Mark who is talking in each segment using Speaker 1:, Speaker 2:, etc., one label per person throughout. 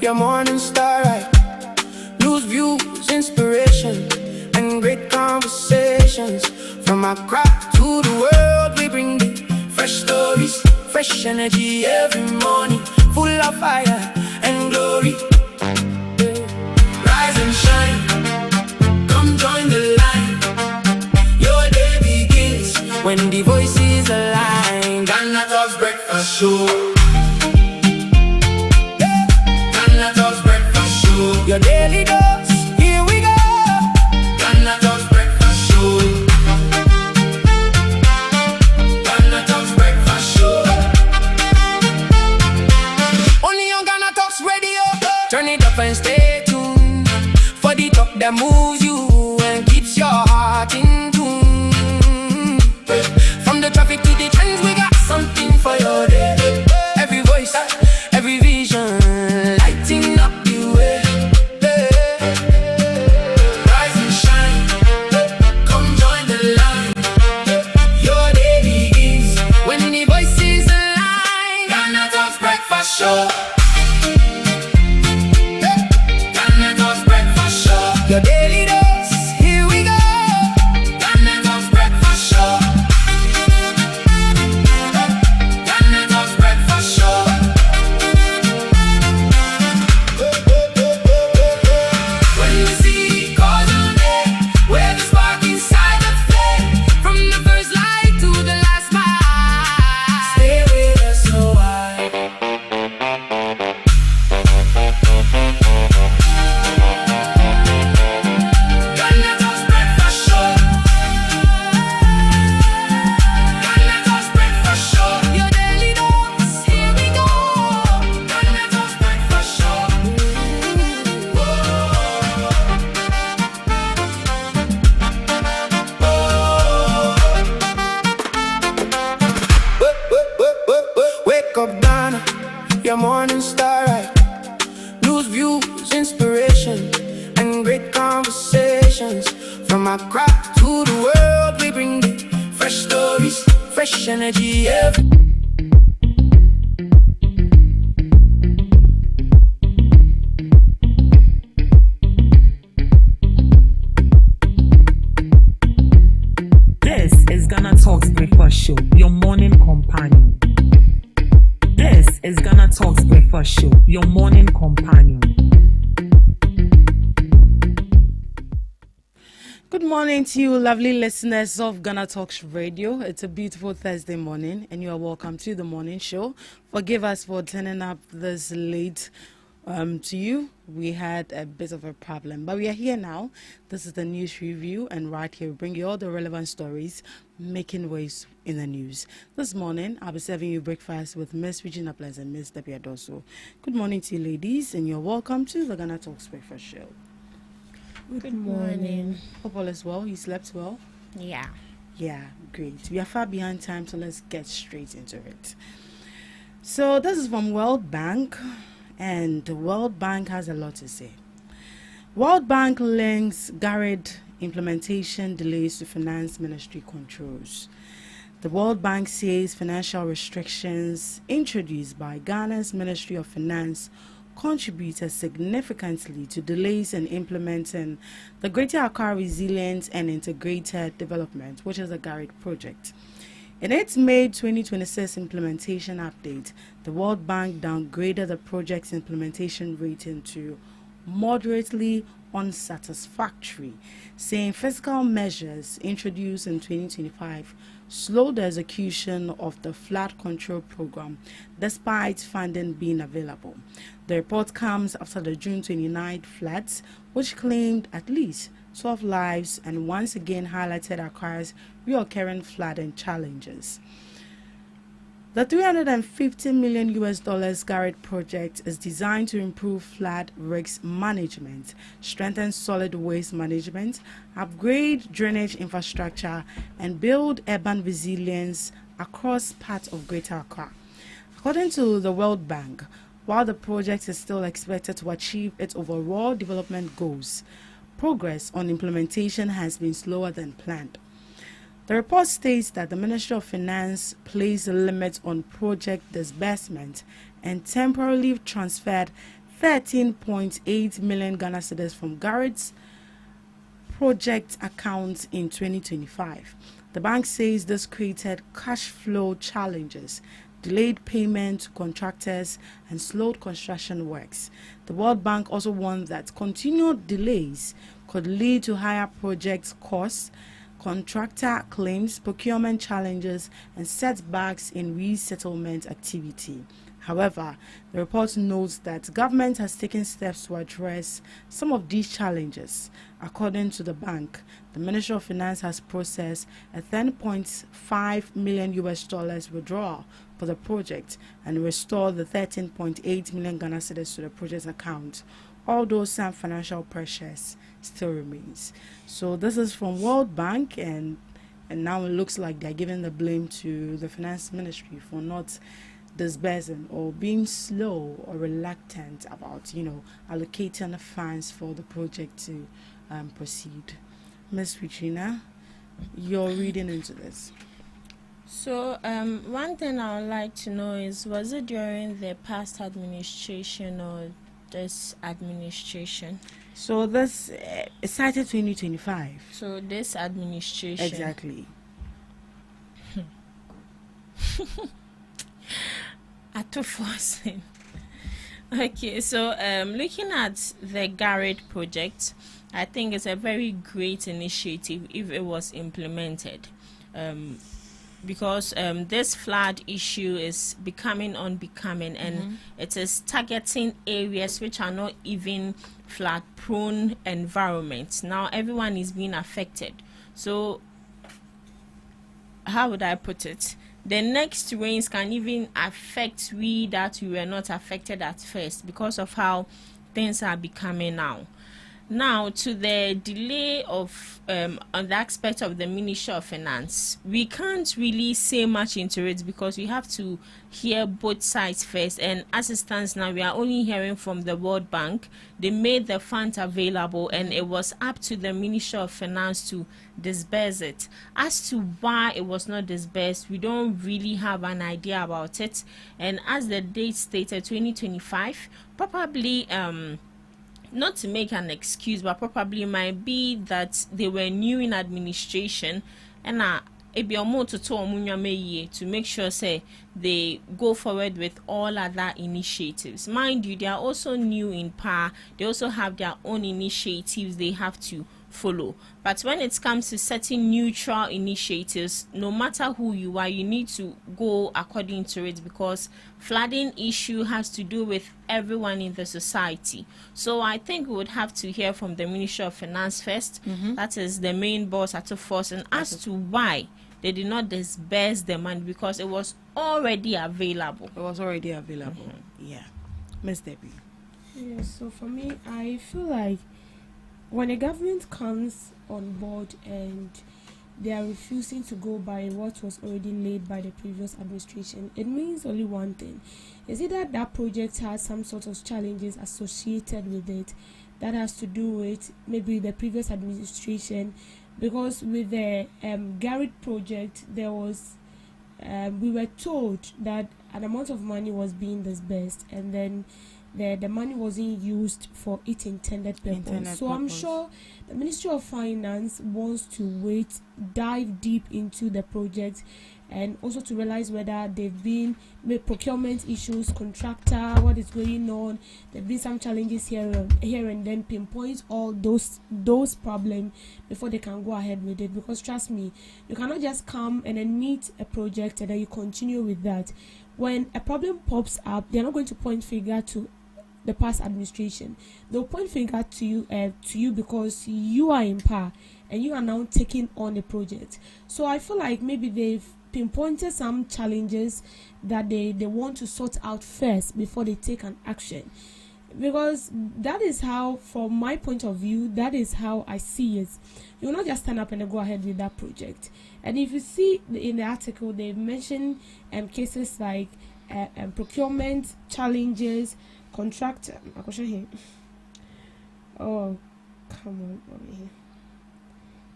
Speaker 1: your morning star, right? News, views, inspiration, and great conversations. From Accra to the world, we bring the fresh stories, fresh energy every morning, full of fire and glory. Rise and shine, come join the line. Your day begins when the voices align. GhanaTalks breakfast show. GhanaTalks breakfast show. Your daily dose, here we go. GhanaTalks breakfast show. GhanaTalks breakfast show. Only on GhanaTalks radio. Turn it up and stay tuned for the talk that moves you and keeps your heart in tune. From the traffic to the trends, we got something for your day. Every voice, every vision, lighting up the way. Rise and shine, come join the line. Your day begins when the voices align. GhanaTalks breakfast show. GhanaTalks breakfast show. Your daily dose, here we go. GhanaTalks breakfast show. GhanaTalks breakfast show. When you see cause on day, where the spark inside the flame, from the first light to the last mile, stay with us a while. GhanaTalks breakfast show. GhanaTalks breakfast show. Your daily dose, here we go. GhanaTalks breakfast show. Wake up, Ghana, your morning star, right? News, views, inspiration, and great conversations. From Accra to the world, we bring the fresh stories, fresh energy every.
Speaker 2: This is GhanaTalks Breakfast Show, your morning companion. This is GhanaTalks Breakfast Show, your morning companion.
Speaker 3: Good morning to you, lovely listeners of GhanaTalks Radio. It's a beautiful Thursday morning, and you are welcome to the morning show. Forgive us for turning up this late to you. We had a bit of a problem, but we are here now. This is the news review, and right here we bring you all the relevant stories making waves in the news. This morning, I'll be serving you breakfast with Miss Regina Bless and Miss Debbie Adoso. Good morning to you, ladies, and you're welcome to the GhanaTalks Breakfast Show.
Speaker 4: Good morning.
Speaker 3: Hope all is well. You slept well?
Speaker 4: Yeah.
Speaker 3: Yeah, great. We are far behind time, so let's get straight into it. So this is from World Bank, and the World Bank has a lot to say. World Bank links GhanaTalks implementation delays to finance ministry controls. The World Bank says financial restrictions introduced by Ghana's Ministry of Finance contributed significantly to delays in implementing the Greater Accra Resilience and Integrated Development, which is a GhanaTalks project. In its May 2026 implementation update, the World Bank downgraded the project's implementation rating to moderately unsatisfactory, saying fiscal measures introduced in 2025 slowed the execution of the flood control program despite funding being available. The report comes after the June 29th floods, which claimed at least 12 lives and once again highlighted Accra's recurring flooding challenges. The $350 million GhanaTalks project is designed to improve flood risk management, strengthen solid waste management, upgrade drainage infrastructure, and build urban resilience across parts of Greater Accra. According to the World Bank, while the project is still expected to achieve its overall development goals, progress on implementation has been slower than planned. The report states that the Ministry of Finance placed a limit on project disbursement and temporarily transferred 13.8 million Ghana cedis from Garrett's project account in 2025. The bank says this created cash flow challenges, delayed payment to contractors, and slowed construction works. The World Bank also warned that continued delays could lead to higher project costs, contractor claims, procurement challenges, and setbacks in resettlement activity. However, the report notes that government has taken steps to address some of these challenges. According to the bank, the Ministry of Finance has processed a $10.5 million withdrawal for the project and restored the 13.8 million Ghana cedis to the project account, although some financial pressures still remains. So this is from World Bank, and now it looks like they're giving the blame to the Finance Ministry for not disbursing or being slow or reluctant about, allocating the funds for the project to proceed. Ms. Regina, you're reading into this.
Speaker 4: So, one thing I would like to know is, was it during the past administration or this administration?
Speaker 3: So this is cited 2025.
Speaker 4: So this administration.
Speaker 3: Exactly.
Speaker 4: At forcing. Okay, so looking at the Garrett project, I think it's a very great initiative if it was implemented. Because this flood issue is becoming unbecoming, and it is targeting areas which are not even flood prone environments. Now everyone is being affected. So how would I put it? The next rains can even affect we that we were not affected at first because of how things are becoming now. Now, to the delay of on the aspect of the Ministry of Finance, we can't really say much into it because we have to hear both sides first. And as it stands now, we are only hearing from the World Bank. They made the funds available, and it was up to the Ministry of Finance to disburse it. As to why it was not disbursed, we don't really have an idea about it. And as the date stated, 2025, probably not to make an excuse, but probably might be that they were new in administration, and to make sure say they go forward with all other initiatives. Mind you, they are also new in power. They also have their own initiatives they have to follow. But when it comes to setting neutral initiatives, no matter who you are, you need to go according to it, because flooding issue has to do with everyone in the society. So I think we would have to hear from the Ministry of Finance first. That is the main boss at the force, and as to why they did not disburse the money, because it was already available.
Speaker 3: Yeah. Miss Debbie.
Speaker 5: Yes, so for me, I feel like when a government comes on board and they are refusing to go by what was already laid by the previous administration, it means only one thing. Is it that project has some sort of challenges associated with it that has to do with maybe the previous administration? Because with the Garrett project, there was we were told that an amount of money was being disbursed, and then the money wasn't used for its intended purpose. I'm sure the Ministry of Finance wants to dive deep into the project, and also to realize whether they've been procurement issues, contractor, what is going on. There've been some challenges here and then pinpoint all those problems before they can go ahead with it. Because trust me, you cannot just come and then meet a project and then you continue with that. When a problem pops up, they're not going to point finger to the past administration. They'll point finger to you because you are in power and you are now taking on a project. So I feel like maybe they've pinpointed some challenges that they want to sort out first before they take an action. Because that is how, from my point of view, that is how I see it. You will not just stand up and go ahead with that project. And if you see in the article, they mentioned cases like procurement challenges, contractor. Oh, come on over here.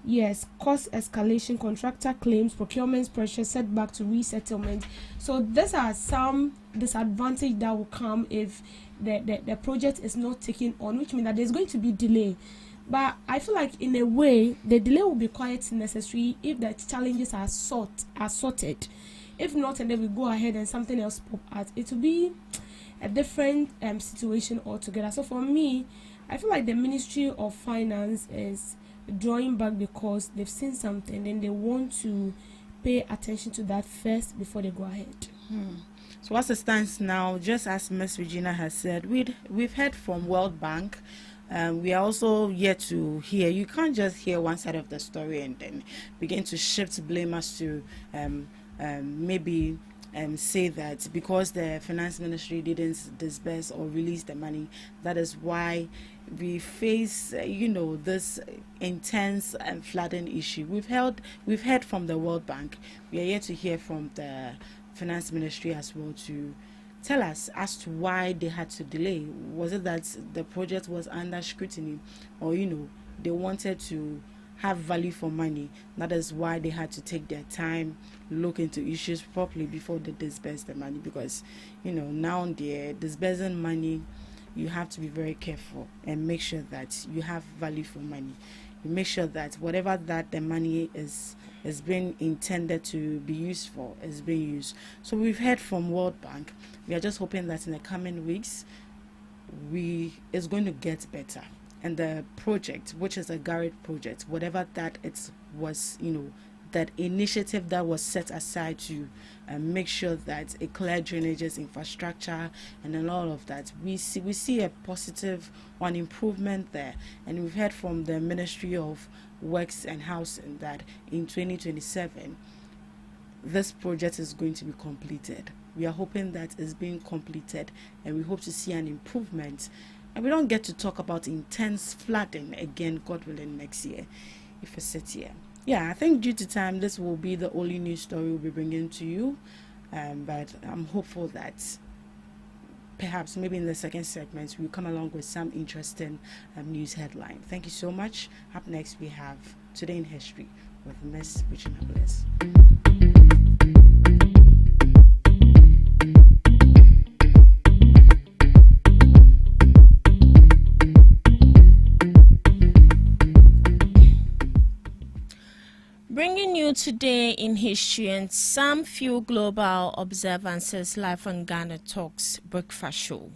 Speaker 5: Yes, cost escalation, contractor claims, procurement pressure, setback to resettlement. So these are some disadvantage that will come if the project is not taken on, which means that there's going to be delay. But I feel like in a way the delay will be quite necessary if the challenges are sorted. If not, and then we go ahead and something else pop out, it will be a different situation altogether. So for me, I feel like the Ministry of Finance is drawing back because they've seen something and they want to pay attention to that first before they go ahead.
Speaker 3: So as it stands now, just as Ms. Regina has said, we've heard from World Bank. We are also yet to hear. You can't just hear one side of the story and then begin to shift blame as to maybe say that because the finance ministry didn't disburse or release the money, that is why we face this intense flooding issue. We've heard from the World Bank. We are yet to hear from the finance ministry as well to tell us as to why they had to delay. Was it that the project was under scrutiny, or they wanted to have value for money? That is why they had to take their time, look into issues properly before they disburse the money, because now they're disbursing money. You have to be very careful and make sure that you have value for money. You make sure that whatever that the money is being intended to be used for is being used. So we've heard from World Bank. We are just hoping that in the coming weeks it's going to get better, and the project, which is a Garrett project, whatever that it was, that initiative that was set aside to make sure that a clear drainages infrastructure and a lot of that, we see a positive one improvement there. And we've heard from the Ministry of Works and Housing that in 2027 this project is going to be completed. We are hoping that it's being completed, and we hope to see an improvement, and we don't get to talk about intense flooding again, God willing, next year if we sit here. I think due to time, this will be the only news story we'll be bringing to you, but I'm hopeful that perhaps maybe in the second segment we'll come along with some interesting news headline. Thank you so much. Up next we have Today in History with Miss Regina Bliss.
Speaker 4: Bringing you today in history and some few global observances live on Ghana Talks breakfast show.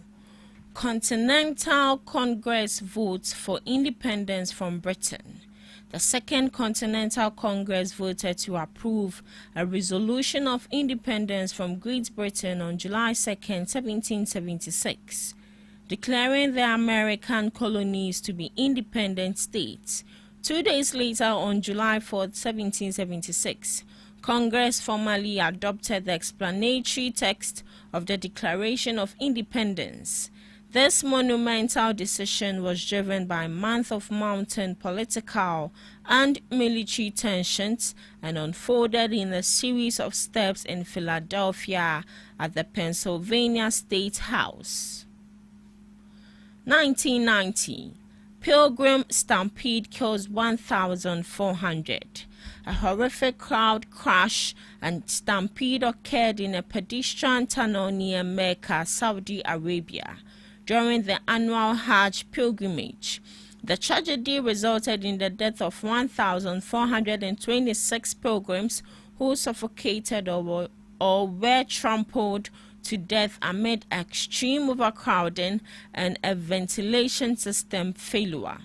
Speaker 4: Continental Congress votes for independence from Britain. The Second Continental Congress voted to approve a resolution of independence from Great Britain on July 2nd, 1776, declaring the American colonies to be independent states. 2 days later, on July 4th, 1776, Congress formally adopted the explanatory text of the Declaration of Independence. This monumental decision was driven by a month of mounting political and military tensions and unfolded in a series of steps in Philadelphia at the Pennsylvania State House. 1990. Pilgrim Stampede kills 1,400. A horrific crowd crash and stampede occurred in a pedestrian tunnel near Mecca, Saudi Arabia, during the annual Hajj pilgrimage. The tragedy resulted in the death of 1,426 pilgrims who suffocated or were trampled to death amid extreme overcrowding and a ventilation system failure.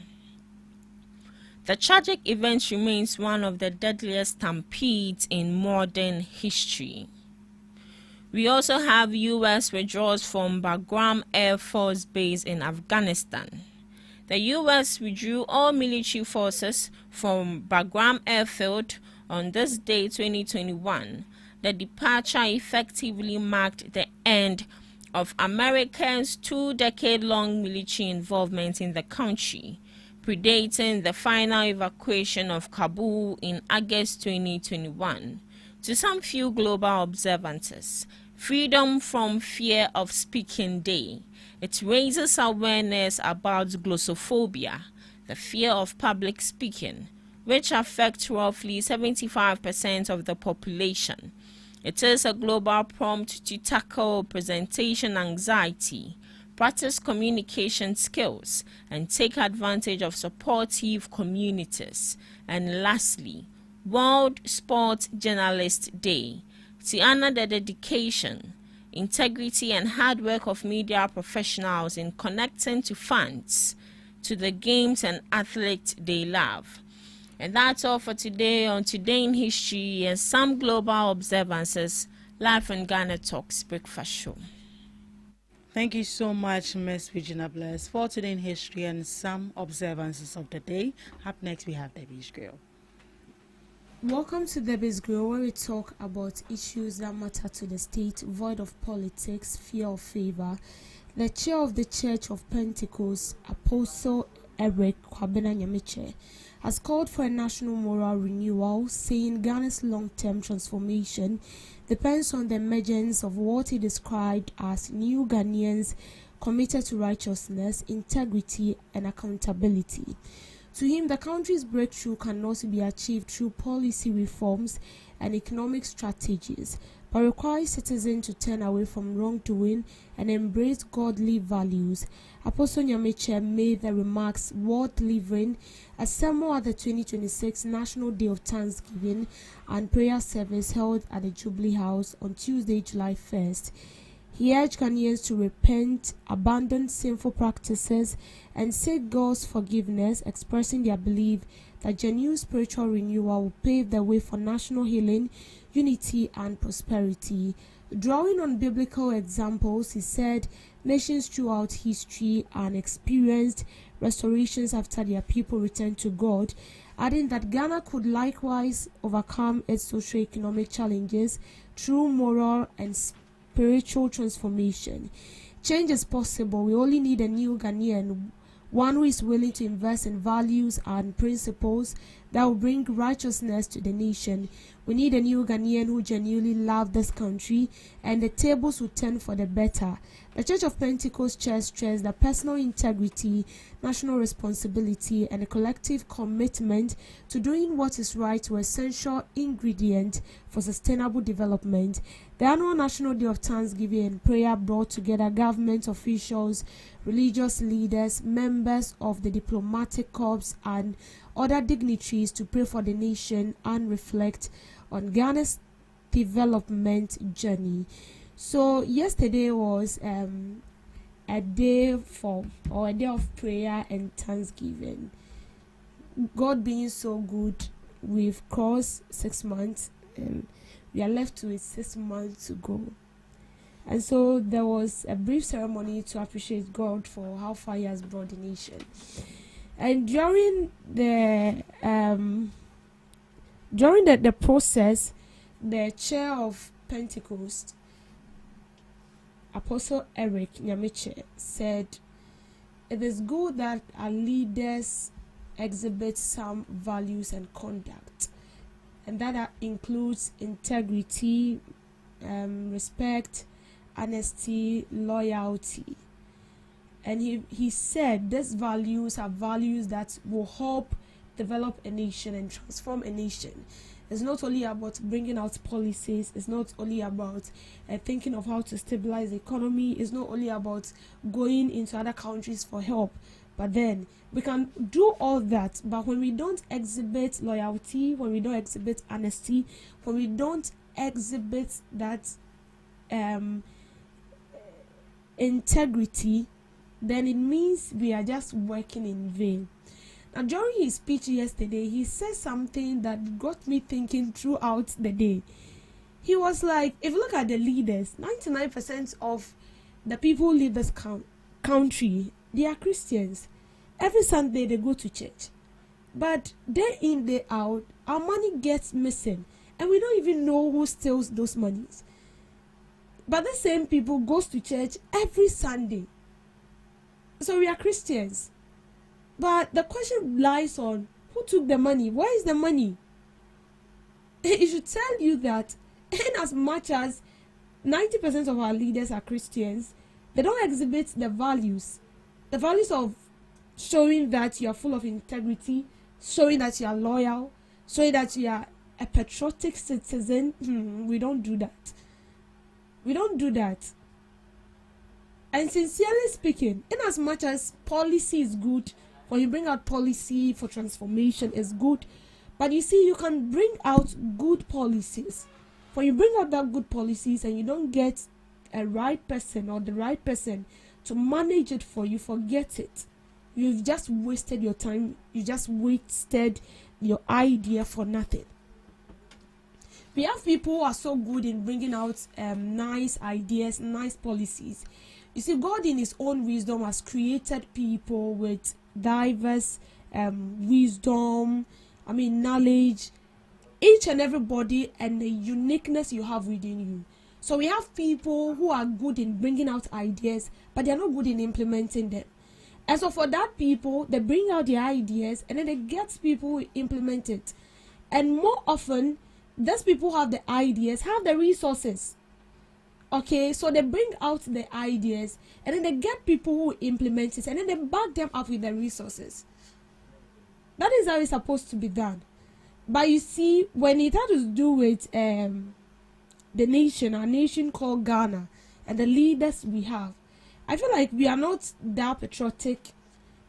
Speaker 4: The tragic event remains one of the deadliest stampedes in modern history. We also have U.S. withdrawals from Bagram Air Force Base in Afghanistan. The U.S. withdrew all military forces from Bagram Airfield on this day 2021. The departure effectively marked the end of America's 2-decade-long military involvement in the country, predating the final evacuation of Kabul in August 2021. To some few global observances, Freedom from Fear of Speaking Day. It raises awareness about glossophobia, the fear of public speaking, which affect roughly 75% of the population. It is a global prompt to tackle presentation anxiety, practice communication skills, and take advantage of supportive communities. And lastly, World Sports Journalist Day, to honor the dedication, integrity, and hard work of media professionals in connecting to fans to the games and athletes they love. And that's all for today on Today in History and some global observances, live on Ghana Talks Breakfast Show.
Speaker 3: Thank you so much, Miss Regina Bless, for Today in History and some observances of the day. Up next, we have Debbie's Grill.
Speaker 5: Welcome to Debbie's Grill, where we talk about issues that matter to the state, void of politics, fear of favor. The chair of the Church of Pentecost, Apostle Eric Kwabena Nyamiche, has called for a national moral renewal, saying Ghana's long-term transformation depends on the emergence of what he described as new Ghanaians committed to righteousness, integrity, and accountability. To him, the country's breakthrough cannot be achieved through policy reforms and economic strategies, but requires citizens to turn away from wrongdoing and embrace godly values. Apostle Nyamiche made the remarks while delivering a sermon at the 2026 National Day of Thanksgiving and Prayer Service held at the Jubilee House on Tuesday, July 1st. He urged Ghanaians to repent, abandon sinful practices, and seek God's forgiveness, expressing their belief that genuine spiritual renewal will pave the way for national healing, unity, and prosperity. Drawing on biblical examples, he said nations throughout history and experienced restorations after their people returned to God, adding that Ghana could likewise overcome its socio-economic challenges through moral and spiritual transformation. Change is possible. We only need a new Ghanaian, one who is willing to invest in values and principles that will bring righteousness to the nation. We need a new Ghanaian who genuinely loves this country, and the tables will turn for the better. The Church of Pentecost Church stressed that personal integrity, national responsibility, and a collective commitment to doing what is right were essential ingredients for sustainable development. The annual National Day of Thanksgiving and Prayer brought together government officials, religious leaders, members of the diplomatic corps, and other dignitaries to pray for the nation and reflect on Ghana's development journey. So yesterday was a day of prayer and thanksgiving. God being so good, we've crossed 6 months and we are left with 6 months to go. And so there was a brief ceremony to appreciate God for how far He has brought the nation. And during the process, the chair of Pentecost, Apostle Eric Nyamiche, said, "It is good that our leaders exhibit some values and conduct, and that includes integrity, respect, honesty, loyalty." And he said these values are values that will help develop a nation and transform a nation. It's not only about bringing out policies. It's not only about thinking of how to stabilize the economy. It's not only about going into other countries for help. But then we can do all that. But when we don't exhibit loyalty, when we don't exhibit honesty, when we don't exhibit that integrity, then it means we are just working in vain. Now, during his speech yesterday, he said something that got me thinking throughout the day. He was like, if you look at the leaders, 99% of the people who lead this country, they are Christians. Every Sunday they go to church. But day in, day out, our money gets missing. And we don't even know who steals those monies. But the same people goes to church every Sunday. So we are Christians. But the question lies on who took the money? Where is the money? It should tell you that in as much as 90% of our leaders are Christians, they don't exhibit the values of showing that you are full of integrity, showing that you are loyal, showing that you are a patriotic citizen. We don't do that. We don't do that. And sincerely speaking, in as much as policy is good, when you bring out policy for transformation is good, but you see, you can bring out good policies. When you bring out that good policies and you don't get a right person or the right person to manage it for you, forget it. You've just wasted your time. You just wasted your idea for nothing. We have people who are so good in bringing out nice ideas, nice policies. You see, God in his own wisdom has created people with diverse wisdom, knowledge, each and everybody and the uniqueness you have within you. So we have people who are good in bringing out ideas, but they are not good in implementing them. And so for that people, they bring out the ideas and then they get people who implement it. And more often, those people who have the ideas, have the resources. Okay, so they bring out the ideas and then they get people who implement it and then they back them up with the resources. That is how it's supposed to be done. But you see, when it had to do with our nation called Ghana, and the leaders we have, I feel like we are not that patriotic.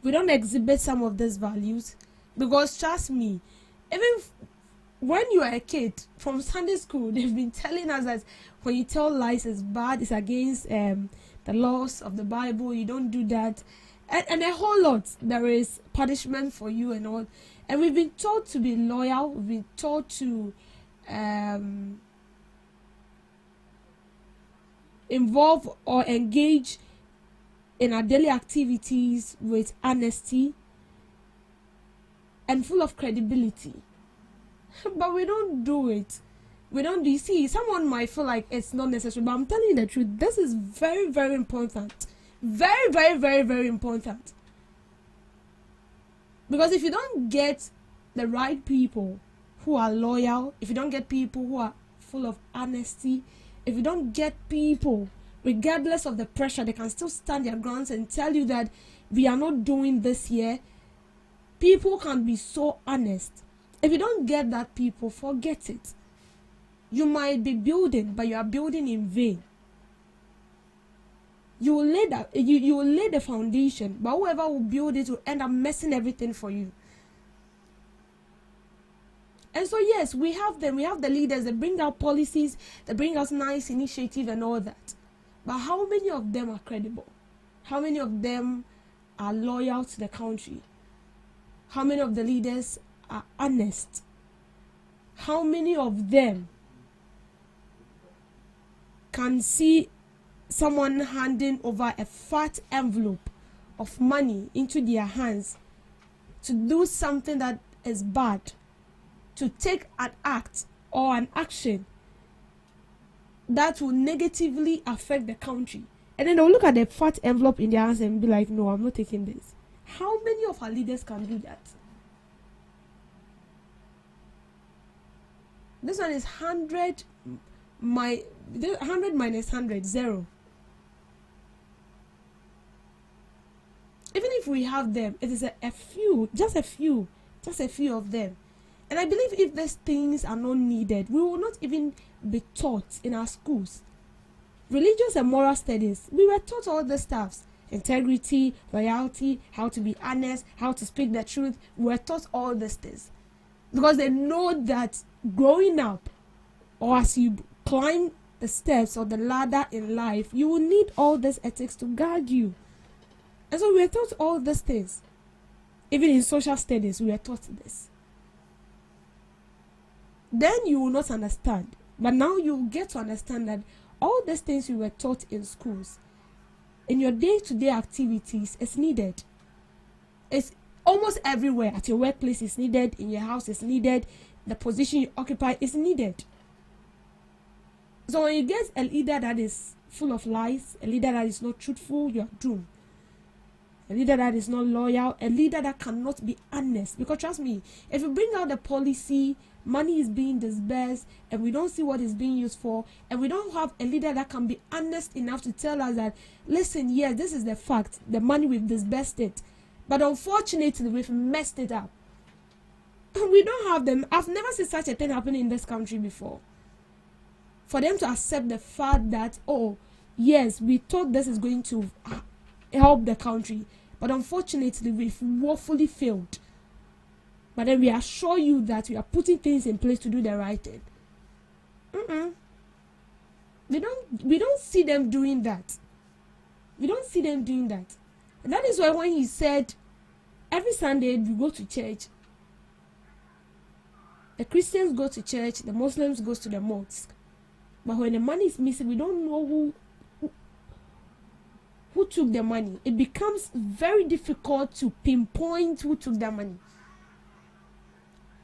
Speaker 5: We don't exhibit some of these values. Because trust me, even when you are a kid from Sunday school, they've been telling us that when you tell lies is bad, it's against the laws of the Bible, you don't do that. And a whole lot, there is punishment for you and all. And we've been taught to be loyal, we've been taught to involve or engage in our daily activities with honesty and full of credibility. But we don't do it. We don't do. You see, someone might feel like it's not necessary, but I'm telling you the truth. This is very, very important. Very, very, very, very important. Because if you don't get the right people who are loyal, if you don't get people who are full of honesty, if you don't get people, regardless of the pressure, they can still stand their grounds and tell you that we are not doing this here. People can be so honest. If you don't get that people, forget it. You might be building, but you are building in vain. You will lay that, you will lay the foundation, but whoever will build it will end up messing everything for you. And so yes, we have them. We have the leaders. They bring out policies. They bring us nice initiative and all that. But how many of them are credible? How many of them are loyal to the country? How many of the leaders are honest? How many of them can see someone handing over a fat envelope of money into their hands to do something that is bad, to take an act or an action that will negatively affect the country, and then they'll look at the fat envelope in their hands and be like, no, I'm not taking this. How many of our leaders can do that? This one is 100 minus 100, 0. Even if we have them, it is a few, just a few of them. And I believe if these things are not needed, we will not even be taught in our schools. Religious and moral studies, we were taught all the stuffs. Integrity, loyalty, how to be honest, how to speak the truth. We were taught all these things. Because they know that growing up, or as you climb the steps or the ladder in life, you will need all these ethics to guide you. And so we were taught all these things. Even in social studies, we were taught this. Then you will not understand. But now you get to understand that all these things you were taught in schools, in your day-to-day activities, is needed. It's almost everywhere. At your workplace, it's needed. In your house, it's needed. The position you occupy is needed. So when you get a leader that is full of lies, a leader that is not truthful, you are doomed. A leader that is not loyal, a leader that cannot be honest. Because trust me, if you bring out the policy, money is being disbursed, and we don't see what is being used for, and we don't have a leader that can be honest enough to tell us that, listen, yes, this is the fact, the money we've disbursed it, but unfortunately we've messed it up. We don't have them. I've never seen such a thing happen in this country before. For them to accept the fact that, oh, yes, we thought this is going to help the country, but unfortunately, we've woefully failed. But then we assure you that we are putting things in place to do the right thing. We don't see them doing that. We don't see them doing that. And that is why when he said, every Sunday we go to church, the Christians go to church, the Muslims go to the mosque. But when the money is missing, we don't know who took the money. It becomes very difficult to pinpoint who took the money.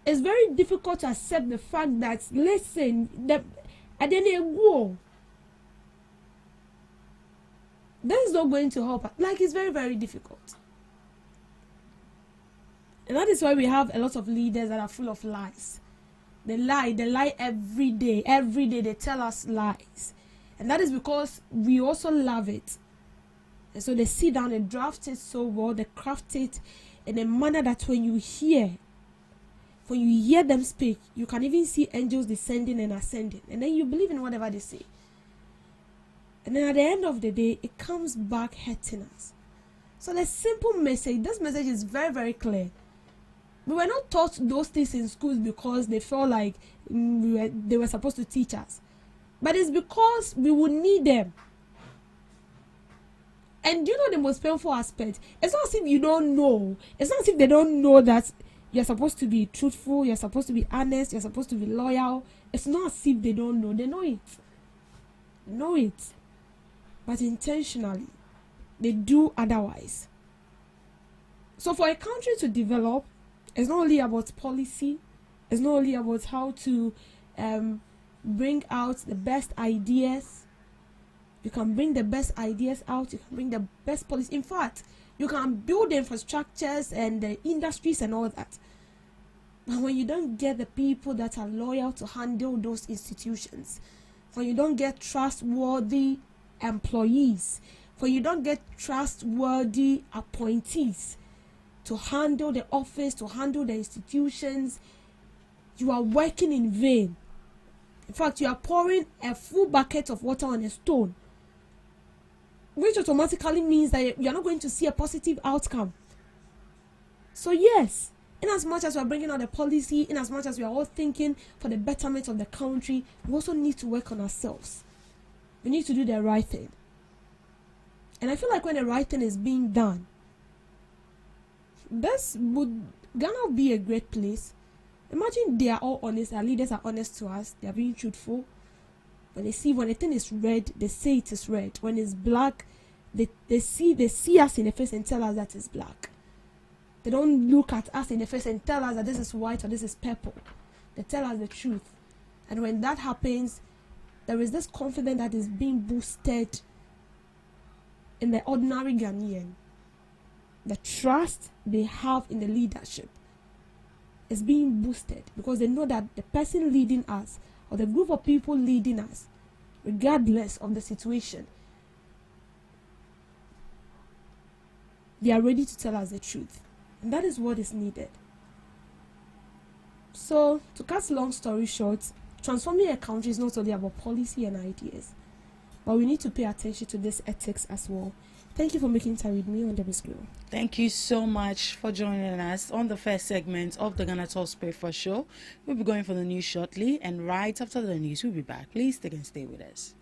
Speaker 5: It's very difficult to accept the fact that, listen, at the end, that is not going to help us. Like, it's very, very difficult. And that is why we have a lot of leaders that are full of lies. They lie every day. Every day they tell us lies. And that is because we also love it. And so they sit down and draft it so well, they craft it in a manner that when you hear them speak, you can even see angels descending and ascending. And then you believe in whatever they say. And then at the end of the day, it comes back hurting us. So the simple message, this message is very, very clear. We were not taught those things in schools because they felt like they were supposed to teach us. But it's because we would need them. And you know the most painful aspect? It's not as if you don't know. It's not as if they don't know that you're supposed to be truthful, you're supposed to be honest, you're supposed to be loyal. It's not as if they don't know. They know it. Know it. But intentionally, they do otherwise. So for a country to develop, it's not only about policy, it's not only about how to bring out the best ideas. You can bring the best ideas out, you can bring the best policy. In fact, you can build the infrastructures and the industries and all that. But when you don't get the people that are loyal to handle those institutions, when you don't get trustworthy employees, when you don't get trustworthy appointees to handle the office, to handle the institutions, you are working in vain. In fact, you are pouring a full bucket of water on a stone, which automatically means that you are not going to see a positive outcome. So yes, in as much as we are bringing out the policy, in as much as we are all thinking for the betterment of the country, we also need to work on ourselves. We need to do the right thing. And I feel like when the right thing is being done, Ghana be a great place. Imagine they are all honest, our leaders are honest to us, they are being truthful. When a thing is red, they say it is red. When it's black, they see us in the face and tell us that it's black. They don't look at us in the face and tell us that this is white or this is purple. They tell us the truth. And when that happens, there is this confidence that is being boosted in the ordinary Ghanaian. The trust they have in the leadership is being boosted because they know that the person leading us or the group of people leading us, regardless of the situation, they are ready to tell us the truth. And that is what is needed. So, to cut long story short, transforming a country is not only about policy and ideas, but we need to pay attention to this ethics as well. Thank you for making time with me on the School.
Speaker 3: Thank you so much for joining us on the first segment of the GhanaTalks Breakfast Show. We'll be going for the news shortly, and right after the news, we'll be back. Please stick and stay with us.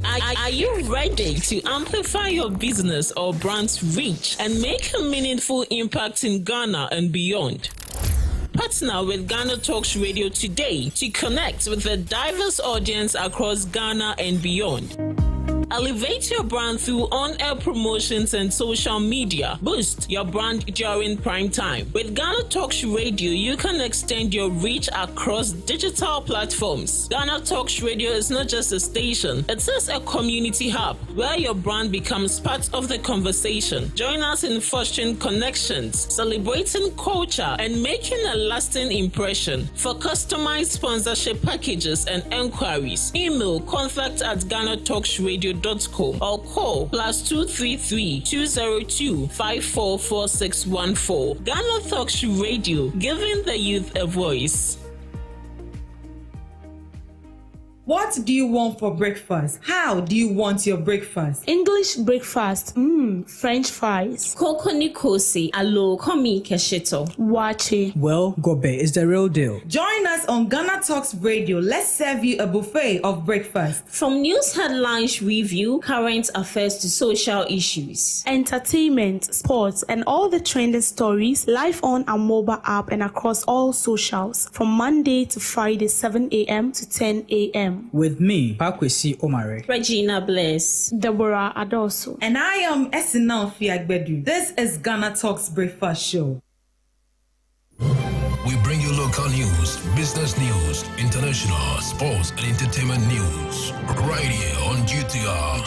Speaker 6: Are you ready to amplify your business or brand's reach and make a meaningful impact in Ghana and beyond? Partner with GhanaTalks Radio today to connect with a diverse audience across Ghana and beyond. Elevate your brand through on-air promotions and social media. Boost your brand during prime time. With GhanaTalks Radio, you can extend your reach across digital platforms. GhanaTalks Radio is not just a station, it is a community hub where your brand becomes part of the conversation. Join us in fostering connections, celebrating culture, and making a lasting impression. For customized sponsorship packages and enquiries, email contact@GhanaTalksRadio.com gmail.com or call +233 202 544614. Ghana Talks Radio, giving the youth a voice.
Speaker 2: What do you want for breakfast? How do you want your breakfast?
Speaker 5: English breakfast, French fries,
Speaker 4: Koko Nikosi, alo komi kesheto.
Speaker 5: wache.
Speaker 7: Well, Gobe is the real deal.
Speaker 2: Join us on Ghana Talks Radio. Let's serve you a buffet of breakfast.
Speaker 4: From news headlines review, current affairs to social issues.
Speaker 5: Entertainment, sports, and all the trending stories live on our mobile app and across all socials from Monday to Friday, 7 a.m. to 10 a.m.
Speaker 7: With me, Pakwesi Omare.
Speaker 4: Regina Bless.
Speaker 5: Deborah Adoso.
Speaker 2: And I am Esinal Fiagbedu. This is Ghana Talks Breakfast Show.
Speaker 8: We bring you local news, business news, international, sports, and entertainment news. Right here on GTR.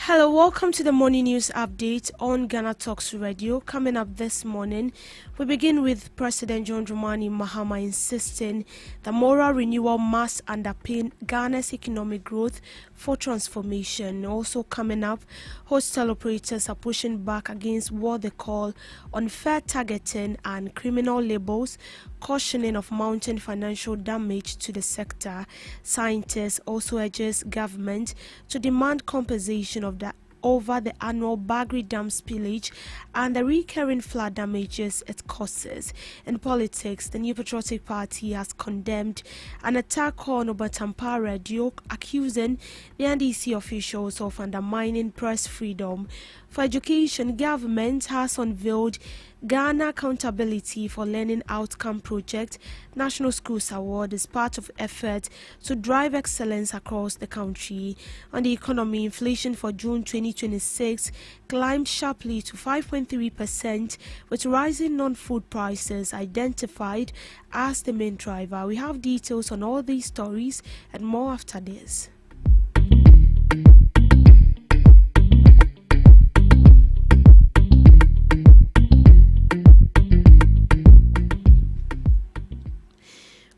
Speaker 5: Hello, welcome to the morning news update on Ghana Talks Radio. Coming up this morning, we begin with President John Dramani Mahama insisting that moral renewal must underpin Ghana's economic growth for transformation. Also coming up, hostel operators are pushing back against what they call unfair targeting and criminal labels, cautioning of mounting financial damage to the sector. Scientists also urges government to demand compensation of over the annual Bagri Dam spillage and the recurring flood damages it causes. In politics, the New Patriotic Party has condemned an attack on Obatampa Radio, accusing the NDC officials of undermining press freedom. For education, government has unveiled Ghana Accountability for Learning Outcome Project National Schools Award as part of effort to drive excellence across the country. On the economy, inflation for June 2026 climbed sharply to 5.3%, with rising non-food prices identified as the main driver. We have details on all these stories and more after this.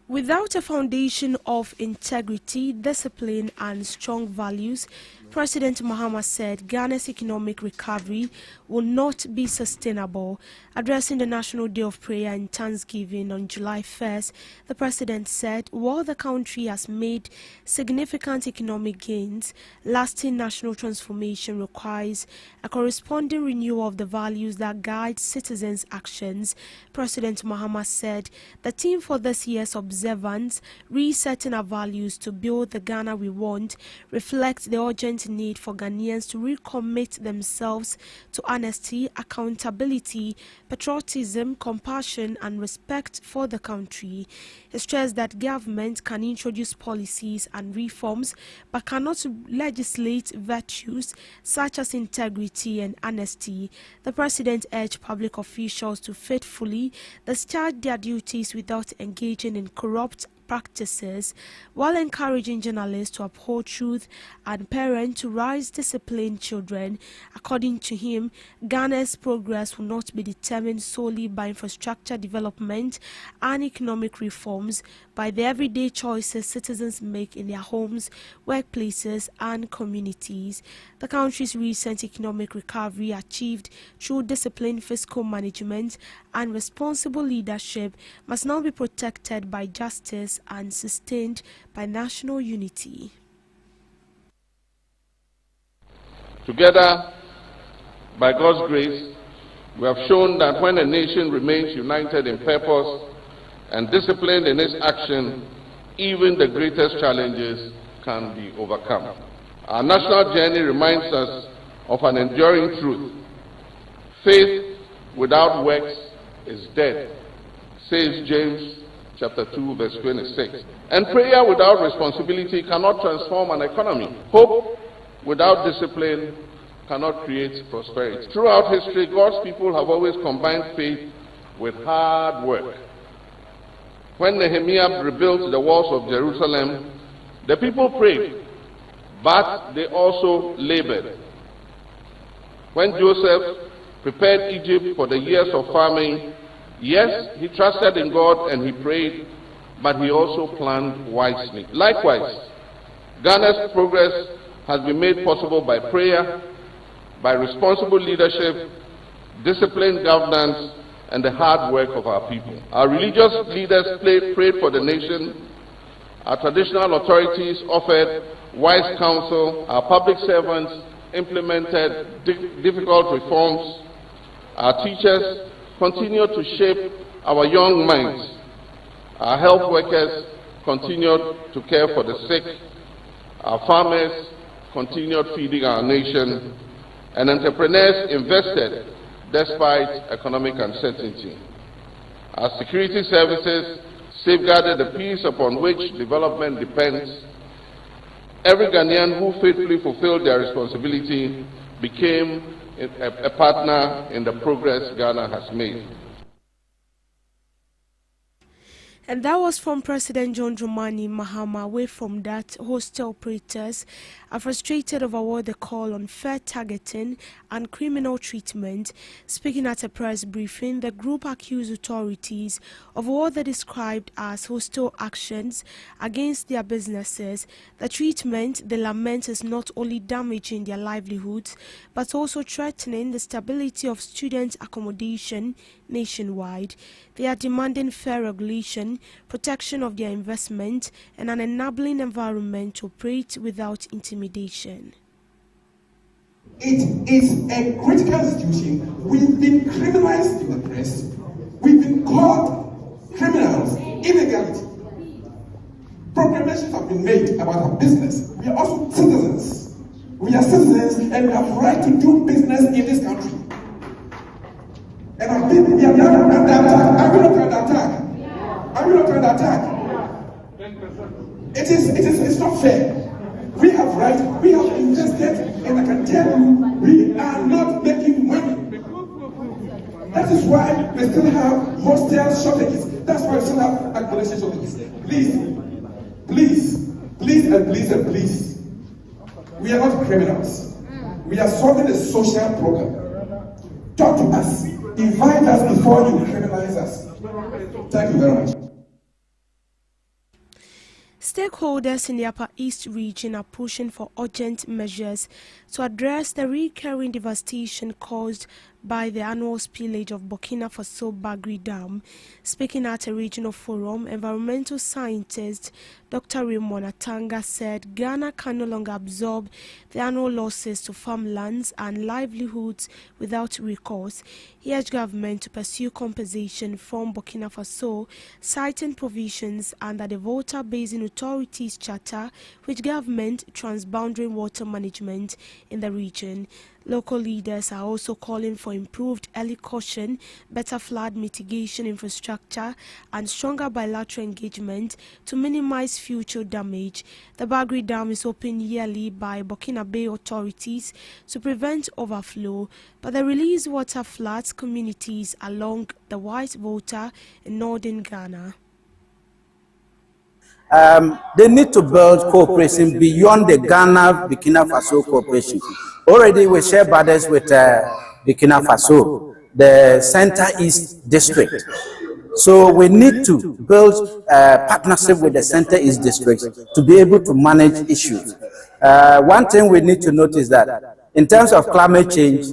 Speaker 5: Without a foundation of integrity, discipline, and strong values, President Mahama said Ghana's economic recovery will not be sustainable. Addressing the National Day of Prayer and Thanksgiving on July 1st, the president said, while the country has made significant economic gains, lasting national transformation requires a corresponding renewal of the values that guide citizens' actions. President Mahama said the theme for this year's observance, Resetting Our Values to Build the Ghana We Want, reflects the urgent need for Ghanaians to recommit themselves to honesty, accountability, patriotism, compassion, and respect for the country. He stressed that government can introduce policies and reforms but cannot legislate virtues such as integrity and honesty. The president urged public officials to faithfully discharge their duties without engaging in corrupt practices, while encouraging journalists to uphold truth and parents to raise disciplined children. According to him, Ghana's progress will not be determined solely by infrastructure development and economic reforms, by the everyday choices citizens make in their homes, workplaces, and communities. The country's recent economic recovery, achieved through disciplined fiscal management and responsible leadership, must now be protected by justice and sustained by national unity.
Speaker 9: Together, by God's grace, we have shown that when a nation remains united in purpose and disciplined in its action, even the greatest challenges can be overcome. Our national journey reminds us of an enduring truth. Faith without works is dead, says James chapter 2, verse 26. And prayer without responsibility cannot transform an economy. Hope without discipline cannot create prosperity. Throughout history, God's people have always combined faith with hard work. When Nehemiah rebuilt the walls of Jerusalem, the people prayed, but they also labored. When Joseph prepared Egypt for the years of famine. Yes, he trusted in God and he prayed, but he also planned wisely. Likewise, Ghana's progress has been made possible by prayer, by responsible leadership, disciplined governance, and the hard work of our people. Our religious leaders prayed for the nation. Our traditional authorities offered wise counsel. Our public servants implemented difficult reforms. Our teachers continued to shape our young minds. Our health workers continued to care for the sick. Our farmers continued feeding our nation. And entrepreneurs invested despite economic uncertainty. Our security services safeguarded the peace upon which development depends. Every Ghanaian who faithfully fulfilled their responsibility became a partner in the progress Ghana has made.
Speaker 5: And that was from President John Dramani Mahama. Away from that, hostel operators are frustrated over what they call unfair targeting and criminal treatment. Speaking at a press briefing, the group accused authorities of what they described as hostile actions against their businesses. The treatment, they lament, is not only damaging their livelihoods, but also threatening the stability of student accommodation nationwide. They are demanding fair regulation, protection of their investment, and an enabling environment to operate without intimidation.
Speaker 10: It is a critical institution. We've been criminalized in the press. We've been called criminals, illegality. Proclamations have been made about our business. We are also citizens. We are citizens and we have the right to do business in this country. And our people, we are under attack. Are we not under attack? Are we not under attack? It's not fair. We have right, we have invested, and I can tell you, we are not making money. That is why we still have hostel shortages. That's why we still have accommodation shortages. Please. We are not criminals. We are solving a social problem. Talk to us. Invite us before you criminalize us. Thank you very much.
Speaker 5: Stakeholders in the Upper East region are pushing for urgent measures to address the recurring devastation caused by the annual spillage of Burkina Faso Bagri Dam. Speaking at a regional forum, environmental scientist Dr. Raymond Atanga said Ghana can no longer absorb the annual losses to farmlands and livelihoods without recourse. He urged government to pursue compensation from Burkina Faso, citing provisions under the Volta Basin Authorities Charter, which government transboundary water management in the region. Local leaders are also calling for improved early caution, better flood mitigation infrastructure, and stronger bilateral engagement to minimize future damage. The Bagri Dam is opened yearly by Burkina Bay authorities to prevent overflow, but the released water floods communities along the White Volta in northern Ghana.
Speaker 11: They need to build cooperation beyond the Ghana-Burkina Faso cooperation. Already we share borders with Burkina Faso, the Center East District. So we need to build a partnership with the Center East District to be able to manage issues. One thing we need to notice that in terms of climate change,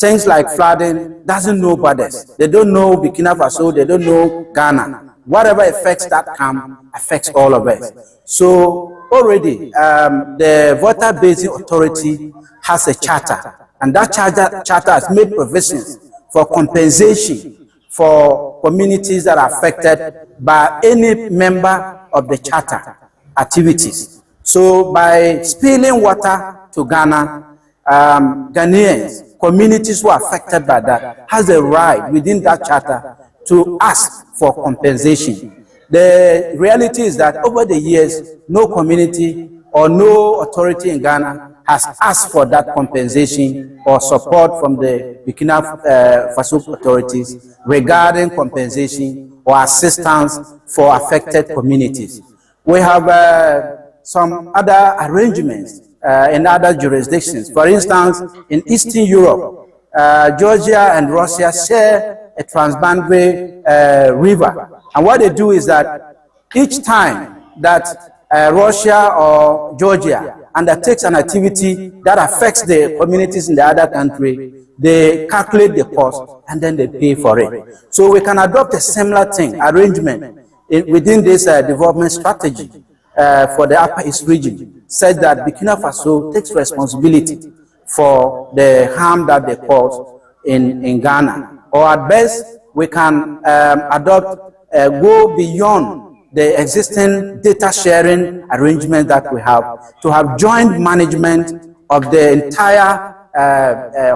Speaker 11: things like flooding doesn't know borders. They don't know Burkina Faso, they don't know Ghana. Whatever effects that come affects all of us. So already the Water Basin Authority has a charter, and that charter has made provisions for compensation for communities that are affected by any member of the charter activities. So by spilling water to Ghana, Ghanaians, communities who are affected by that, has a right within that charter to ask for compensation. The reality is that over the years, no community or no authority in Ghana has asked for that compensation or support from the Burkina Faso authorities regarding compensation or assistance for affected communities. We have some other arrangements in other jurisdictions. For instance, in Eastern Europe, Georgia and Russia share a transboundary river. And what they do is that each time that Russia or Georgia undertakes an activity that affects the communities in the other country, they calculate the cost and then they pay for it. So we can adopt a similar arrangement within this development strategy for the Upper East region, such that Burkina Faso takes responsibility for the harm that they cause in Ghana. Or at best, we can go beyond the existing data sharing arrangement that we have to have joint management of the entire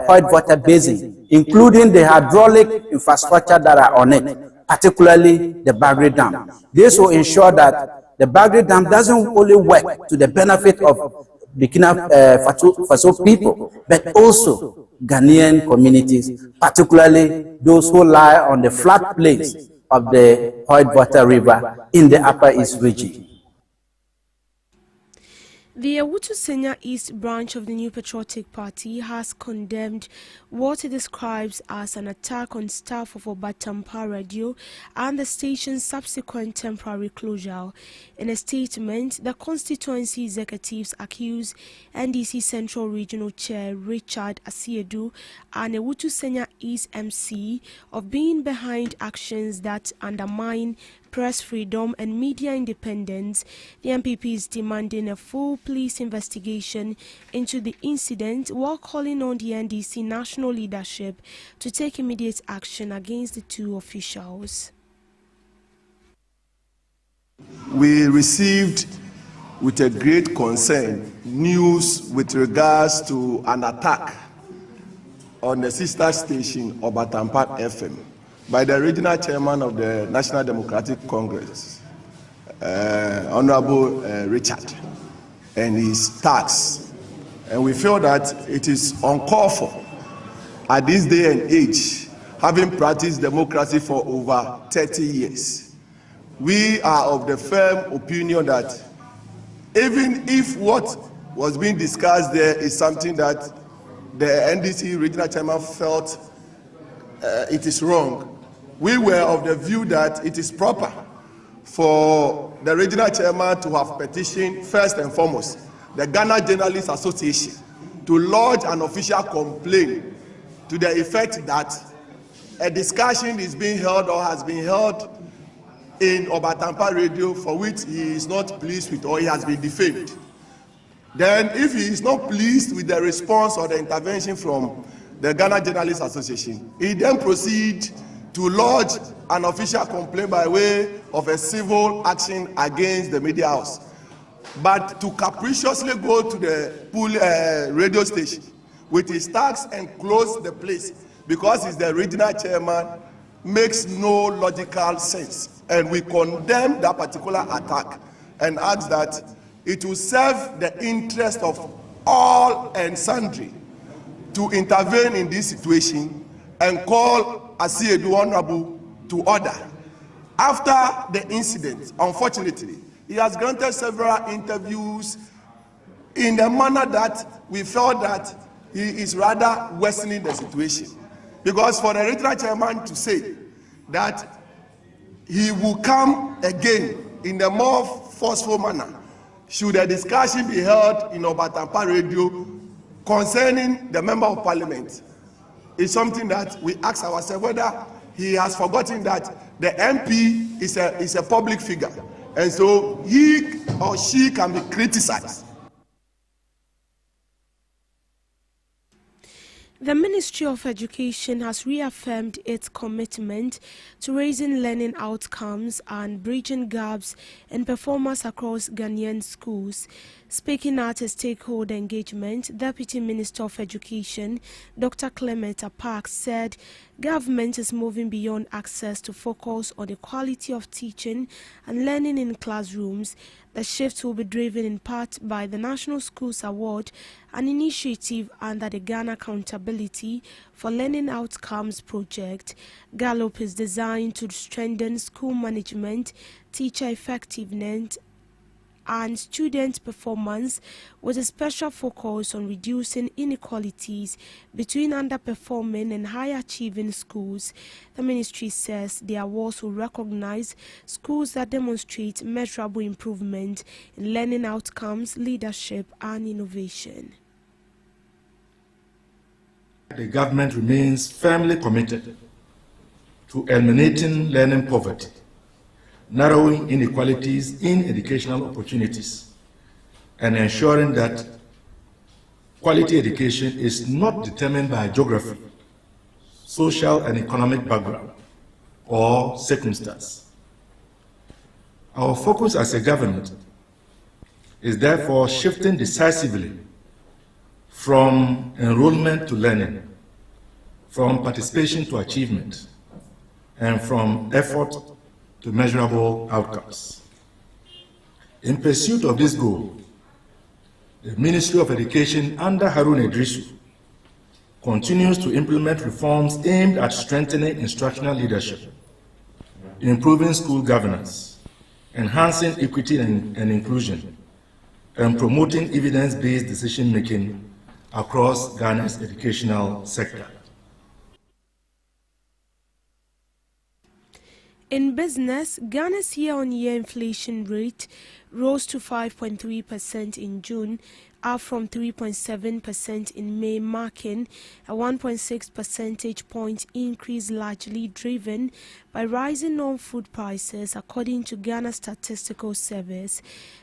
Speaker 11: white water basin, including the hydraulic infrastructure that are on it, particularly the Bagri Dam. This will ensure that the Bagri Dam doesn't only work to the benefit of Burkina Faso people, but also Ghanaian communities, particularly those who lie on the flat plains of the White Water River in the Upper East region.
Speaker 5: The Awutu Senya East branch of the New Patriotic Party has condemned what it describes as an attack on staff of Obatampa Radio and the station's subsequent temporary closure. In a statement, the constituency executives accuse NDC Central Regional Chair Richard Asiedu and Awutu Senya East MC of being behind actions that undermine press freedom and media independence. The MPP is demanding a full police investigation into the incident while calling on the NDC national leadership to take immediate action against the two officials.
Speaker 12: We received with a great concern news with regards to an attack on the sister station Obatampa FM by the regional chairman of the National Democratic Congress, Honorable Richard, and his tax. And we feel that it is uncalled for at this day and age, having practiced democracy for over 30 years. We are of the firm opinion that even if what was being discussed there is something that the NDC regional chairman felt it is wrong, we were of the view that it is proper for the regional chairman to have petitioned, first and foremost, the Ghana Journalists Association to lodge an official complaint to the effect that a discussion is being held or has been held in Obatampa Radio for which he is not pleased with or he has been defamed. Then if he is not pleased with the response or the intervention from the Ghana Journalists Association, he then proceeds to lodge an official complaint by way of a civil action against the media house. But to capriciously go to the radio station with his tax and close the place because he's the regional chairman makes no logical sense. And we condemn that particular attack and ask that it will serve the interest of all and sundry to intervene in this situation and call Asiedu Honorable to order. After the incident, unfortunately, he has granted several interviews in a manner that we felt that he is rather worsening the situation. Because for the regional chairman to say that he will come again in a more forceful manner should a discussion be held in Obatampa Radio concerning the member of parliament, is something that we ask ourselves whether he has forgotten that the MP is a public figure, and so he or she can be criticized.
Speaker 5: The Ministry of Education has reaffirmed its commitment to raising learning outcomes and bridging gaps in performance across Ghanaian schools. Speaking at a stakeholder engagement, Deputy Minister of Education, Dr. Clement Apak, said government is moving beyond access to focus on the quality of teaching and learning in classrooms. The shift will be driven in part by the National Schools Award, an initiative under the Ghana Accountability for Learning Outcomes project. Gallup is designed to strengthen school management, teacher effectiveness, and student performance, with a special focus on reducing inequalities between underperforming and high-achieving schools. The ministry says the awards will recognize schools that demonstrate measurable improvement in learning outcomes, leadership, and innovation.
Speaker 13: The government remains firmly committed to eliminating learning poverty, narrowing inequalities in educational opportunities, and ensuring that quality education is not determined by geography, social and economic background, or circumstance. Our focus as a government is therefore shifting decisively from enrollment to learning, from participation to achievement, and from effort to measurable outcomes. In pursuit of this goal, the Ministry of Education under Haruna Idrisu continues to implement reforms aimed at strengthening instructional leadership, improving school governance, enhancing equity and inclusion, and promoting evidence-based decision-making across Ghana's educational sector.
Speaker 5: In business, Ghana's year-on-year inflation rate rose to 5.3% in June, up from 3.7% in May, marking a 1.6 percentage point increase, largely driven by rising non-food prices, according to Ghana Statistical Service.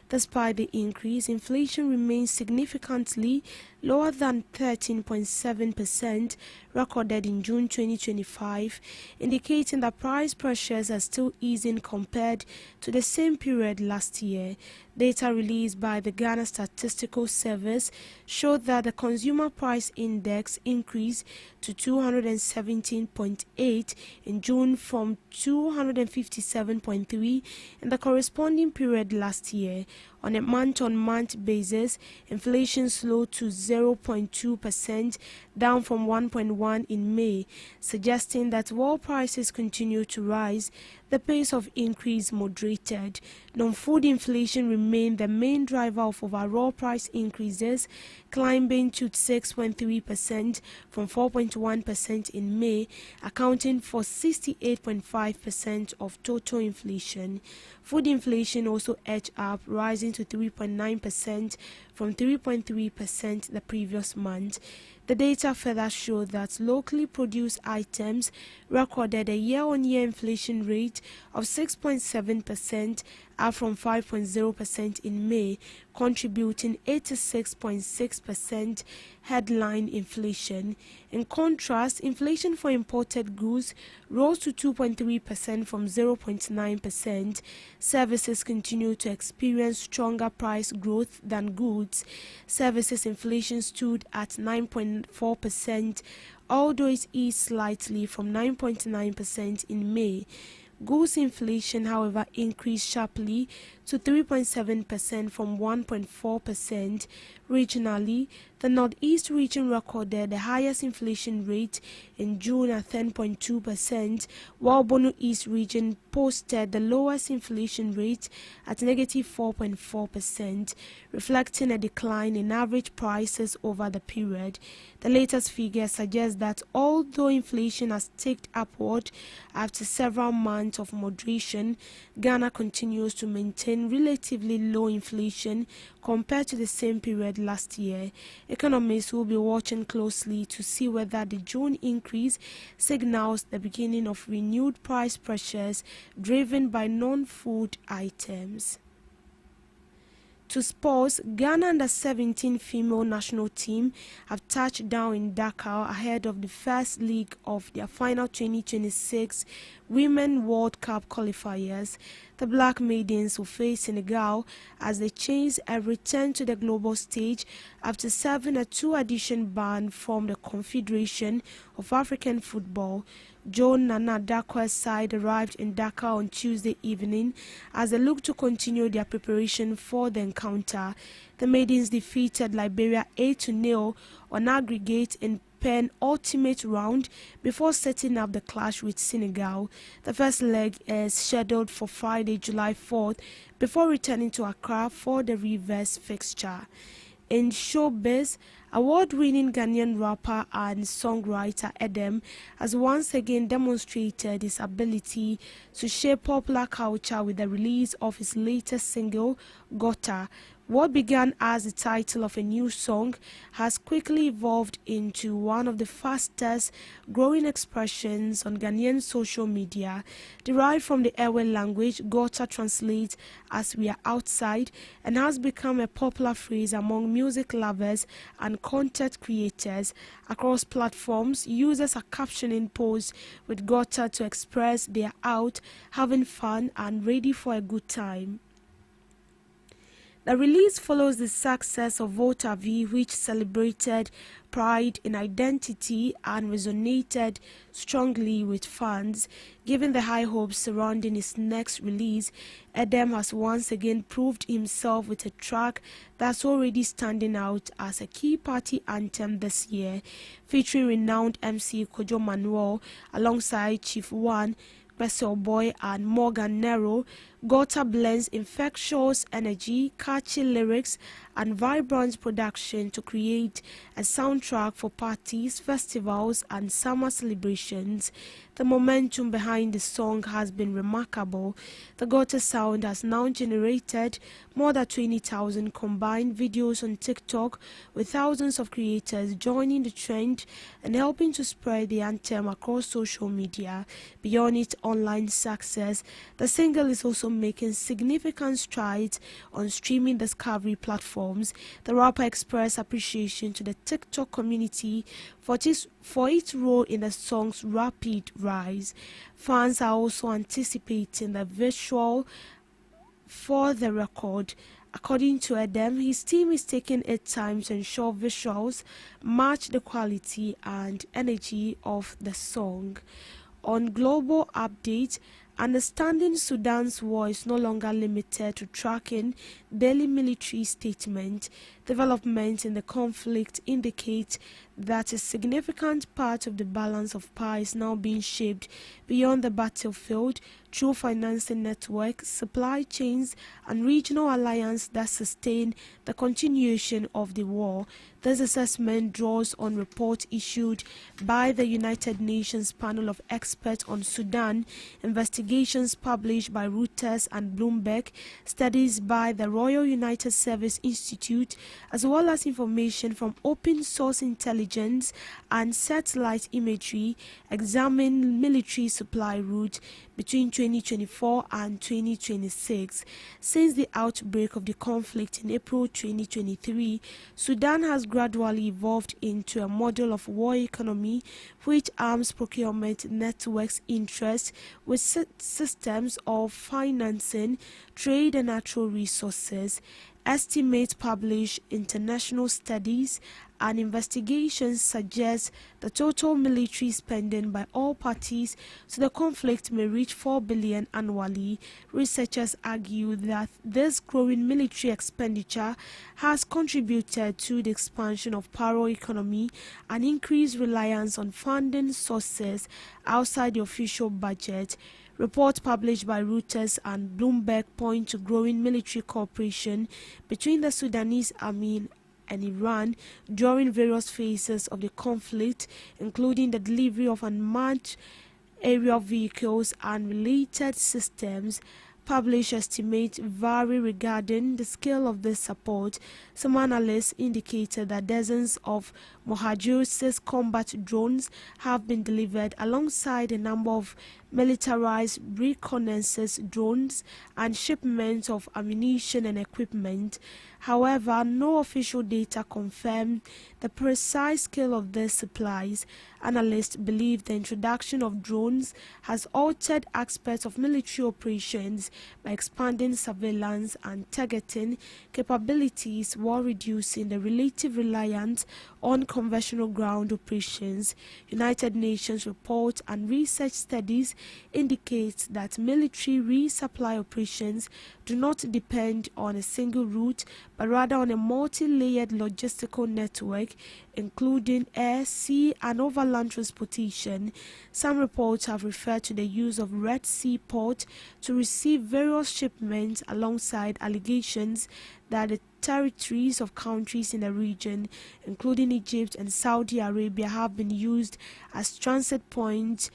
Speaker 5: Despite the increase, inflation remains significantly lower than 13.7% recorded in June 2025, indicating that price pressures are still easing compared to the same period last year. Data released by the Ghana Statistical Service showed that the Consumer Price Index increased to 217.8 in June from 257.3 in the corresponding period last year. On a month-on-month basis, inflation slowed to 0.2%, down from 1.1% in May, suggesting that while prices continue to rise, the pace of increase moderated. Non-food inflation remained the main driver of overall price increases, climbing to 6.3% from 4.1% in May, accounting for 68.5% of total inflation. Food inflation also edged up, rising to 3.9% from 3.3% the previous month. The data further showed that locally produced items recorded a year-on-year inflation rate of 6.7%, up from 5.0% in May, contributing 86.6% headline inflation. In contrast, inflation for imported goods rose to 2.3% from 0.9%. Services continue to experience stronger price growth than goods. Services inflation stood at 9.4%, although it eased slightly from 9.9% in May. Goods inflation, however, increased sharply to 3.7% from 1.4%. Regionally, the Northeast region recorded the highest inflation rate in June at 10.2%, while Bono East region posted the lowest inflation rate at negative 4.4%, reflecting a decline in average prices over the period. The latest figure suggests that although inflation has ticked upward after several months of moderation, Ghana continues to maintain relatively low inflation compared to the same period last year. Economists will be watching closely to see whether the June increase signals the beginning of renewed price pressures driven by non-food items. To sports, Ghana under-17 female national team have touched down in Dakar ahead of the first leg of their final 2026 Women World Cup qualifiers. The Black Maidens will face Senegal as they chase a return to the global stage after serving a two-edition ban from the Confederation of African Football. Joan Nana Dakwah's side arrived in Dakar on Tuesday evening as they look to continue their preparation for the encounter. The Maidens defeated Liberia 8-0 on aggregate in pen ultimate round before setting up the clash with Senegal. The first leg is scheduled for Friday, July 4th, before returning to Accra for the reverse fixture. In showbiz, award-winning Ghanaian rapper and songwriter Edem has once again demonstrated his ability to shape popular culture with the release of his latest single, Gota. What began as the title of a new song has quickly evolved into one of the fastest growing expressions on Ghanaian social media. Derived from the Ewe language, Gota translates as "we are outside" and has become a popular phrase among music lovers and content creators. Across platforms, users are captioning posts with Gota to express they are out, having fun and ready for a good time. The release follows the success of Volta V, which celebrated pride in identity and resonated strongly with fans. Given the high hopes surrounding his next release, Edem has once again proved himself with a track that's already standing out as a key party anthem this year. Featuring renowned MC Kojo Manuel alongside Chief One, Vessel Boy and Morgan Nero, Gota blends infectious energy, catchy lyrics and vibrant production to create a soundtrack for parties, festivals and summer celebrations. The momentum behind the song has been remarkable. The Gota sound has now generated more than 20,000 combined videos on TikTok, with thousands of creators joining the trend and helping to spread the anthem across social media. Beyond its online success, the single is also making significant strides on streaming discovery platforms. The rapper expressed appreciation to the TikTok community for its role in the song's rapid rise. Fans are also anticipating the visual for the record. According to Edem, his team is taking its time to ensure visuals match the quality and energy of the song. On global updates, understanding Sudan's war is no longer limited to tracking daily military statements. Developments in the conflict indicate that a significant part of the balance of power is now being shaped beyond the battlefield through financing networks, supply chains, and regional alliances that sustain the continuation of the war. This assessment draws on reports issued by the United Nations Panel of Experts on Sudan, investigations published by Reuters and Bloomberg, studies by the Royal United Service Institute, as well as information from open source intelligence and satellite imagery examine military supply routes between 2024 and 2026. Since the outbreak of the conflict in April 2023, Sudan has gradually evolved into a model of war economy which arms procurement networks interests with systems of financing, trade and natural resources. Estimates published international studies and investigations suggest the total military spending by all parties to the conflict may reach $4 billion annually. Researchers argue that this growing military expenditure has contributed to the expansion of paro economy and increased reliance on funding sources outside the official budget. Reports published by Reuters and Bloomberg point to growing military cooperation between the Sudanese army and Iran during various phases of the conflict, including the delivery of unmanned aerial vehicles and related systems. Published estimates vary regarding the scale of this support. Some analysts indicated that dozens of Mohajir-6 combat drones have been delivered alongside a number of militarized reconnaissance drones and shipments of ammunition and equipment. However, no official data confirm the precise scale of these supplies. Analysts believe the introduction of drones has altered aspects of military operations by expanding surveillance and targeting capabilities while reducing the relative reliance on conventional ground operations. United Nations report and research studies indicate that military resupply operations do not depend on a single route, but rather on a multi-layered logistical network, including air, sea, and overland transportation. Some reports have referred to the use of Red Sea port to receive various shipments, alongside allegations that the territories of countries in the region, including Egypt and Saudi Arabia, have been used as transit point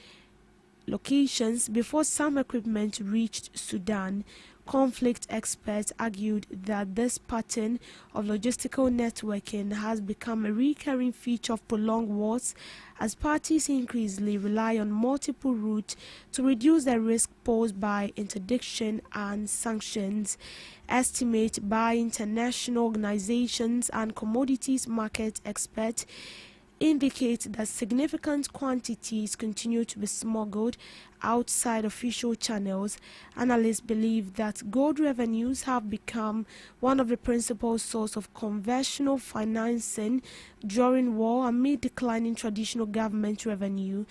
Speaker 5: locations before some equipment reached Sudan. Conflict experts argued that this pattern of logistical networking has become a recurring feature of prolonged wars, as parties increasingly rely on multiple routes to reduce the risk posed by interdiction and sanctions. Estimates by international organizations and commodities market experts indicate that significant quantities continue to be smuggled outside official channels. Analysts believe that gold revenues have become one of the principal sources of conventional financing during war amid declining traditional government revenue.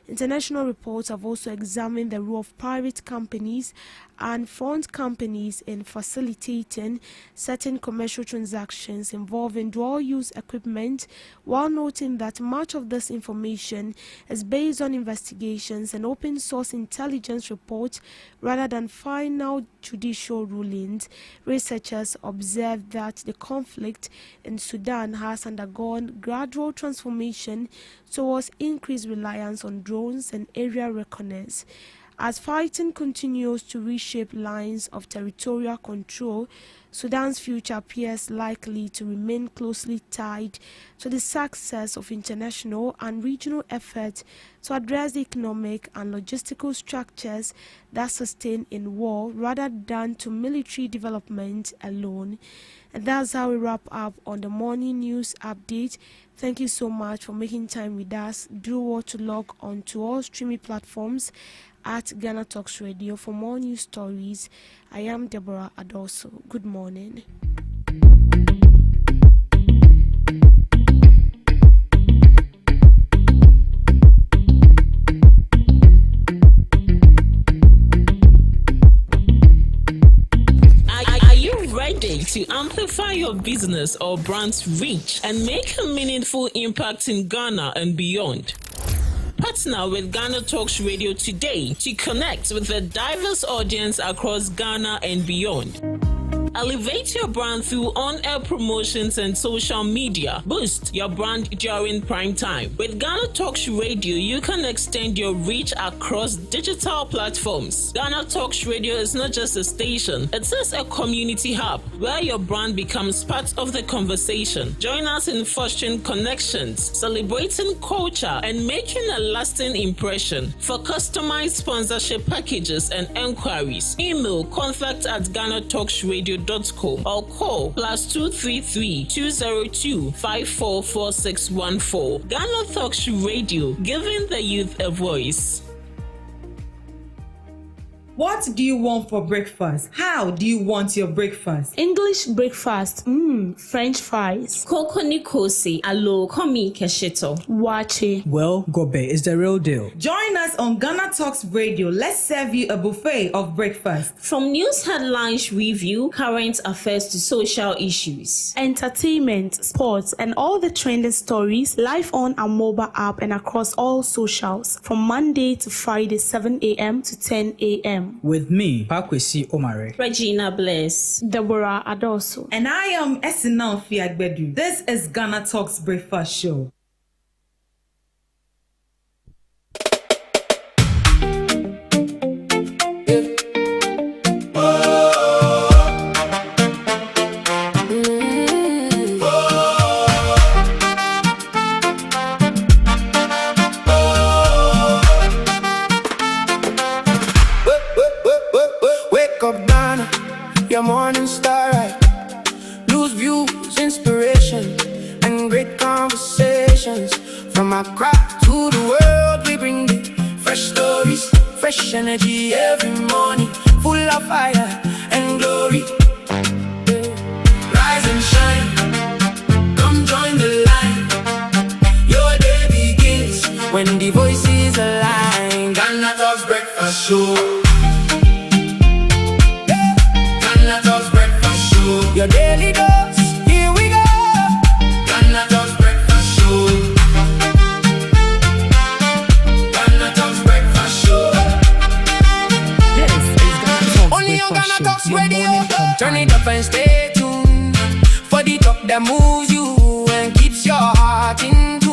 Speaker 5: International reports have also examined the role of private companies and fund companies in facilitating certain commercial transactions involving dual-use equipment, while noting that much of this information is based on investigations and open-source intelligence reports rather than final judicial rulings. Researchers observed that the conflict in Sudan has undergone gradual transformation towards increased reliance on drones and aerial reconnects. As fighting continues to reshape lines of territorial control, Sudan's future appears likely to remain closely tied to the success of international and regional efforts to address the economic and logistical structures that sustain in war, rather than to military development alone. And that's how we wrap up on the morning news update. Thank you so much for making time with us. Do want to log on to all streaming platforms at Ghana Talks Radio for more news stories. I am Deborah Adoso. Good morning.
Speaker 6: Are you ready to amplify your business or brand's reach and make a meaningful impact in Ghana and beyond? Partner with Ghana Talks Radio today to connect with a diverse audience across Ghana and beyond. Elevate your brand through on-air promotions and social media. Boost your brand during prime time. With Ghana Talks Radio, you can extend your reach across digital platforms. Ghana Talks Radio is not just a station, it is a community hub where your brand becomes part of the conversation. Join us in fostering connections, celebrating culture, and making a lasting impression. For customized sponsorship packages and enquiries, email contact@GhanaTalksRadio.com or call +233 202 544614. Ghana Talks Radio, giving the youth a voice.
Speaker 2: What do you want for breakfast? How do you want your breakfast?
Speaker 5: English breakfast, French fries,
Speaker 4: Koko Nikosi, alo komi kesheto.
Speaker 5: wache.
Speaker 7: Well, Gobe is the real deal.
Speaker 2: Join us on Ghana Talks Radio. Let's serve you a buffet of breakfast.
Speaker 4: From news headlines review, current affairs to social issues.
Speaker 5: Entertainment, sports, and all the trending stories live on our mobile app and across all socials from Monday to Friday, 7 a.m. to 10 a.m.
Speaker 7: With me, Pakwesi Omare.
Speaker 4: Regina Bless.
Speaker 5: Deborah Adoso.
Speaker 2: And I am Esinal Fiagbedu. This is Ghana Talks Breakfast Show.
Speaker 1: Your morning star, right? Lose views, inspiration, and great conversations. From Accra to the world, we bring the fresh stories, fresh energy every morning, full of fire and glory. Rise and shine, come join the line. when the voices align. Ghana Talks Breakfast Show. Ghana Talks Breakfast Show. Your daily dose, here we go. Ghana Talks Breakfast Show. Ghana Talks Breakfast Show.
Speaker 2: This is Ghana Talks
Speaker 1: Only on
Speaker 2: Breakfast
Speaker 1: Ghana
Speaker 2: Show,
Speaker 1: Talks
Speaker 2: your
Speaker 1: Radio.
Speaker 2: morning
Speaker 1: Turn
Speaker 2: companion.
Speaker 1: it up and stay tuned for the talk that moves you and keeps your heart in tune.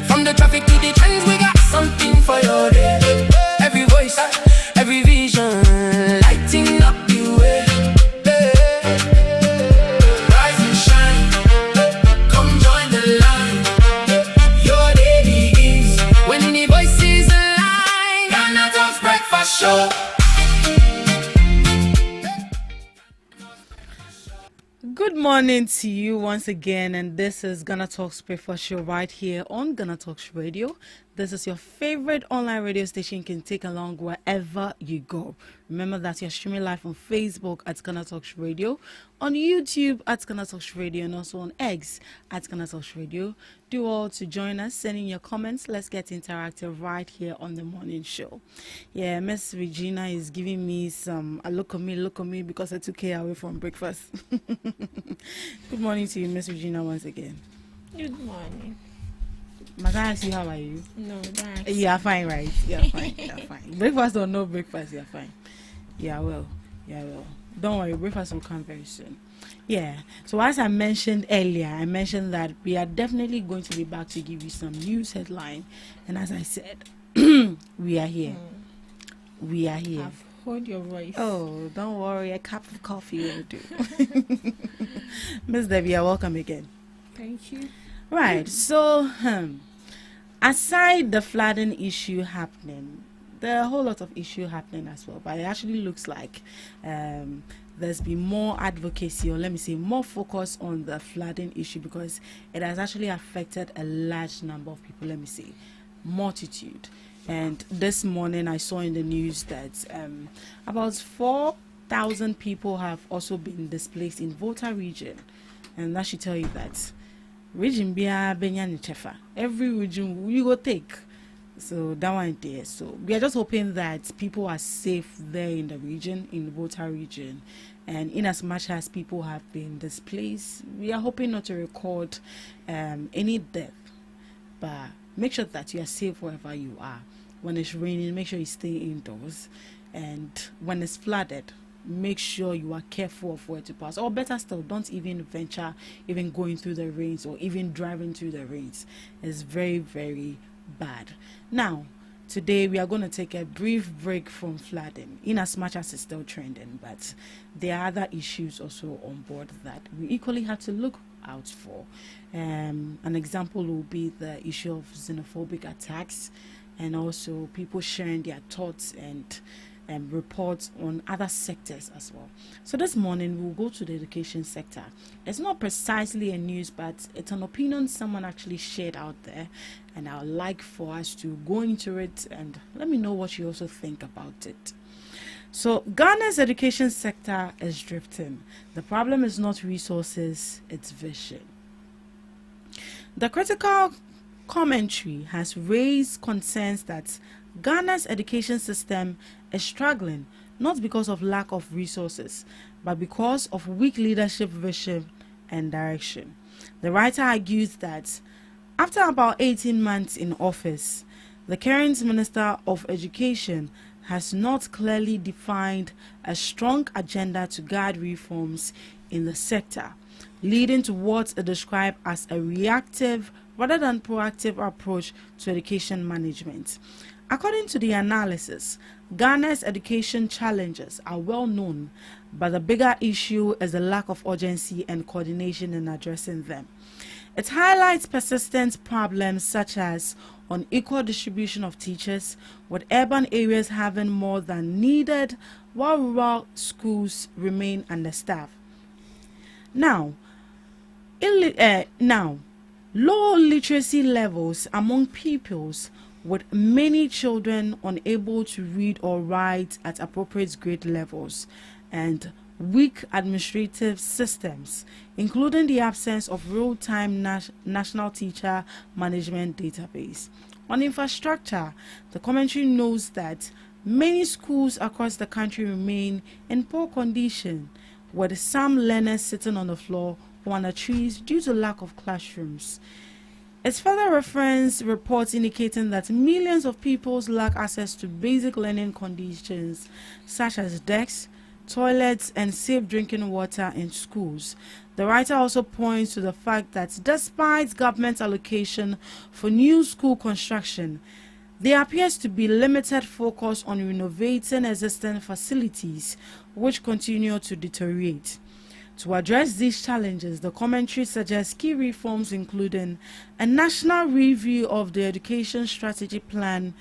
Speaker 1: From the traffic to the trends, we got something for your day. Every voice, every vision, lighting up the way. Rise and shine, come join the line. Your day begins when the voices align. Ghana Talks Breakfast Show.
Speaker 3: Good morning to you once again, and this is Ghana Talks Breakfast Show right here on Ghana Talks Radio. This is your favorite online radio station. You can take along wherever you go. Remember that you're streaming live on Facebook at Ghana Talks Radio, on YouTube at Ghana Talks Radio, and also on X at Ghana Talks Radio. Do all to join us, send in your comments. Let's get interactive right here on the morning show. Yeah, Miss Regina is giving me some look at me because I took her away from breakfast. Good morning to you, Miss Regina, once again.
Speaker 4: Good morning.
Speaker 3: Must I ask you, how are you?
Speaker 4: No, thanks.
Speaker 3: You are fine, right? You are fine. You are fine. Breakfast or no breakfast, you are fine. Yeah, well. Yeah, well. Don't worry, breakfast will come very soon. Yeah. So as I mentioned earlier, I mentioned that we are definitely going to be back to give you some news headline. And as I said, we are here. We are here.
Speaker 4: I've heard your voice.
Speaker 3: Oh, don't worry. A cup of coffee will do. Miss Debbie, welcome again.
Speaker 5: Thank you.
Speaker 3: Right. So, aside the flooding issue happening, there are a whole lot of issue happening as well. But it actually looks like there's been more advocacy, or let me say more focus on the flooding issue, because it has actually affected a large number of people. Let me say multitude. And this morning I saw in the news that about 4,000 people have also been displaced in Volta region. And that should tell you that region bia benya ni chefa. Every region you go take. So that one there. So we are just hoping that people are safe there in the region, in Volta region. And in as much as people have been displaced, we are hoping not to record any death. But make sure that you are safe wherever you are. When it's raining, make sure you stay indoors. And when it's flooded, make sure you are careful of where to pass. Or better still, don't even venture even going through the rains or even driving through the rains. It's very, very bad. Now, today we are going to take a brief break from flooding, in as much as it's still trending. But there are other issues also on board that we equally have to look out for. An example will be the issue of xenophobic attacks, and also people sharing their thoughts and reports on other sectors as well. So this morning we'll go to the education sector. It's not precisely a news, but it's an opinion someone actually shared out there, and I would like for us to go into it and let me know what you also think about it. So Ghana's education sector is drifting. The problem is not resources, it's vision. The critical commentary has raised concerns that Ghana's education system is struggling not because of lack of resources, but because of weak leadership, vision, and direction. The writer argues that after about 18 months in office, the current Minister of Education has not clearly defined a strong agenda to guide reforms in the sector, leading to what is described as a reactive rather than proactive approach to education management. According to the analysis, Ghana's education challenges are well known, but the bigger issue is the lack of urgency and coordination in addressing them. It highlights persistent problems such as unequal distribution of teachers, with urban areas having more than needed while rural schools remain understaffed. Now, low literacy levels among pupils, with many children unable to read or write at appropriate grade levels, and weak administrative systems, including the absence of real-time national teacher management database. On infrastructure, the commentary notes that many schools across the country remain in poor condition, with some learners sitting on the floor or under trees due to lack of classrooms. It's further reference reports indicating that millions of people lack access to basic learning conditions such as desks, toilets, and safe drinking water in schools. The writer also points to the fact that despite government allocation for new school construction, there appears to be limited focus on renovating existing facilities, which continue to deteriorate. To address these challenges, the commentary suggests key reforms including a national review of the education strategy plan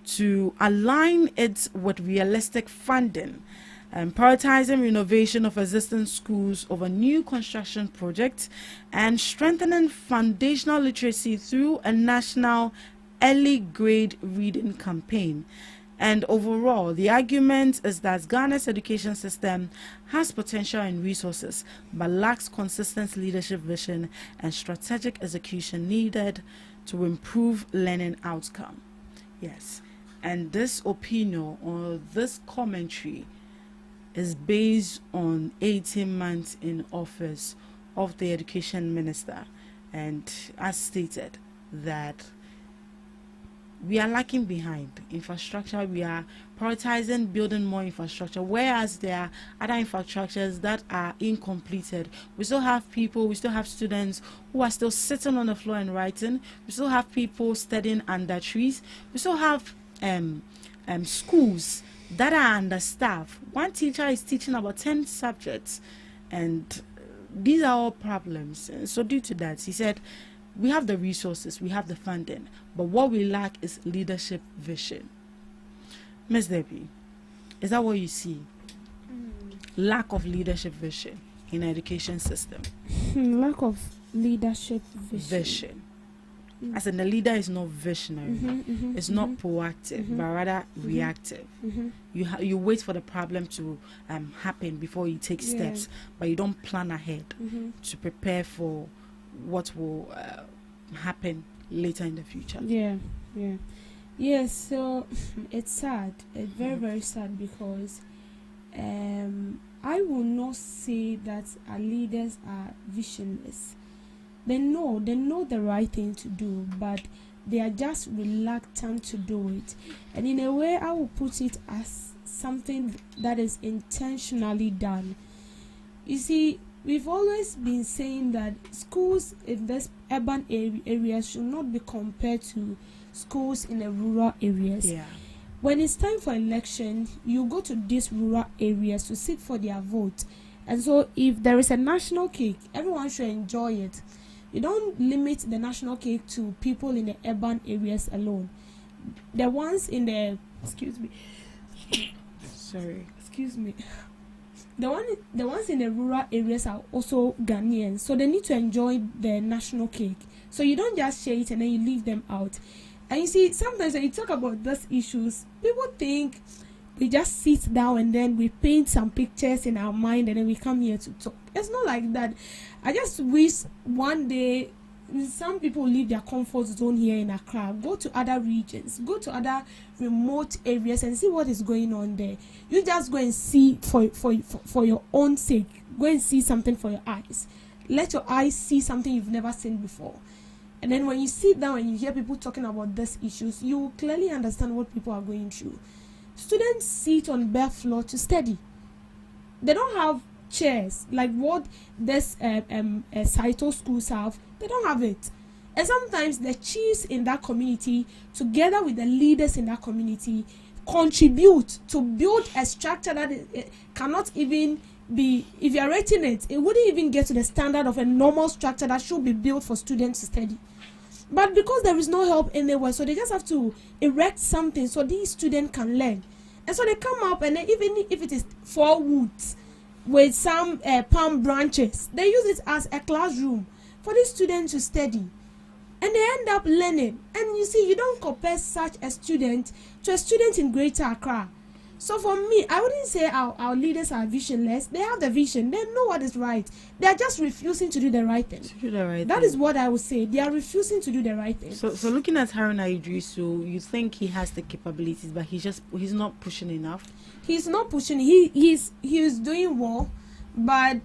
Speaker 3: to align it with realistic funding, and prioritizing renovation of existing schools over new construction projects, and strengthening foundational literacy through a national early grade reading campaign. And overall, the argument is that Ghana's education system has potential and resources, but lacks consistent leadership vision and strategic execution needed to improve learning outcome. Yes, and this opinion or this commentary is based on 18 months in office of the education minister, and as stated that we are lacking behind infrastructure. We are prioritizing building more infrastructure, whereas there are other infrastructures that are incompleted. We still have people, we still have students who are still sitting on the floor and writing. We still have people studying under trees. We still have schools that are understaffed. One teacher is teaching about 10 subjects, and these are all problems. And so due to that, he said, we have the resources, we have the funding, but what we lack is leadership vision. Ms. Debbie, is that what you see? Lack of leadership vision in the education system.
Speaker 5: Lack of leadership vision.
Speaker 3: As in, the leader is not visionary, it's not proactive, but rather reactive. You wait for the problem to happen before you take steps, but you don't plan ahead to prepare for what will happen later in the future.
Speaker 5: So it's sad. It's very, very sad, because I will not say that our leaders are visionless. They know the right thing to do, but they are just reluctant to do it. And in a way, I will put it as something that is intentionally done. You see, we've always been saying that schools in this urban areas should not be compared to schools in the rural areas. When it's time for election, you go to these rural areas to seek for their vote. And so if there is a national cake, everyone should enjoy it. You don't limit the national cake to people in the urban areas alone. The ones in the the ones in the rural areas are also Ghanaians, so they need to enjoy the national cake. So you don't just share it and then you leave them out. And you see, sometimes when you talk about these issues, people think we just sit down and then we paint some pictures in our mind and then we come here to talk. It's not like that. I just wish one day some people leave their comfort zone here in Accra, go to other regions, go to other remote areas and see what is going on there. You just go and see for your own sake. Go and see something for your eyes. Let your eyes see something you've never seen before. And then when you sit down and you hear people talking about these issues, you will clearly understand what people are going through. Students sit on bare floor to study. They don't have chairs like what this Saito schools have. They don't have it. And sometimes the chiefs in that community, together with the leaders in that community, contribute to build a structure that cannot even be, if you're rating it, it wouldn't even get to the standard of a normal structure that should be built for students to study. But because there is no help anywhere, so they just have to erect something so these students can learn. And so they come up, and then even if it is 4 woods with some palm branches, they use it as a classroom for these students to study. And they end up learning. And you see, you don't compare such a student to a student in Greater Accra. So for me, I wouldn't say our leaders are visionless. They have the vision. They know what is right. They are just refusing to do the right thing. That is what I would say. They are refusing to do the right thing.
Speaker 3: So looking at Haruna Idrisu, you think he has the capabilities, but he's not pushing enough.
Speaker 5: He's not pushing. He's doing well, but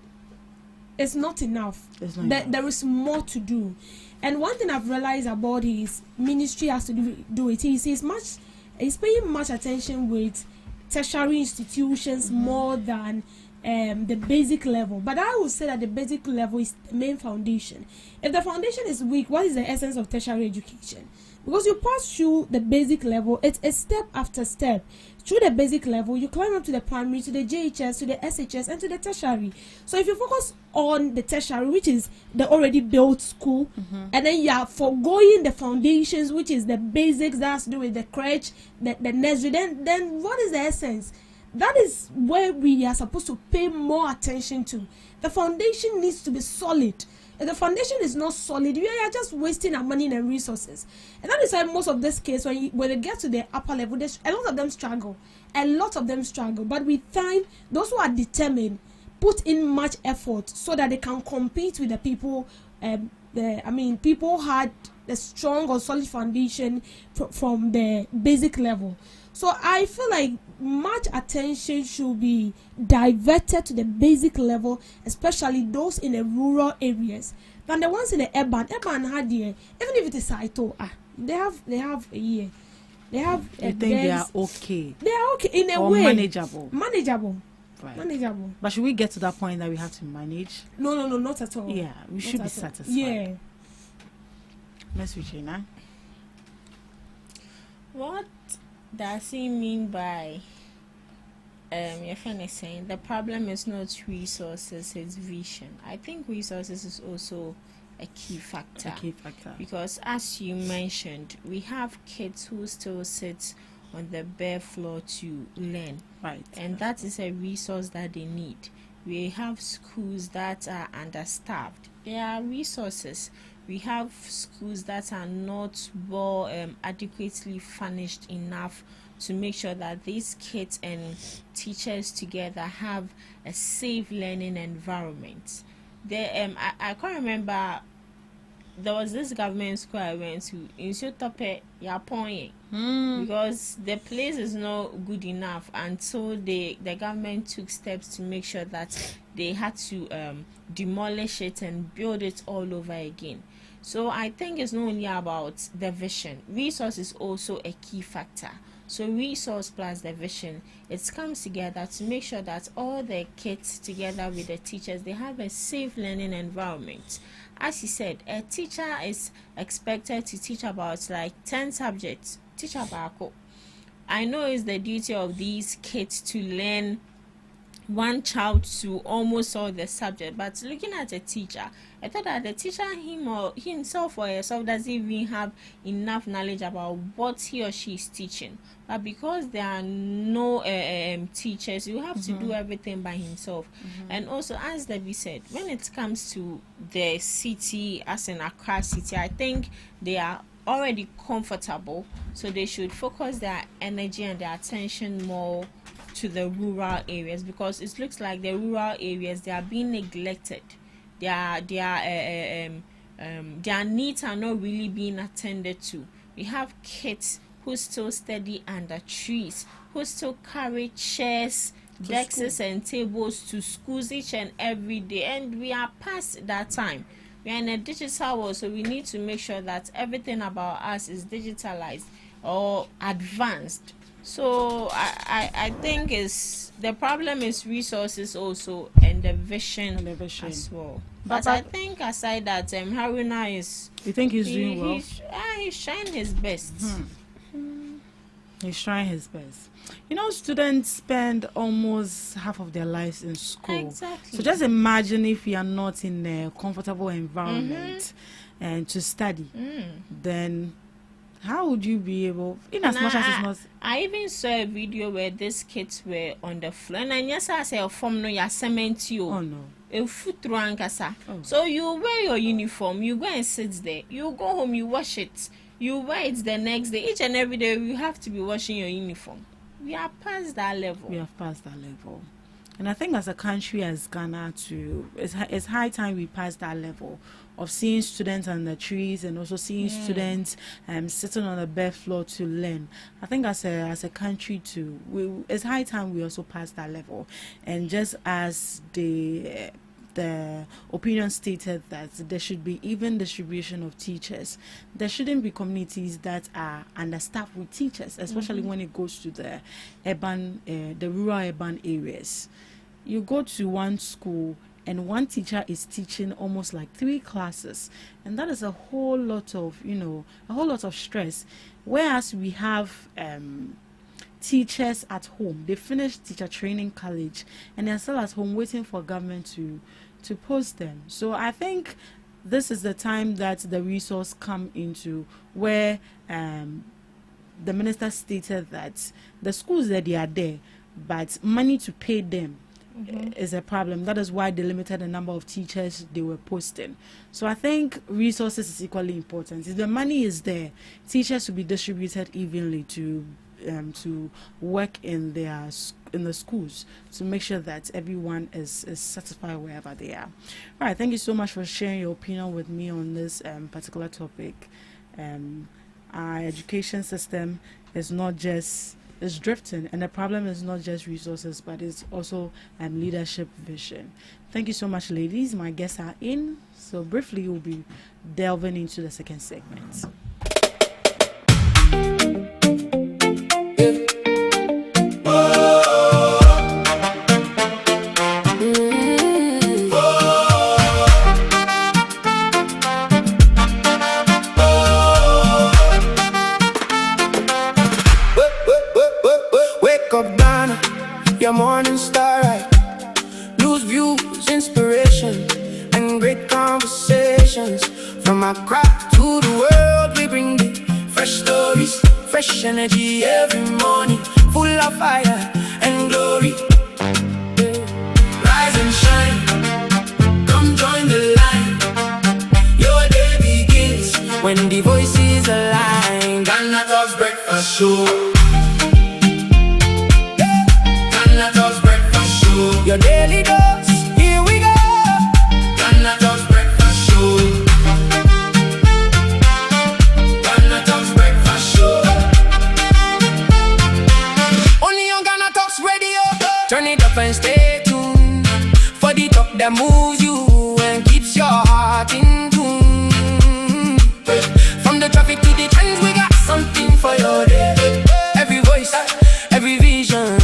Speaker 5: it's not enough. There is more to do. And one thing I've realized about his ministry has to do it. He's paying much attention with tertiary institutions more than the basic level. But I would say that the basic level is the main foundation. If the foundation is weak, what is the essence of tertiary education? Because you pass through the basic level, it's a step after step. Through the basic level, you climb up to the primary, to the JHS, to the SHS, and to the tertiary. So if you focus on the tertiary, which is the already built school, and then you are foregoing the foundations, which is the basics that has to do with the crèche, the nursery, then what is the essence? That is where we are supposed to pay more attention to. The foundation needs to be solid. If the foundation is not solid, we are just wasting our money and resources. And that is why most of this case, when they get to the upper level, a lot of them struggle. But with time, those who are determined put in much effort so that they can compete with the people. People had a strong or solid foundation from the basic level. So I feel like much attention should be diverted to the basic level, especially those in the rural areas, than the ones in the urban. Urban had here, even if it is Saito, they have a year. They have.
Speaker 3: I think they are okay.
Speaker 5: They are okay in a
Speaker 3: or
Speaker 5: way.
Speaker 3: Manageable.
Speaker 5: Right. Manageable.
Speaker 3: But should we get to that point that we have to manage?
Speaker 5: No, not at all.
Speaker 3: Yeah, we should be satisfied.
Speaker 5: Yeah.
Speaker 3: Miss Regina.
Speaker 4: What does he mean by your friend is saying the problem is not resources, it's vision? I think resources is also a key factor. Because as you mentioned, we have kids who still sit on the bare floor to learn.
Speaker 3: Right.
Speaker 4: And that is a resource that they need. We have schools that are understaffed. There are resources. We have schools that are not well adequately furnished enough to make sure that these kids and teachers together have a safe learning environment. I can't remember, there was this government school I went to in Sotope, Yaponye, because the place is not good enough, and so the government took steps to make sure that they had to demolish it and build it all over again. So I think it's not only about the vision. Resource is also a key factor. So resource plus the vision, it comes together to make sure that all the kids together with the teachers, they have a safe learning environment. As you said, a teacher is expected to teach about like 10 subjects. Teacher Bako. I know it's the duty of these kids to learn one child to almost all the subject, but looking at a teacher, I thought that the teacher himself or herself doesn't even have enough knowledge about what he or she is teaching. But because there are no teachers, you have to do everything by himself. And also, as Debbie said, when it comes to the city, as in Accra city, I think they are already comfortable, so they should focus their energy and their attention more to the rural areas, because it looks like the rural areas, they are being neglected. Their needs are not really being attended to. We have kids who still study under trees, who still carry chairs, desks and tables to schools each and every day, and we are past that time. We are in a digital world, so we need to make sure that everything about us is digitalized or advanced. So I think the problem is resources also, and the vision as well. But I think aside that, Haruna is...
Speaker 3: You think he's doing well?
Speaker 4: He's trying his best.
Speaker 3: He's trying his best. You know, students spend almost half of their lives in school.
Speaker 4: Exactly.
Speaker 3: So just imagine if you are not in a comfortable environment and to study, then how would you be able, in as much as it's not...
Speaker 4: I even saw a video where these kids were on the floor, and I say, "From no ya cement you."
Speaker 3: Oh no.
Speaker 4: So you wear your uniform, you go and sit there, you go home, you wash it, you wear it the next day. Each and every day you have to be washing your uniform. We are past that level.
Speaker 3: We have passed that level. And I think as a country, as Ghana, too, it's high time we pass that level of seeing students on the trees and also seeing students sitting on the bare floor to learn. I think as a country, too, it's high time we also pass that level. And just as the opinion stated that there should be even distribution of teachers, there shouldn't be communities that are understaffed with teachers, especially when it goes to the rural urban areas. You go to one school and one teacher is teaching almost like 3 classes, and that is a whole lot of stress. Whereas we have teachers at home, they finish teacher training college and they're still at home waiting for government to post them. So I think this is the time that the resource come into where the minister stated that the schools that they are there, but money to pay them is a problem. That is why they limited the number of teachers they were posting. So I think resources is equally important. If the money is there, teachers will be distributed evenly to work in the schools to make sure that everyone is satisfied wherever they are. All right, thank you so much for sharing your opinion with me on this particular topic. Our education system is drifting, and the problem is not just resources, but it's also leadership vision. Thank you so much, ladies. My guests are in, so briefly we'll be delving into the second segment.
Speaker 1: Your morning star, right? News, views, inspiration, and great conversations. From Accra to the world, we bring the fresh stories, fresh energy every morning, full of fire and glory. Rise and shine, come join the line. Your day begins when the voices align. GhanaTalks breakfast show. Your daily dose, here we go. GhanaTalks breakfast show. GhanaTalks breakfast show. Only on GhanaTalks radio. Turn it up and stay tuned for the talk that moves you and keeps your heart in tune. From the traffic to the trends, we got something for your day. Every voice, every vision,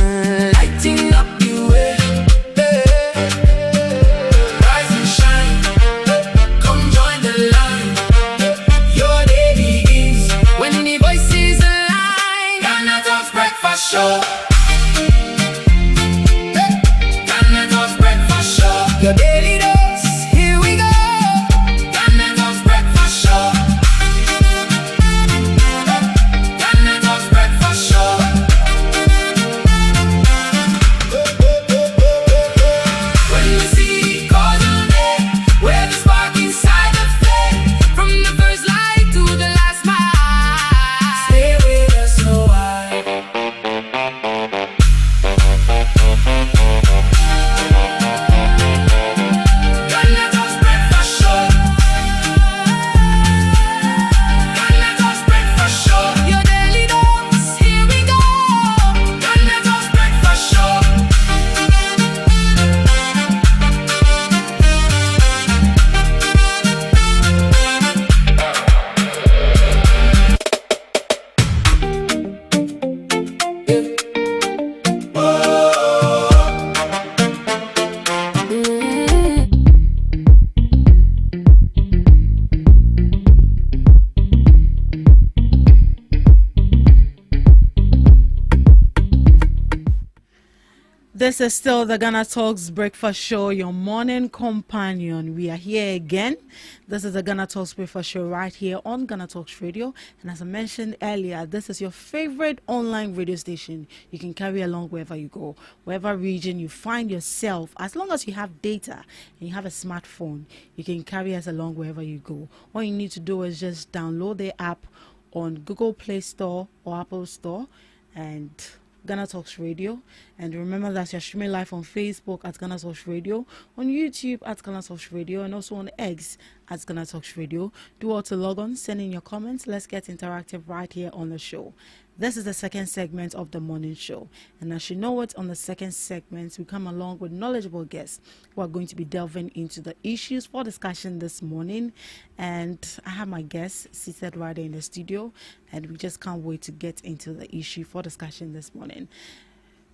Speaker 1: lighting up the way. Show. GhanaTalks breakfast show. Your daily dose, here we go. GhanaTalks breakfast show. GhanaTalks breakfast show. When you see cause on air, where the spark inside the flame, from the first light to the last mile, stay with us a while.
Speaker 3: This is still the GhanaTalks Breakfast Show, your morning companion. We are here again. This is the GhanaTalks Breakfast Show right here on GhanaTalks Radio. And as I mentioned earlier, this is your favorite online radio station. You can carry along wherever you go, wherever region you find yourself. As long as you have data and you have a smartphone, you can carry us along wherever you go. All you need to do is just download the app on Google Play Store or Apple Store and Ghana Talks Radio. And remember that you're streaming live on Facebook at Ghana Talks Radio, on YouTube at Ghana Talks Radio, and also on X at Ghana Talks Radio. Do all to log on, send in your comments. Let's get interactive right here on the show. This is the second segment of the morning show. And as you know it, on the second segment, we come along with knowledgeable guests who are going to be delving into the issues for discussion this morning. And I have my guests seated right in the studio, and we just can't wait to get into the issue for discussion this morning.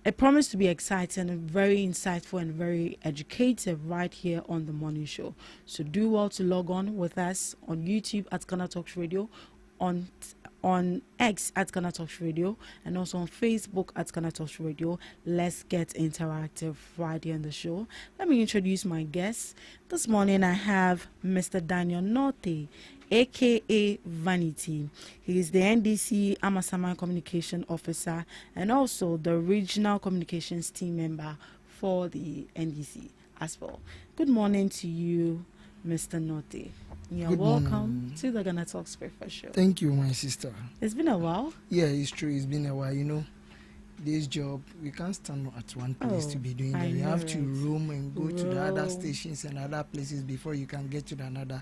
Speaker 3: It promised to be exciting and very insightful and very educative right here on the morning show. So do well to log on with us on YouTube at Ghana Talks Radio, on X at Ghana Talks Radio, and also on Facebook at Ghana Talks Radio. Let's get interactive right here on the show. Let me introduce my guests. This morning I have Mr. Daniel Norte, aka Vanity. He is the NDC Amasaman Communication Officer and also the Regional Communications Team Member for the NDC as well. Good morning to you, Mr. Norte. You're welcome to the Ghana Talks Breakfast Show.
Speaker 14: Thank you, my sister.
Speaker 3: It's been a while.
Speaker 14: Yeah, it's true. It's been a while. You know, this job, we can't stand at one place to be doing that. We have to roam and go to the other stations and other places before you can get to the another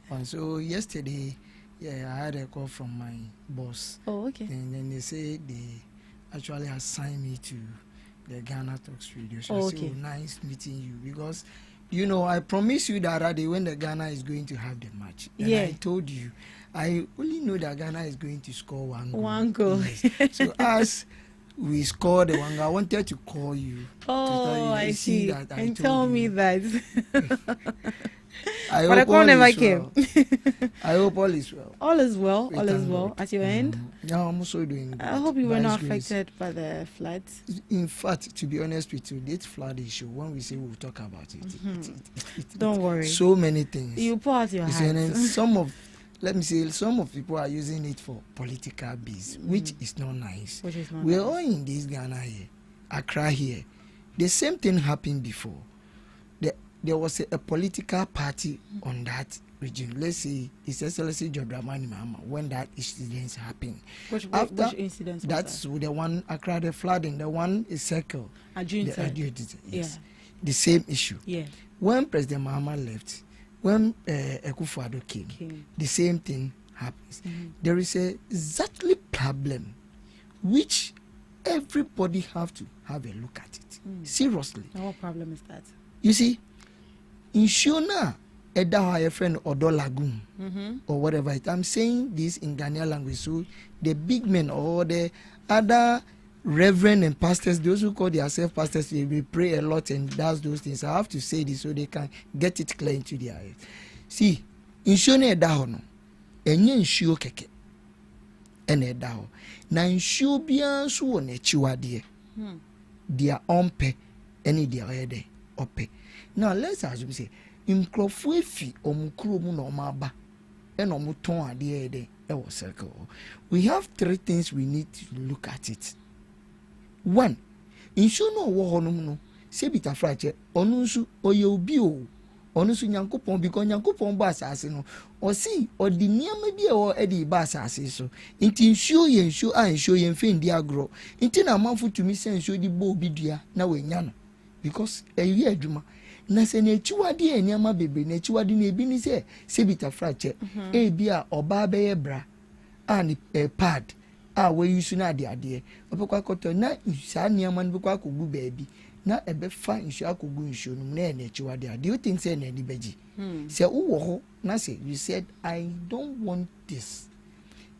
Speaker 14: one. So yesterday, yeah, I had a call from my boss.
Speaker 3: Oh, okay.
Speaker 14: And then they say they actually assigned me to the Ghana Talks Radio. So
Speaker 3: Oh,
Speaker 14: I said,
Speaker 3: okay.
Speaker 14: oh, nice meeting you, because you know, I promised you the other day when the Ghana is going to have the match. And
Speaker 3: Yeah.
Speaker 14: I told you, I only know that Ghana is going to score one goal.
Speaker 3: One goal.
Speaker 14: Yes. So as we scored the one goal, I wanted to call you. to tell
Speaker 3: Oh,
Speaker 14: you,
Speaker 3: I see.
Speaker 14: That I
Speaker 3: And
Speaker 14: told
Speaker 3: tell
Speaker 14: you.
Speaker 3: me that.
Speaker 14: I
Speaker 3: But the
Speaker 14: hope
Speaker 3: call
Speaker 14: all
Speaker 3: never
Speaker 14: is
Speaker 3: came.
Speaker 14: well. I hope all is well.
Speaker 3: All is well.
Speaker 14: We
Speaker 3: All is
Speaker 14: thank
Speaker 3: well.
Speaker 14: God.
Speaker 3: At your end?
Speaker 14: Yeah, I'm also doing good.
Speaker 3: I hope you were
Speaker 14: By
Speaker 3: not
Speaker 14: His grace.
Speaker 3: affected by the floods.
Speaker 14: In fact, to be honest with you, this flood issue, when we say we'll talk about it,
Speaker 3: Don't worry.
Speaker 14: so many things.
Speaker 3: You pour out your
Speaker 14: You see, and then
Speaker 3: heart.
Speaker 14: let me say, some of people are using it for political biz, which is not nice.
Speaker 3: Which is not
Speaker 14: We're
Speaker 3: nice.
Speaker 14: all in this Ghana here, Accra here. The same thing happened before. There was a political party on that region. Let's say it's SLC Jodramani Mama when that incident happened.
Speaker 3: Which incident was
Speaker 14: That's the one Accra, the flooding, the one is circle.
Speaker 3: Adjunta.
Speaker 14: Yes. The same issue.
Speaker 3: Yeah.
Speaker 14: When President Mahama left, when Akufo-Addo came, the same thing happens. There is a exactly problem which everybody have to have a look at it. Seriously.
Speaker 3: Now, what problem is that?
Speaker 14: You see, in Shona, a friend Odo Lagoon or whatever it, I'm saying this in Ghanaian language, so the big men or the other reverend and pastors, those who call themselves pastors, they pray a lot and does those things. I have to say this so they can get it clear into their head. See, in Shona Edahono, enye nsuo keke ene edaho na nsuo bia so won echiwade dia ompe ene dia oyede ope. Now let's assume say nkrofo efi omukro mu na omaba ene omuton ade ede e wo circle. We have three things we need to look at it. One, nsuo no wo honum no se bita frache onu nsu oye obi o onu nsu nyankopon because nyankopon ba asase no o si odi niam bi e wo edi ba asase so nti nsuo ye nsuo a nsuo ye mfendi agro nti na amanfo tumi se nsuo di bo obi dua na we nya no because eyi adwuma na se na echiwade eniama bebe na echiwade na ebi ni se bita frache e bi a oba be ye bra and pad we use na ade opekwa koto na sa niama no bekwa kogu baabi na ebe fa nsu akogu nsu no na na echiwade. Do you think say na di beji say wo ho na say you said I don't want this,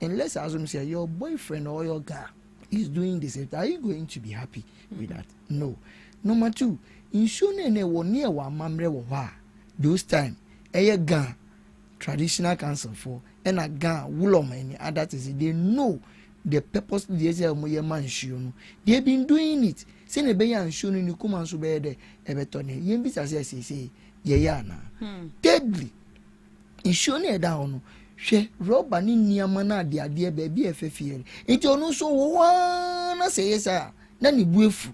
Speaker 14: and let's assume say your boyfriend or your girl is doing this, are you going to be happy with that? No. Number two, nsu na wo ne wa mamre wo ha those time eye gan traditional council for and a gan wulom any other things, they know the purpose they say moye man. They've been doing it. Say ne be yan show no kuma so be de ebetone yen bi say ye ya na thirdly issue ne da hono hwe rubber ni niama na ade be bi efefie nti onu so wo na say yes na ni buefu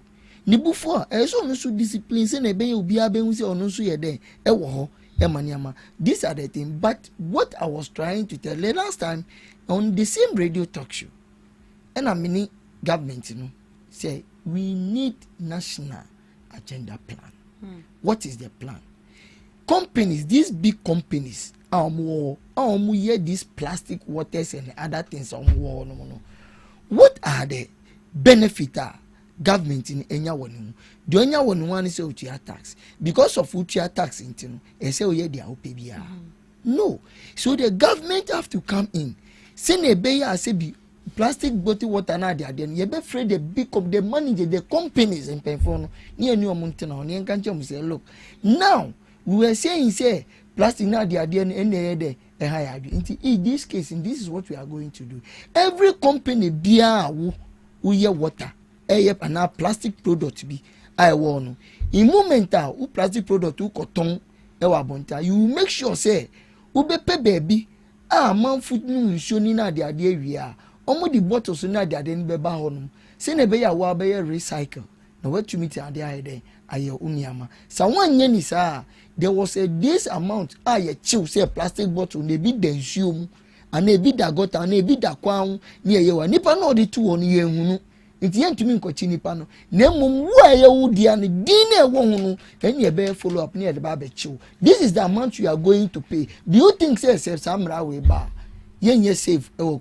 Speaker 14: ni bufu a eso no so discipline say ne be obi abehu say onu so ye den e wo ho e maniama. These are the things. But what I was trying to tell the last time on the same radio talk show, and I mean government, say we need national agenda plan. What is the plan? Companies, these big companies, hear these plastic waters and other things no. What are the benefits government in Enya one? The Enya one is utia tax. Because of utia tax intino, say we dia opebia. No. So the government have to come in. Send a beya say be plastic bottle water na dia then you be afraid the big of the manager the companies in Penfono near New Mountain on the country say look. Now we were saying say plastic na dia then any a higher. In this case, in this is what we are going to do. Every company bia we water, and plastic product be I want. In momenta u plastic product u cotton bonta, you make sure say ube pe baby man food nu shoni na dia we are. Omo the bottles na dia den be ba honum. Say ne be ya wa be recycle. Na what to meet and there aye uniama. Sa wan ye ni sa there was a this amount ye chill say plastic bottle ne bi densuom and e bi da gota and e bi da kwan ne ye wa nipa no de tu on ye hunu nti ye ntumi nkochi nipa no na mum wo ye wudia ne din na wo hunu then ye be follow up ne ye ba be chill. This is the amount you are going to pay. Do you think say samra we ba yen save all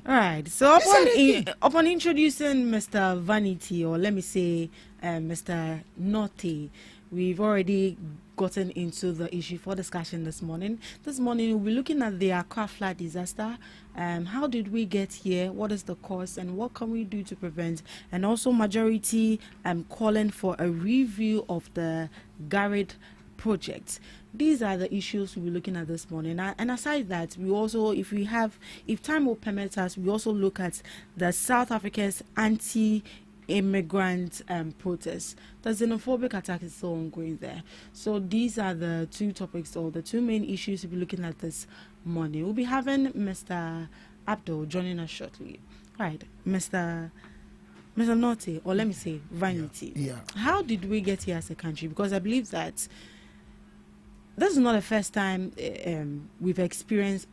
Speaker 3: right. So upon introducing Mr. Vanity, or let me say Mr. Naughty, we've already gotten into the issue for discussion this morning. This morning we'll be looking at the Accra flood disaster. How did we get here? What is the cause, and what can we do to prevent? And also majority calling for a review of the Garrett project. These are the issues we'll be looking at this morning. And aside that, we also, if time will permit us, we also look at the South Africa's anti-immigrant protests. The xenophobic attack is still ongoing there. So these are the two topics, or the two main issues we'll be looking at this morning. We'll be having Mr. Abdul joining us shortly. Right, Mr. Naughty, or let me say Vanity.
Speaker 14: Yeah.
Speaker 3: How did we get here as a country? Because I believe that this is not the first time we're experiencing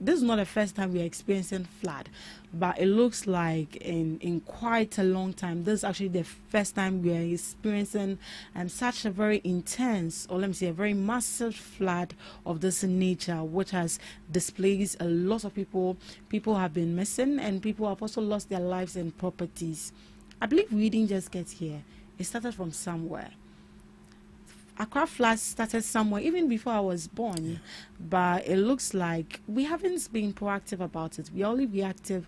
Speaker 3: flood, but it looks like in quite a long time, this is actually the first time we are experiencing such a very intense, or let me say a very massive flood of this nature, which has displaced a lot of people. People have been missing, and people have also lost their lives and properties. I believe we didn't just get here. It started from somewhere. Accra flood started somewhere even before I was born, but it looks like we haven't been proactive about it. We only react to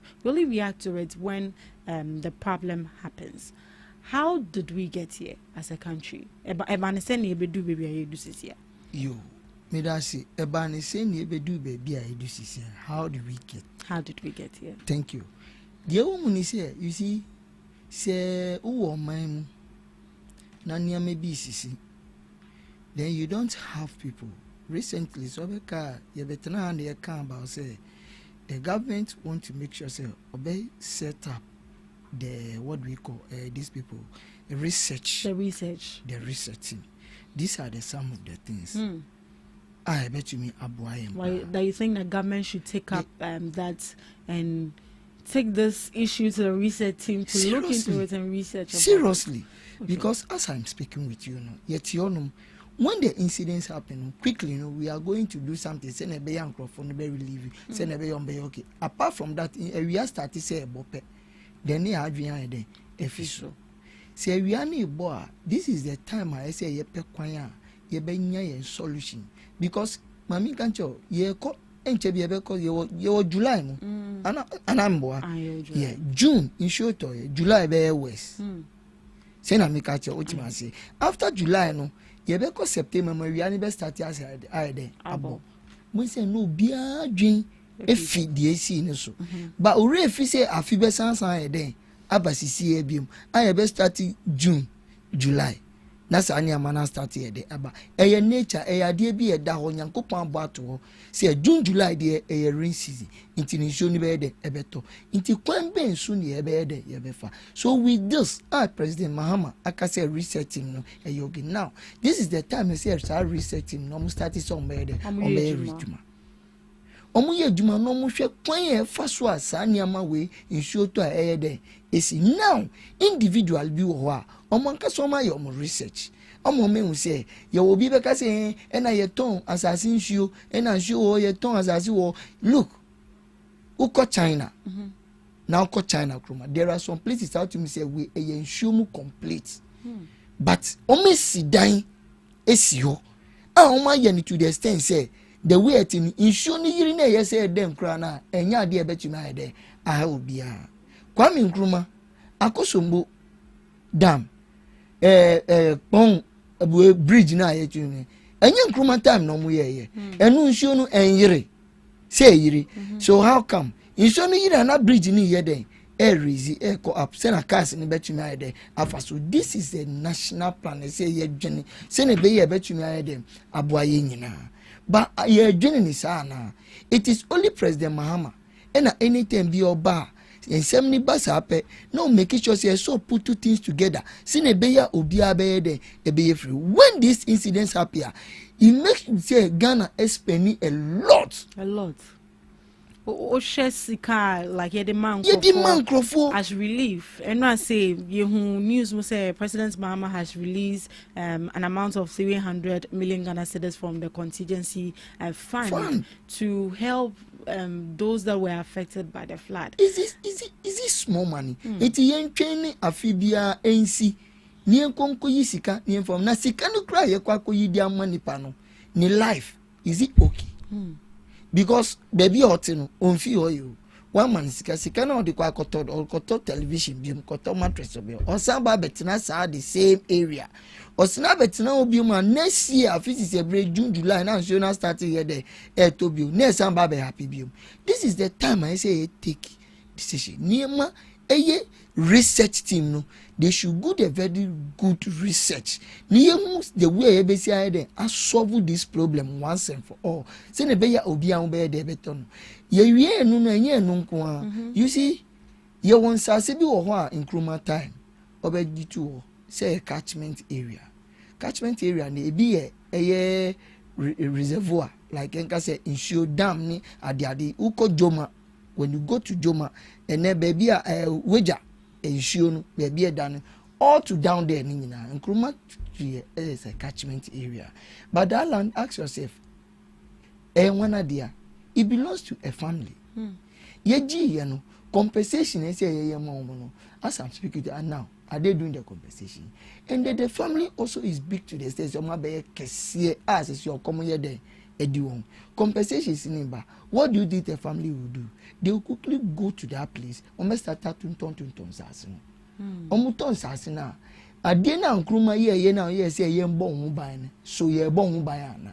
Speaker 3: it when the problem happens. How did we get here as a country? How did we get here?
Speaker 14: Thank you. The woman is here, you see, say my then you don't have people. Recently, so you better and they can about say the government want to make sure say set up the what we call these people the researching. These are some of the things. I bet you mean Abuayem.
Speaker 3: Why do you think the government should take up that and take this issue to the research team to look into it and research about
Speaker 14: seriously?
Speaker 3: Okay.
Speaker 14: Because as I'm speaking with you now, yet you know, when the incidents happen quickly, we are going to do something. Send a young microphone, be relieving. Send a okay. Apart from that, we are starting to say about then they are doing official. Say we are boy. This is the time I say ye pe kwanya ye be nya solution because mami kancho ye ko enche be because ye July no. Anamboa. Yeah, June in short July be west. Say na me catch what say. After July no Yebeko September we are be start as there abo. We say no bia dwen e fi de AC ne so. But ore fi say afi be sansan there abasisi e biom. I be start June, July. Na sa anya mana start here there aba. Eye nature ade bi e da ho Nyankopon abo ato. Say June, July there e rain season. Inti ni show ni be there e beto. Inti kwan ben so ni e be there ye be fa. So with this, President Mahama akase researching no e yogi now. This is the time we say start researching no start somewhere there. ɔmo yɛ adwuma no ɔmo hwɛ kwan yɛ fa so a saa nneɛma wei nsuo to a ɛyɛ dɛ esi now individual bi wɔ hɔ a ɔmo ankasa ɔmo ayɛ ɔmo research ɔmo mehu sɛ yɛwɔ bi bɛka sɛ ɛna yɛtɔn asase nsuo ɛna nsuo wɔ yɛtɔn asase wɔ look wokɔ China na wokɔ China kuroma there are some places out to me say we ɛyɛ nsuo mu complete but ɔmo esi dan esi hɔ a ɔmo ayɛ no to the extent say the way it in nsuo no yiri na ɛyɛ sɛ ɛdɛm kora na ɛnya adeɛ ɛbɛtumi ayɛ dɛ aha obiara Kwame Nkrumah Akosombo dam pon bridge na ayɛ tumi ɛnyɛ Nkrumah time na ɔmo yɛ ɛnu nsuo no ɛnyere sɛ yiri so how come nsuo no yiri na bridge ni yɛ dɛ raise go up sɛ na cars ni bɛtumi ayɛ dɛ afa so this is a national plan sɛ yɛ dwene sɛ na ɛbɛyɛ bɛtumi ayɛ dɛ aboa yɛ nyinaa but yɛ dwene ni saa na it is only President Mahama ɛna anytime bi ɔba nsɛm ni ba saa pɛ na o make sure say so put two things together sɛ na ɛbɛyɛ obiara bɛyɛ dɛ ɛbɛyɛ free when these incidents happen it makes you say Ghana is spending a lot
Speaker 3: Sika like the man as relief and I say you news will say President Mahama has released an amount of 300 million Ghana cedis from the contingency fund to help those that were affected by the flood.
Speaker 14: Is this small money? It yen training afibia NC nien konko yi sika nien from na sika no cry ye kwa ko yi dia money pa no ni life is it okay? Because baby hotino on fi oyo one man sika na odi kwa koto television bi koto mattress obi osamba betina sa the same area osina betina obi ma next year afisi se June July na so na start here there to bi next samba be happy bi this is the time I say take decision niema eye research team no they should do a very good research niemu the way be say there and solve this problem once and for all say na be ya obi an be there better no ye wie no no enye no nko a you see ye won sase bi wo ho a Nkrumah time obeditu wo say catchment area na ebi ye eye reservoir like enka say insure dam ni ade uko Joma when you go to Joma and then baby weja insure no baby dan all to down there ni nyina Nkrumah is a catchment area but that land ask yourself one dia it belongs to a family yeji ye no compensation is ye no as I'm speaking to now are they doing the compensation and the family also is big to the state so ma be kese as is your common here there ediwon compensation is in ba what do you think the family will do they will quickly go to that place almost start to turn sase no omuton sase na ade na Nkrumah ye na ye say ye mbon hu ban so ye bon hu ban na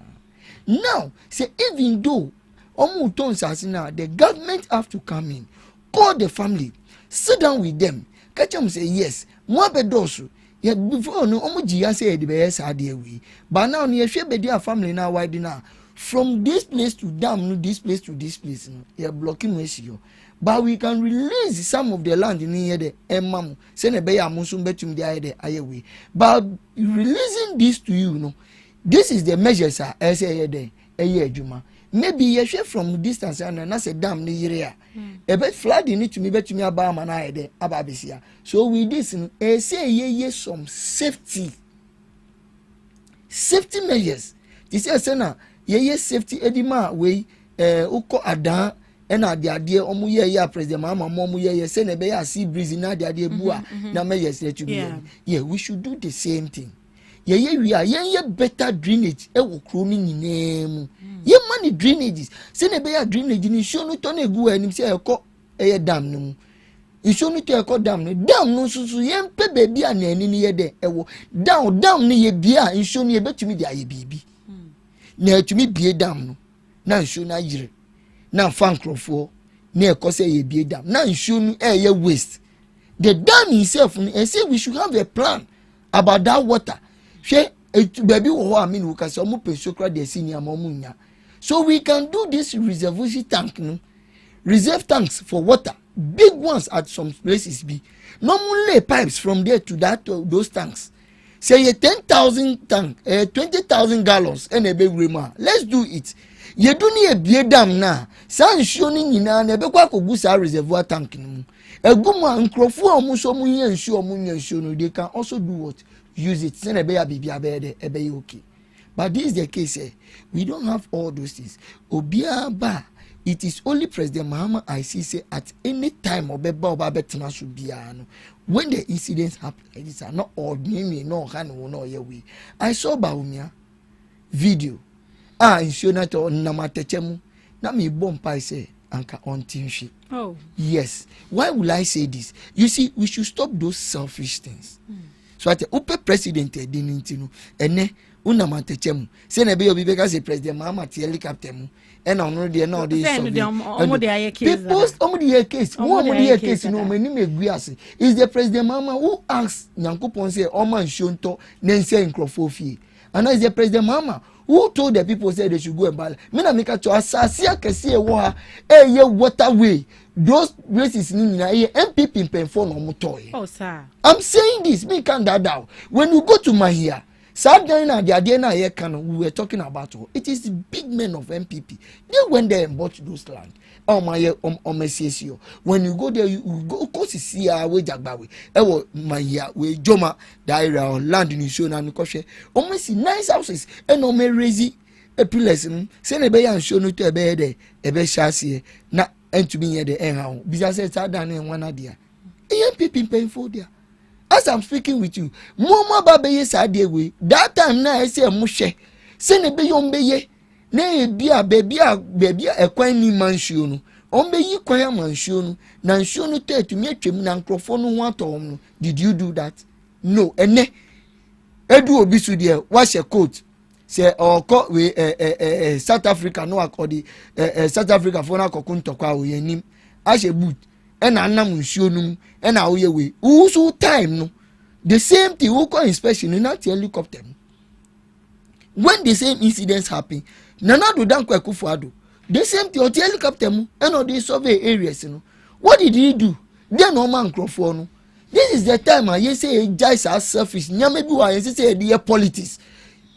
Speaker 14: now say even though omuton sase na the government have to come in call the family sit down with them catch them say yes mo abedoso ye before no omuji say the be say ade we but now no ye hwe be dia family na wide na from this place to dam no this place to this place no you are blocking ratio but we can release some of the land in here the emam say na be ya monso betum dey here ayewe but releasing this to you no this is the measures I say here there adwuma maybe you share from distance and na say dam ni yire a bit flood need to me betumi aba ma na here aba besia so with this say ye some safety measures this say na ye safety edima we uko adan ena ade omu ye President Mahama omu ye say na be ya sea breeze na ade bua na measures to be yeah we should do the same thing ye we are ye better drainage e wo kro ni nyinemu ye mani drainages say na be ya drainage ni show no to na egu anim say ekọ eye dam no show no to ekọ dam no susu ye mpe baby ana ani ni ye de ewo down ni ye bia show no ye betumi de aye bibi na etumi bie dam no na nsuo na yire na fankrofo na ekose ye bie dam na nsuo no ye waste the dam itself and say we should have a plan about that water hwe baby wo ho amini wo kase omo penso kra de senior ma omo nya so we can do this reservoir tank no reserve tanks for water big ones at some places be normally pipes from there to those tanks say 10,000 tank 20,000 gallons and a big rema. Let's do it. You do need a beer dam now. San showing in an ebekwa kogusa reservoir tank. A guma and crofo musomu and show munion show. They can also do what? Use it. Send a baby okay. But this is the case. We don't have all those things. Obia ba. It is only President Mahama I see say at any time Obeba should be when the incidents happen like this are not ordinary, no hand no way. I saw Baumia video. Insurance or namatechemu. Na me bomb say anka on tinshi.
Speaker 3: Oh.
Speaker 14: Yes. Why will I say this? You see, we should stop those selfish things. So at the upper president didn't know ene unamatechemu. Say na be obi because say President Mahama ti helicopter mu. And I know they are not
Speaker 3: people
Speaker 14: case. One case, no, many may agree. Is the President Mahama who asks Nyankopon say, Oman Shonto, Nense in Crofofie. And is the President Mahama who told the people say they should go and buy. Mina make a choice, Sasia Cassia Waha, ye waterway. Those races in MPP pen for no motor.
Speaker 3: Oh, sir.
Speaker 14: I'm saying this, me can't that down. When you go to Mahia, Sadana, the Adena Yekan, we were talking about it is the big men of MPP. They went there and bought those land. Oh my, MSCSO. When you go there, you go to see our way Jagbawi. My year, we Joma, the area land in Shona and Koshe. Almost nice houses and no me raise a lesson. Send a bay and show no to a bed, a bay chassis, not and to be at the end how. Because I said Sadana and one idea. MPP paying for there. As I'm speaking with you, Mama Baby Sadia way. That time now I say a mushe. Send a bayon beye. Nay, be a baby a quiny mansion. On be ye quire mansion. Nanshono tell to me to Nancrophone one tom. Did you do that? No, and ne. Edu obisu dear, wash a coat. Say or court with South Africa no accordi South Africa for na kokuntokwa we nim. As a boot. And I'm sure no, and our way. Also, time no. The same thing who call inspection in that helicopter. When the same incidents happen, Nana do dan Kwekufuado. The same thing on the helicopter and on the survey areas. You know. What did he do? Then no man no. This is the time I say guys are selfish. Maybe why say the politics.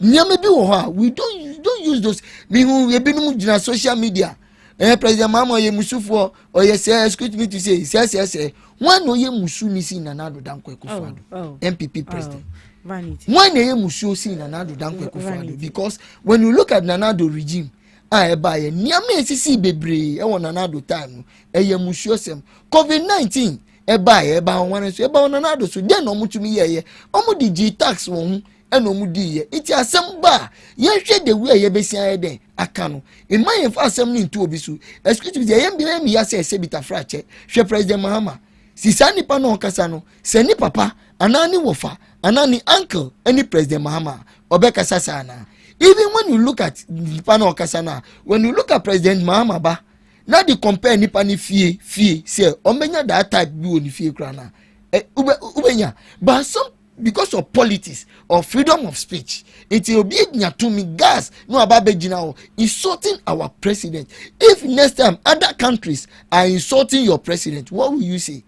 Speaker 14: Maybe we don't use those. We been on social media. President Mahama ye musufo or ye say excuse me to say say one no ye musu ni si Nanado dan Kwekufuado MPP president
Speaker 3: vanity
Speaker 14: one ye musu si Nanado dan Kwekufuado because when you look at Nanado regime eba ye niame sisi bebre e won Nanado time ye musu sem COVID-19 eba one so eba Nanado so den no mutumi ye omo di GhanaTalks won eno mudi ye iti asem ba ye hwe de we ye besia ye den aka no in my asem ni ntu obi so excuse me ye mi ya se bita frache hwe President Mahama sisa nipa no kasa no se ni papa anani wofa anani uncle any President Mahama obekasa sana. Even when you look at nipa no kasa na, when you look at President Mahama ba na di compare nipa ni fie say omenya that type bi oni fie kra na ubenya but some because of politics or freedom of speech, it will be to me gas no ababejina insulting our president. If next time other countries are insulting your president, what will you say?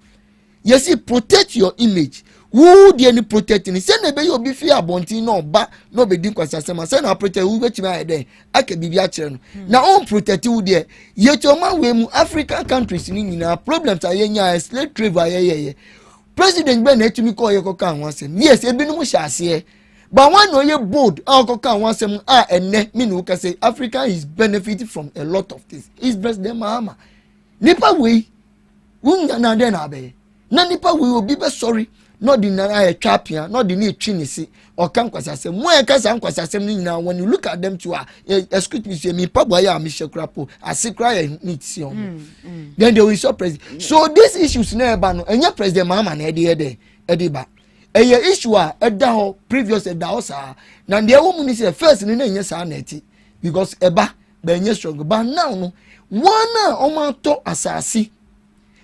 Speaker 14: Yes, protect your image. Who the any protecting? Send a baby be fear bonti no ba no be din kwasasema. Send a protect who bet me there. I can be biachero. Now on protect you there. Yet your man we African countries ni na problems are yenya slave trade ye. President Ben etimi call ye koka wansem. Yes, e binu sha ase. But one no ye bold koka wansem enne me no ka say Africa is benefiting from a lot of things. Is President Mahama. Nipa we unya na den abe. Na nipa we obi be sorry. Not the na trapia, not the need chinisi or can kwasasem. Mo e kasa kwasasem ni na when you look at them to excuse me say me paboya Michel Krapo asikra need see on. Then they will so president. So these issues never no enya President Mahama na ede ba. Eye issue a eda ho previous eda ho sa na the woman is first ni na enya sa na eti because eba ba enya strong but now no one na o ma to asasi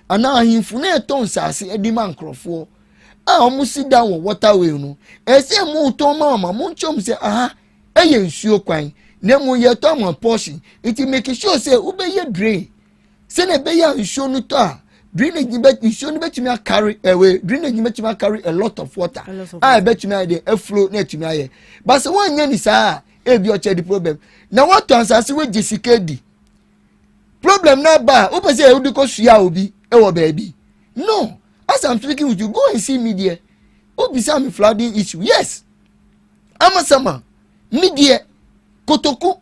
Speaker 14: ana ahimfu na eto nsase edi man krofo almost sit down with waterway no say mo to mama mo chom say eye nsuo kwan na mo ye to portion it make sure say ube ye drain say na be ya nsuo no to drainage ni bet nsuo ni betumi carry away drainage ni betumi carry a lot of water I betumi aye dey flow na etumi aye but se won nya ni saa e bi o che the problem na what answer we Jessica di problem na ba o pese e udi ko sua obi e wo baabi no as I'm speaking with you go and see media obi say me flooding issue yes amasama media kotoku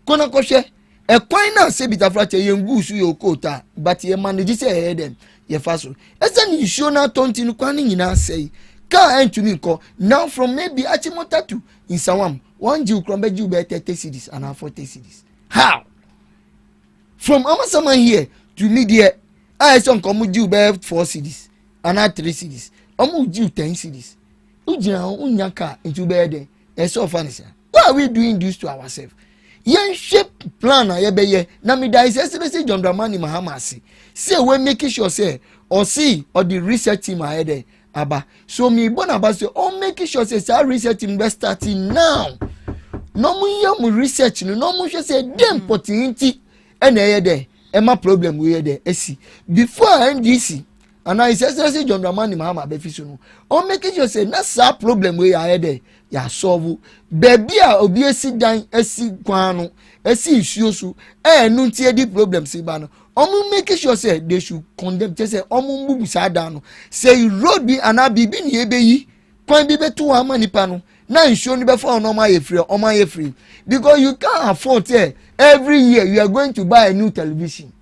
Speaker 14: kona kohwe ekwan na se bitafrache yengu su yokota but ye manage say dem ye faso ese ni show na tonti no kwan nyina say ka entumi nko now from maybe achimota to in sawam one jiu krombe jiu be 30 cities and 40 cities how from amasama here to media I son come jiu be 4 cities and 3 cities omu jiu 10 cities ujina unyaka into be there e so funny sir why are we doing this to ourselves yen shape plan na ye be ye na me da is say John Dramani Mahama say we make sure say or see or the research team ahead aba so me born about say o make sure say research team be starting now no mu ye mu research no mu say dem potinti e na ye there e ma problem we ye there esi before NDC and I say John Dramani Mahama be fi so no o make sure say na sa problem we ye there ya solve baby a obi esi dan esi kwano esi isuo so enu tie di problem si ba no omu make sure say they should condemn say omu mbubu sa dan no say road bi ana bibi ni ebeyi kwan bi beto ama nipa no na isuo ni be for no ma ye free because you can't afford every year you are going to buy a new television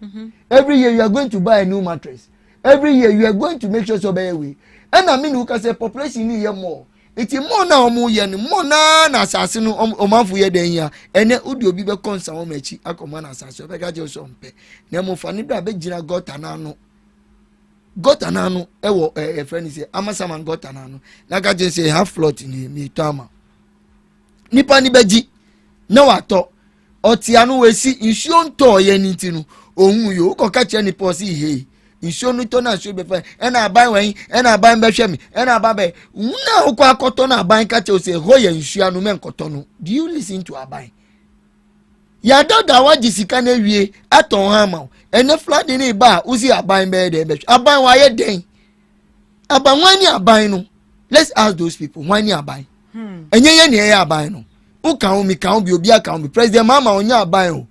Speaker 14: every year you are going to buy a new mattress every year you are going to make sure so be way and I mean who can say population ni here more iti mo na omu ye ni mo na asase no omanfu ye den ya ene udi obi be konsa o machi akoma na asase be gaje so mpe na mo fa ni bra be gina gota na no ewo friend say amasama gota na no na gaje say half float ni mi tama nipa ni beji na wato oti anu we si nsuo nto ye ni ti no ohun yo ko ka che ni posi he nsuo no to na nsuo be fa na aban wan na aban be hwe mi na aban be na ukwa akoto na aban ka che o say ho ye nsuo anu men koto no do you listen to aban ya dada wa jisika na wie aton ha ma ene flood ni ba uzi aban be de be aban wa ye den aban wan ni aban no let's ask those people wan ni aban enye ye ni ye aban no u kan mi kan bi obi aka mi president mama onya aban o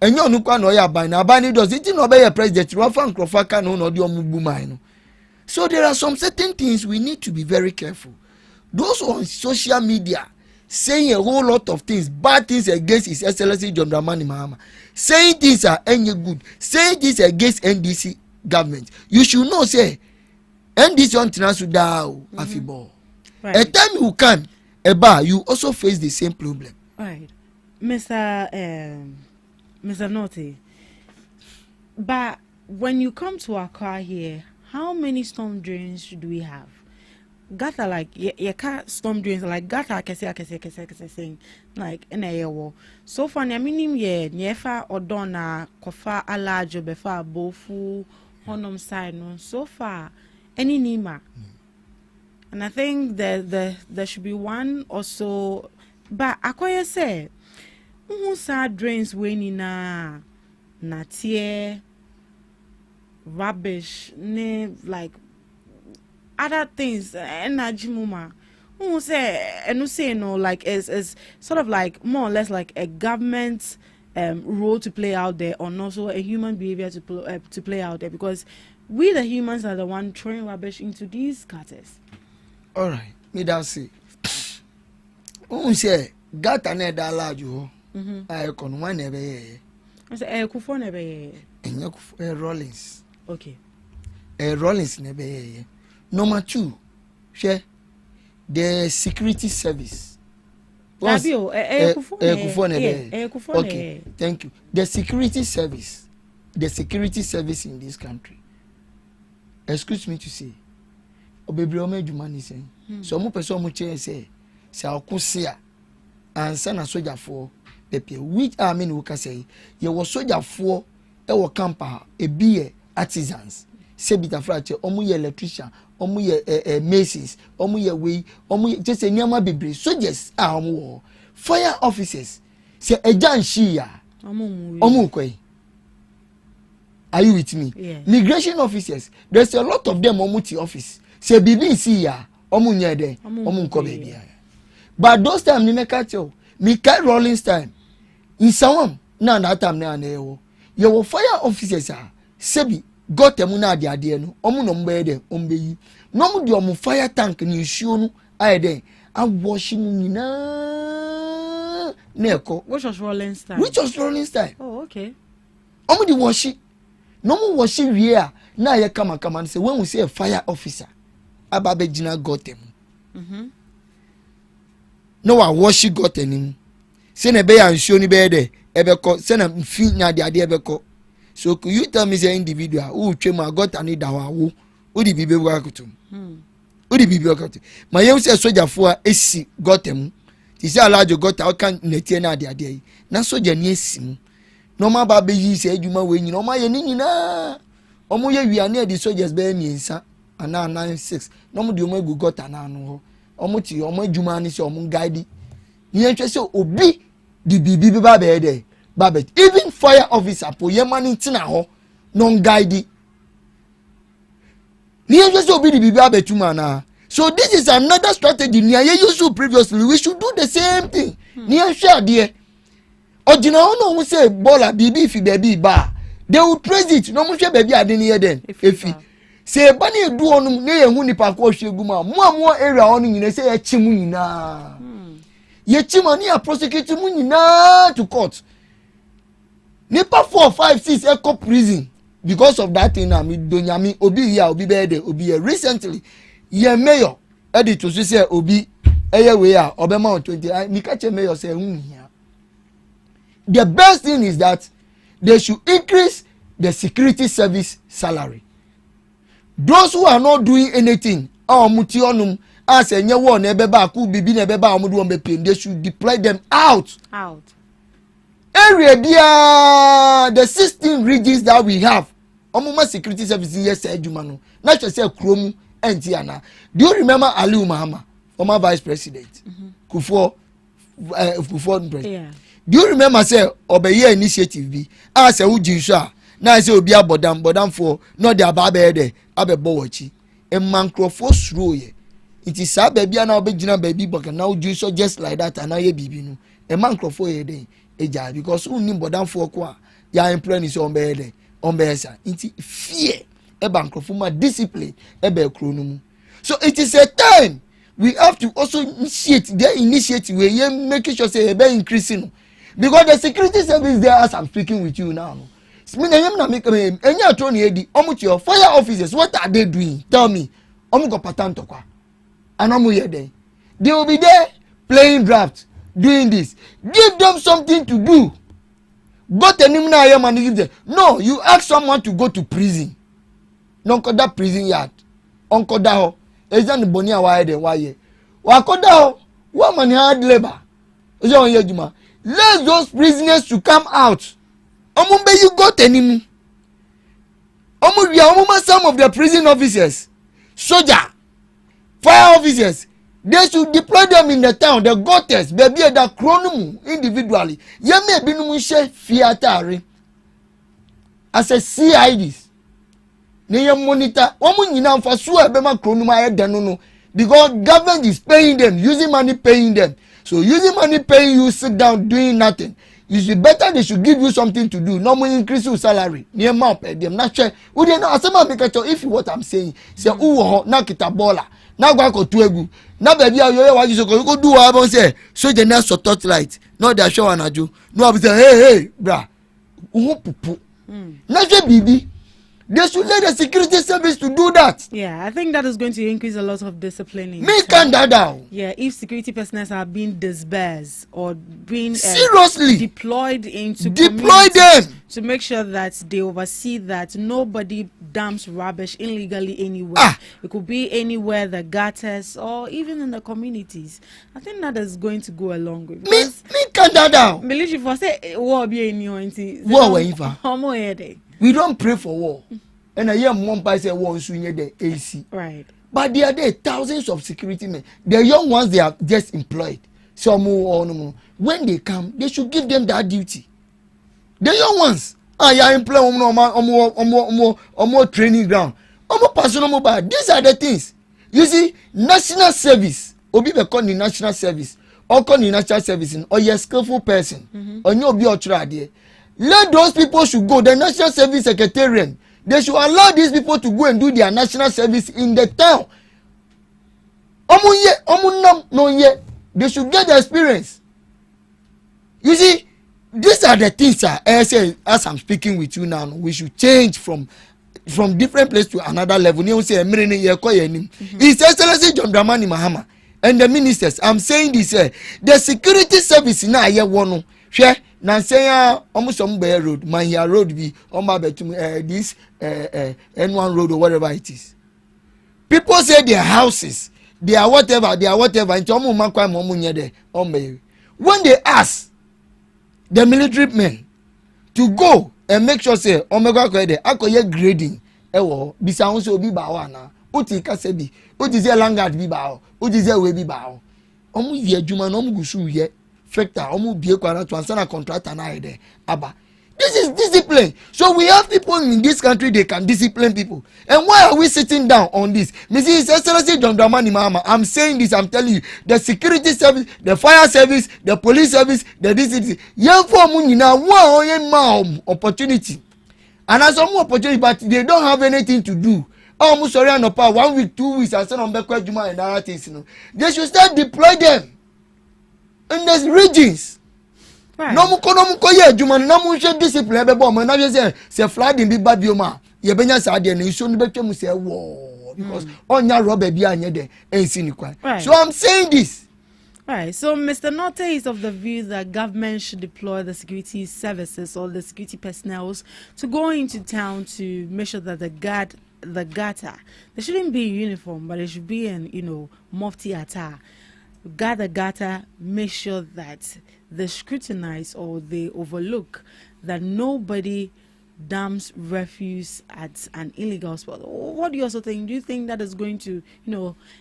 Speaker 14: enye onu kwa na oya aban na aban ni does it no be your president wa fan krofa ka no de omugbu man no so there are some certain things we need to be very careful those on social media saying a whole lot of things bad things against His Excellency John Dramani Mahama saying things are any good saying things against NDC government you should know say NDC on Transuda afibo a time you come eba you also face the same problem.
Speaker 3: Right, Mr. Naughty, but when you come to our car here, how many storm drains should we have? Gutter like you can't storm drains like gutter kese saying like in a year. So far, I mean, nefa odona kofa alajo befa bofu honum side no. So far, any nima. And I think there should be one or so. But akoya say, who sa drains winning na tie rubbish ne like other things energy muma. Who say and who say no like is sort of like more or less like a government role to play out there, or also a human behavior to play out there, because we the humans are the one throwing rubbish into these gutters.
Speaker 14: All right, me that say. Who say gata na da large ho? I kon one ebe ye.
Speaker 3: I say kufo na ebe ye.
Speaker 14: Enya kufo Rollins.
Speaker 3: Okay.
Speaker 14: Rollins na ebe ye. Number 2, share the security service. Okay, thank you. The security service in this country. Excuse me to say. Obebri omejuma ni say. So mo person mo che say akosia ansa na soldier for pepe which I mean we can say you was soldier for e wo camper e be artisans say bit afrache omu ye electrician omu ye masons omu ye we omu just nyama bebre soldiers omu fire officers say ejan shia omu kwai Are you with me?
Speaker 3: Yeah.
Speaker 14: Migration officers, there's a lot of them omuti office. Say BBC ya, omunye de, omunko baby. But those time ni mekacho, me carry Rollins time. In some na that time na newo. Your fire officers are sebi got them na dia de no. Omu no mbe de ombe yi. No mu de omu fire tank ni issue no aye de. A washing na neko.
Speaker 3: Which was Rollins time?
Speaker 14: Which was Rollins time?
Speaker 3: Oh, okay.
Speaker 14: Omu di washi. No mu washi wie na ye kama say when we say a fire officer ababe jina got them. No wa washi got them. Say na be ya show ni be de ebeko say na fi nya de ade ebeko. So could you tell me say individual who twema got ani da wa wo odi bibe wa kutum. Odi bibe wa kutum. Ma yem say soldier fo a esi got them. Ti say alajo got how can netie na ade ade yi. Na soldier ni esi mu. No ma ba be yi say adwuma we nyina o ma ye ni nyina. Omo ye wi ane di soldiers be miensa ana 96. No mo di omo egu got ana no ho. Omo ti omo adwuma ni say omo guide. Ni entwe say obi di bibi ba be there. Babet even fire officer po yemani tina ho non guide. Ni entwe say obi di bibi abetuma na. So this is another strategy ni aye use previously. We should do the same thing. Ni entwe ade. Ojina ono who say bola bibi fi baby ba. They will trace it. No mo hwe baby ade ni then. Efi. Say bani edu onum ne ye hu nipa ko hwegu ma. Mo area onu nyina say ye chimu nyina. Ye chimani a prosecute mu nyina to court. Nipa 4, 5, 6 echo prison because of that thing na me donyami obi here obi be there obi here recently ye mayor edit to say obi eye we a obema on 20 ni ka che mayor say here. The best thing is that they should increase the security service salary. Those who are not doing anything muti onum as enye wo na ebeba ku bibi na ebeba omudu on be pay, they should deploy them out. Area bia the 16 regions that we have omuma security services yes adwuma no na twa say krom entiana. Do you remember Ali Mahama, former vice president? Kufuor president.
Speaker 3: Yeah.
Speaker 14: Do you remember say obeye initiative bi as e ujinso a na say obi abodam for no dey ababe there abebo wachi e mankrofo suro ye. It is a baby na obegina baby but na ujinso just like that and na ye bibi no e mankrofo ye dey eja because unni bodam for kwa ya employ ni so ombe sa inti fear e bankrofo ma discipline e be kro no mu. So it is a time we have to also initiate their initiative where you make sure say e be increasing because the security service there as I'm speaking with you now. Me na yem na make enya atro na edi omuti your fire officers what are they doing? Tell me. Omu go pattern to kwa. Anomu ye dey. They will be there playing draft, doing this. Give them something to do. Go to Nimna Ayam and give them. No, you ask someone to go to prison. No koda prison yard. On koda ho. Ezan bonia wa de wa ye. Wa koda ho. Wa man hard labor. Ojo ye juma. Let those prisoners to come out. Omumbe you got any. Omuma some of the prison officers, soldier, fire officers, they should deploy them in the town, the gutters, baby that chronomu individually. Ye may be no share fiatari as a CIDs. They monitor woman in for sure bema chronoma no because government is paying them, using money paying them. So using money paying you sit down doing nothing. You should better they should give you something to do. No more increase your salary. Near mouth them not sure. We don't know as if you what I'm saying. Say na kita bola. Na go to egu. Na baby you what you go do what I say. So the next thought light. No they show anajo. No I say hey bra. Pupu. Na je bibi. They should let the security service to do that.
Speaker 3: Yeah, I think that is going to increase a lot of discipline.
Speaker 14: Me can that down.
Speaker 3: Yeah, if security personnel are being disbursed or being
Speaker 14: seriously
Speaker 3: deployed into
Speaker 14: them
Speaker 3: to make sure that they oversee that nobody dumps rubbish illegally anywhere. It could be anywhere, the gutters or even in the communities. I think that is going to go a long way.
Speaker 14: Me can that down.
Speaker 3: Military for say war be in your war.
Speaker 14: We don't pray for war. And I hear one person say war is the AC.
Speaker 3: Right.
Speaker 14: But there are thousands of security men. The young ones they are just employed. Some more. When they come, they should give them that duty. The young ones. ya employ omo training ground omo person omo ba. These are the things. You see, national service obi be call the national service or call the national service or you skillful person or you obi otra there. Let those people should go. The national service secretariat, they should allow these people to go and do their national service in the town. They should get the experience. You see, these are the things as I'm speaking with you now, we should change from different place to another level. His Excellency John Dramani Mahama and the ministers, I'm saying this, the security service now here one share na say almost some road, Manya road be on my this N1 road or whatever it is. People say their houses, they are whatever, when they ask the military men to go and make sure say omega kwede akoye grading ewo bisa won so bi ba wa na oti kase bi oti ze langard bi ba o oti ze we bi ba o omu ye adwuma na omu gusu ye factor omu bie kwara to answer na contractor na ide aba. This is discipline. So we have people in this country, they can discipline people. And why are we sitting down on this? Mrs. Excellency John Dramani Mahama, I'm saying this, I'm telling you, the security service, the fire service, the police service, the DCC, young for money now, one opportunity. And as some opportunity, but they don't have anything to do. Oh, sorry, 1 week, 2 weeks, and send on back and other things. They should start deploy them in these regions.
Speaker 3: Right.
Speaker 14: No muko ye juma no mu hwe discipline be bo mo na say flooding bi ba bioma ye benya sa de na iso no betwa mu say wo because onya rubber bi anye de ensi ni kwan. So I'm saying this.
Speaker 3: Right. So Mr. Notte is of the view that government should deploy the security services or the security personnel to go into town to make sure that the gutter, they shouldn't be in uniform, but they should be in, mufti attire. Guard the gutter, make sure that they scrutinize or they overlook that nobody dumps refuse at an illegal spot. What do you also think? Do you think that is going to,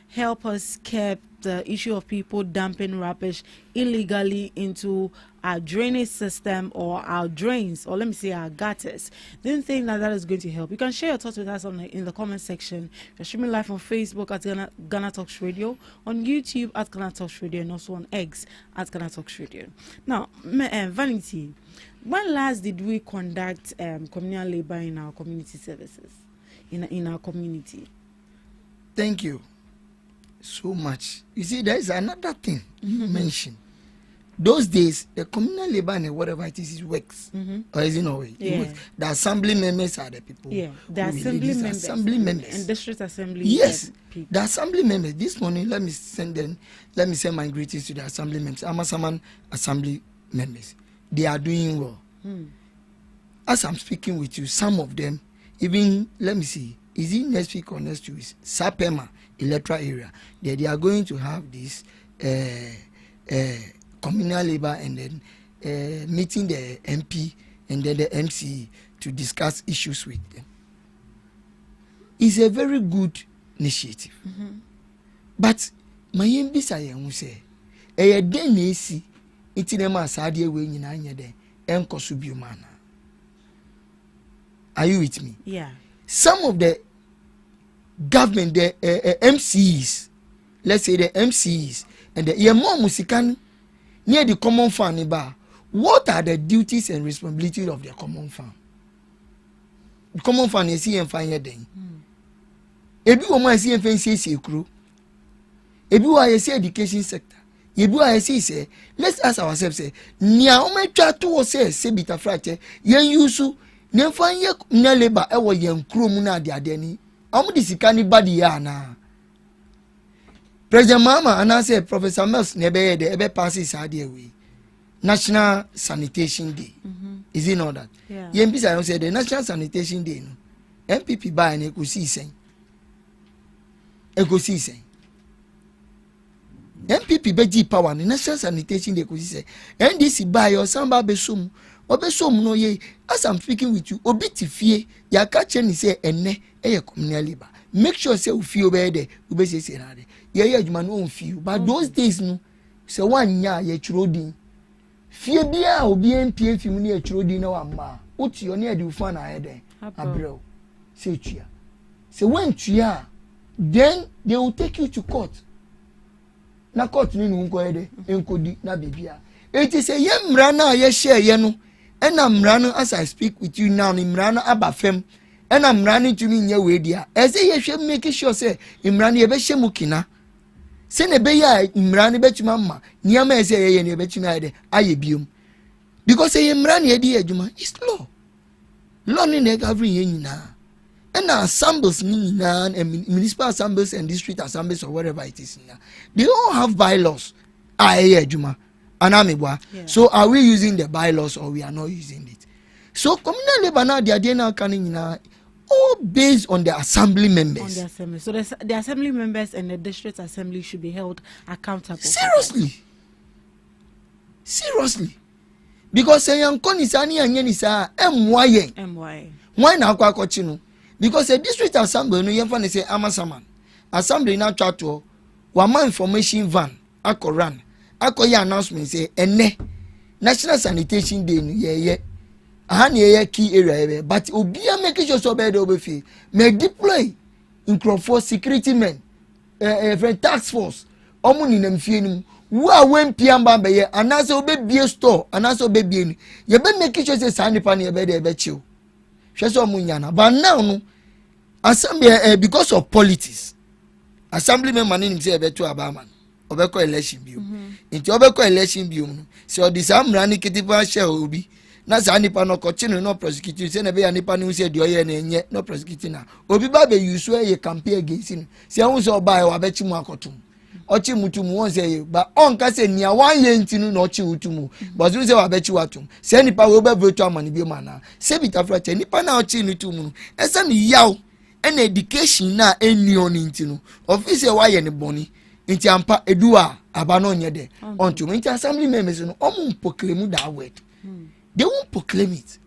Speaker 3: help us keep the issue of people dumping rubbish illegally into our drainage system or our drains, or let me say our gutters? Do you think that is going to help? You can share your thoughts with us in the comment section. You're streaming live on Facebook at GhanaTalks Radio, on YouTube at GhanaTalks Radio, and also on X at GhanaTalks Radio. Now, Vanity, when last did we conduct communal labor in our community services, in our community?
Speaker 14: Thank you so much. You see, there is another thing you mentioned. Those days, the communal labor and whatever it is works. Or is it no way? Yeah. The assembly members are the people.
Speaker 3: Yeah, the assembly members. And district assembly.
Speaker 14: Yes, the assembly members. This morning, let me send my greetings to the assembly members. Amasaman assembly members. They are doing well. As I'm speaking with you, some of them, even, let me see, is it next week or next week? Sapema, electoral area. They are going to have this communal labor and then meeting the MP and then the MC to discuss issues with them. It's a very good initiative. But my MBs I say, a day see it's in a massadi way in Anya and Kosubiumana. Are you with me?
Speaker 3: Yeah.
Speaker 14: Some of the government, the MCs, let's say the MCs, and the more musican near the common fund, what are the duties and responsibilities of the common fund? The common fund is here and fine then. Ebi woman is here and fancy crew. Ebi wa say education sector. Ebi wa say let's ask ourselves say nia o me twa to say bita fracture yen yusu ne fanye na labor e wo yen kro mu na ade ni amu di sika ni badi ya na President Mama and say Professor Mills ne be de ebe pass is ade we National Sanitation Day. Is it not that?
Speaker 3: Yeah.
Speaker 14: Yen bisa say the National Sanitation Day no MPP buy na ko si sen MPP beji power the National Sanitation Day ko si say NDC buy or samba be sum obesom no ye. As I'm speaking with you obi ti fie ya ka che ni say enne e communal labor. Make sure say you feel be there you be say na there ye adwuma no feel but those days no say one nya ye churo din fie bia obi MP film ni e churo din na wa ma uti oni edi ufan ayede abrel say tua say when tua then they will take you to court na court ni nko ayede enkodi na bibia it is a ye mra na ye share ye no ena mra no as I speak with you now ni mra no abafem ena mra no tumi nya we dia e say ye hwe make sure say mra no ye be hye mukina se ne be ya mra no betuma ma niam e say ye ne betuma ayede aye biom because ye mra no ye di adwuma is law ni na govern ye nyina and assemblies and municipal assemblies and district assemblies or whatever it is now, they all have bylaws. So are we using the bylaws or we are not using it? So communal labor now they are doing now all based on the assembly members.
Speaker 3: On the assembly. So the assembly members and the district assembly should be held accountable.
Speaker 14: Seriously. Because Konisani and Yenisa MY. Why now Kwakochino? Because a district assembly no yefan say amasaman assembly na twato wama information van akoran akoye announcement say ene national sanitation day no ye aha ne ye key area but obia make sure so be do be fi me deploy incrofor security men friend task force omo ni nam fie nim wo a wen piamba be ye anase obebie store anase obebie ni ye be make sure say sanipa ne ye be dey be chill hwe so omo nyana but now no assembly because of politics assembly member name say beto abaman obeko election biu nti obeko election biu no se odisamra ni kitipa share obi na sa nipa no ko chino no prosecute say na be ya nipa ni say de oye na enye no prosecute na obi ba be use ye campaign against him se hu so ba wa be chi mu akotum ochi mutum won say ba on ka say nia wan ye ntinu na ochi utumu but you say wa be chi watum se nipa we be vote amani bi mana se bitafra che nipa na ochi ni tumu esa ni yaw an education na eni on intino office wa ye ne boni nti ampa edua abano nye de onto nti assembly members no omo proclaim that word they won't proclaim it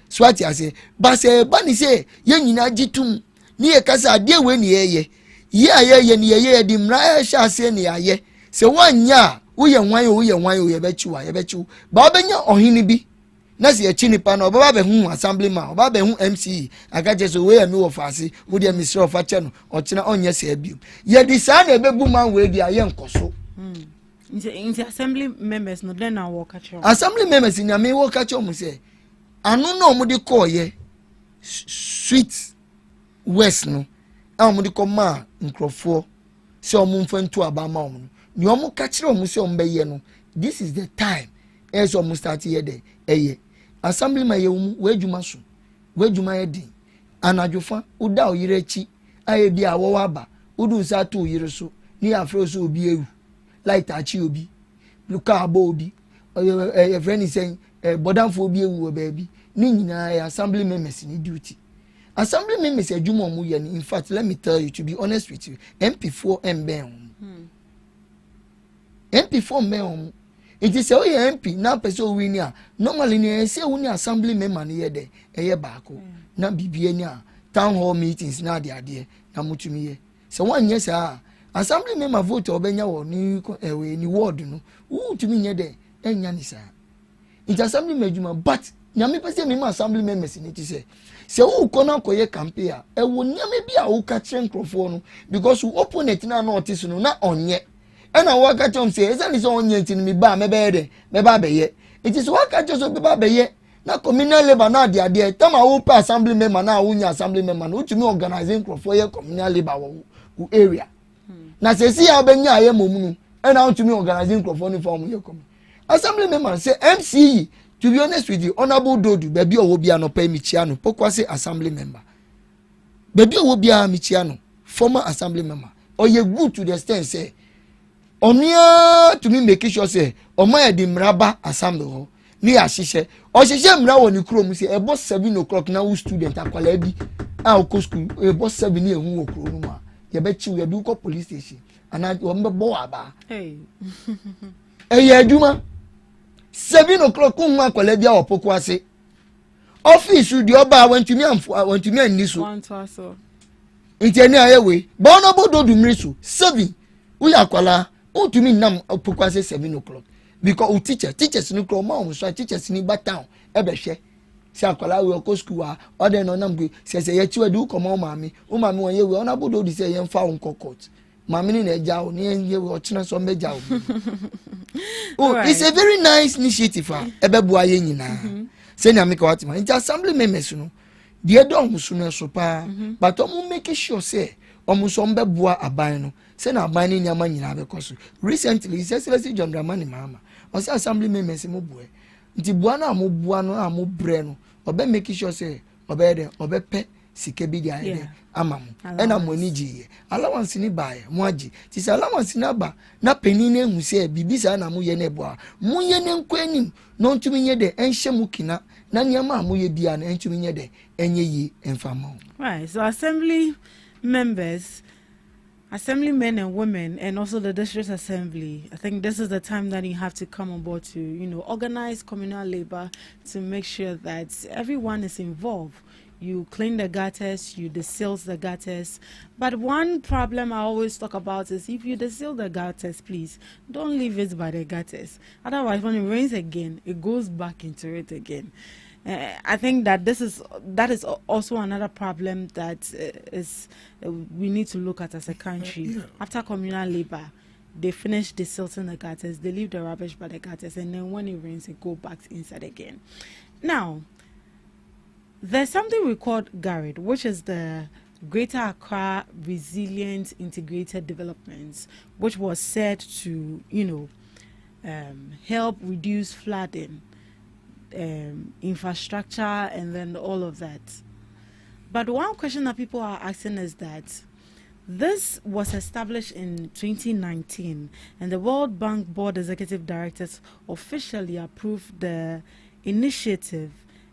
Speaker 14: so what I say but say bani say ye nyina gitum ni ye kasa de we ni ye ni ye di mra sha se ni ye se wanya wo ye wan ye bechi ba obenya ohini bi na se chini pa no baba be hu assembly man baba be hu MC agaje so we mi wo fase wo de minister of ache no o kina onye se abiu ye di sa na be bu man we di aye nkoso
Speaker 3: in assembly members no then na work at
Speaker 14: assembly members ni me work at mu say anu no mu di call ye sweet west no mu di call ma nkrofo se omu mfantu abama omu ni omu ka kire omu se omu be ye no this is the time as omu start here there eye assembly ma ye omu wejuma so wejuma ye din anadwofa uda oyire chi aye bia wo waba udu sa to oyire so ni afro so obi ewu light achi obi luka abo obi your friend is saying bodamfo obi ewu baby ni nyina assembly members ni duty assembly members adwuma omu ye in fact let me tell you to be honest with you MP4 mben MP4 mben it is a MP na person win ya normally ni say woni assembly member ni ye de eye baako na bibie ni a town hall meetings na ade na mutumi ye se wanye sa assembly member vote obenya wo ni ward no utumi nye de enya ni sa it assembly mejuma but nyame pese me assembly members ni ti se wo kona koye campaign a wo nyame bi a wo ka kire nkrofo no because wo opponent na na otis no na onye and I walk at home say, isn't so onion to me ba me bede, me ba be ye. It is work at just be ba be ye. Na communal labor na dia dia. Tama wo pa assembly member na unya assembly member no to me organizing for ye communal labor wo area. Na say see how benya aye momunu. And now to me organizing for ni form ye come. Assembly member say MCE to be honest with you honorable Dodu baby o bia no pay michiano pokwa say assembly member. Baby o bia michiano former assembly member. Or ye good to the extent say onia to me make sure say omo di mraba assembly ho ni ahihye o hihye mra woni krom say e boss 7 o'clock na wo student akwala bi a ko school e boss 7 ni ehu okro no ma ye be chi we du ko police station ana o mbe bo aba ye aduma 7 o'clock ko hu akwala bi a opoko ase office di oba want to me aniso nti ni ayewe ba no bodo du mriso 7 we akwala to me nam opoko ase 7 o'clock because teachers no kro ma o so teachers ni ba town e be hwe say akwala we ko school a o de no nam go say ye chiwa du come o mami won ye we ona bodo di say ye mfa won court mami ni na eja o ni ye we o china so meja o. Oh, right. It's a very nice initiative ebe bua ye nyina say na make what man assembly members no de don musu no so pa but omo make sure say omo so mbe bua aban no say na aban ni nyama nyina be koso recently say John Dramani Mahama o say assembly members mo bua nti bua na mo bua no a mo bre no obe make sure say obe de obe pe sike bi dia de ama mo ena mo ni giye allowance ni bae mo agi ti say allowance na ba na peni na hu say bibi sa na mo ye na bua mo ye ne nkwanim no ntumi nye de enhye mu kina na nyama mo ye bia na ntumi nye de enye yi enfama.
Speaker 3: Right, so assembly members, assemblymen and women, and also the district assembly, I think this is the time that you have to come on board to, you know, organize communal labor to make sure that everyone is involved. You clean the gutters, you desil the gutters. But one problem I always talk about is if you desil the gutters, please don't leave it by the gutters. Otherwise, when it rains again, it goes back into it again. I think that that is also another problem that we need to look at as a country. After communal labor, they finish desilting the gutters, they leave the rubbish by the gutters, and then when it rains, it goes back inside again. Now, there's something we call GhanaTalks, which is the Greater Accra Resilient Integrated Developments, which was said to, you know, help reduce flooding, infrastructure, and then all of that. But one question that people are asking is that this was established in 2019, and the World Bank Board Executive Directors officially approved the initiative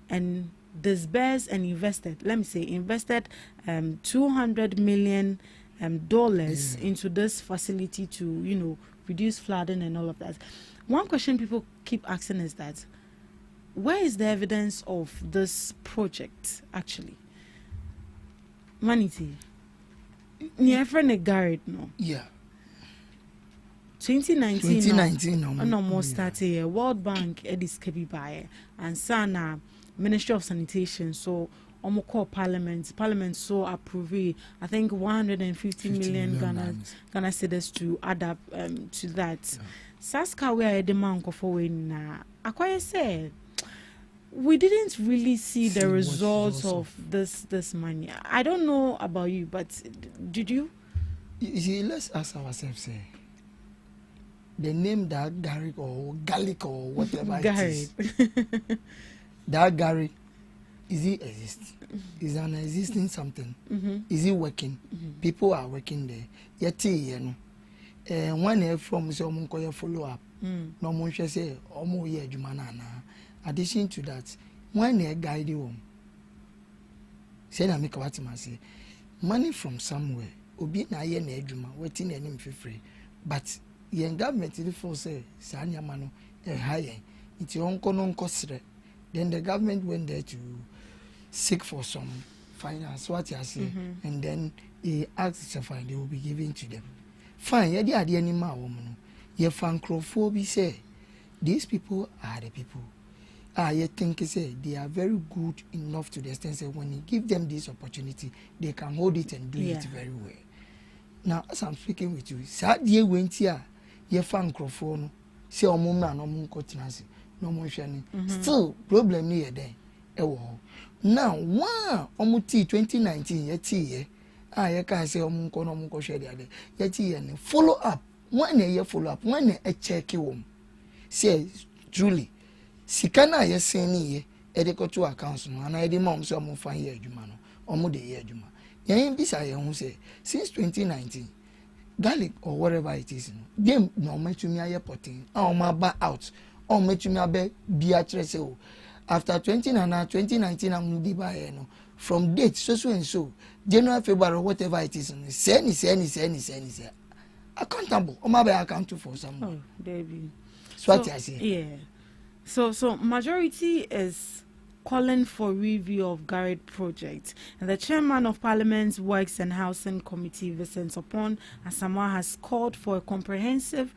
Speaker 3: and disbursed and invested, invested $200 million into this facility to, you know, reduce flooding and all of that. One question people keep asking is that, where is the evidence of this project actually? Manity. Near friend GhanaTalks, no.
Speaker 14: Yeah.
Speaker 3: 2019
Speaker 14: no
Speaker 3: more started World Bank edis kebi bae and sana Ministry of Sanitation, so call Parliament so approve I think 150 million Ghana cedis to add up to that. Saska we are the man for na akwaye said we didn't really see the results of this money. I don't know about you, but did you?
Speaker 14: You see, let's ask ourselves, say, the name that garlic or garlic or whatever it is, that garlic, is it exist? Is an existing something? Is it working? People are working there. Yet, you know, one from some follow up. No one shall say, oh, more year, Jumanana. Addition to that, when they guide you, say na make what I say, money from somewhere, obi na ye na ejuma, waiting and him for free. But yen government the for say, sanya mano, high, it's your uncle non costre. Then the government went there to seek for some finance, what I say, and then he asked to find they will be given to them. Fine, ye the anima woman, ye fan crowphobe say, these people are the people. I think they are very good enough to the extent that when you give them this opportunity, they can hold it and do it very well. Now, as I'm speaking with you, sad year went here, ye fan microphone, say a woman no more contingency, no more shining. Still, problem near there. Now, one almost 2019, ye I can't say omunko no munko share there. Yet follow up. One year follow up, 1 year a check you. Say truly. Sikana ye seni ye edeko to accounts no and I dey mom say omo fan ye adwuma no omo dey ye adwuma yen bisa ye hu say since 2019 garlic or whatever it is no dem no matumi aye potting omo ba out omo matumi abe bia kire say o after 2019 am di ba ye no from date so and so January February whatever it is no say accountable omo be accountable for some
Speaker 3: baby
Speaker 14: so what I say
Speaker 3: yeah. So majority is calling for review of GhanaTalks project, and the chairman of Parliament's Works and Housing Committee, Vincent Upon Asamoah, has called for a comprehensive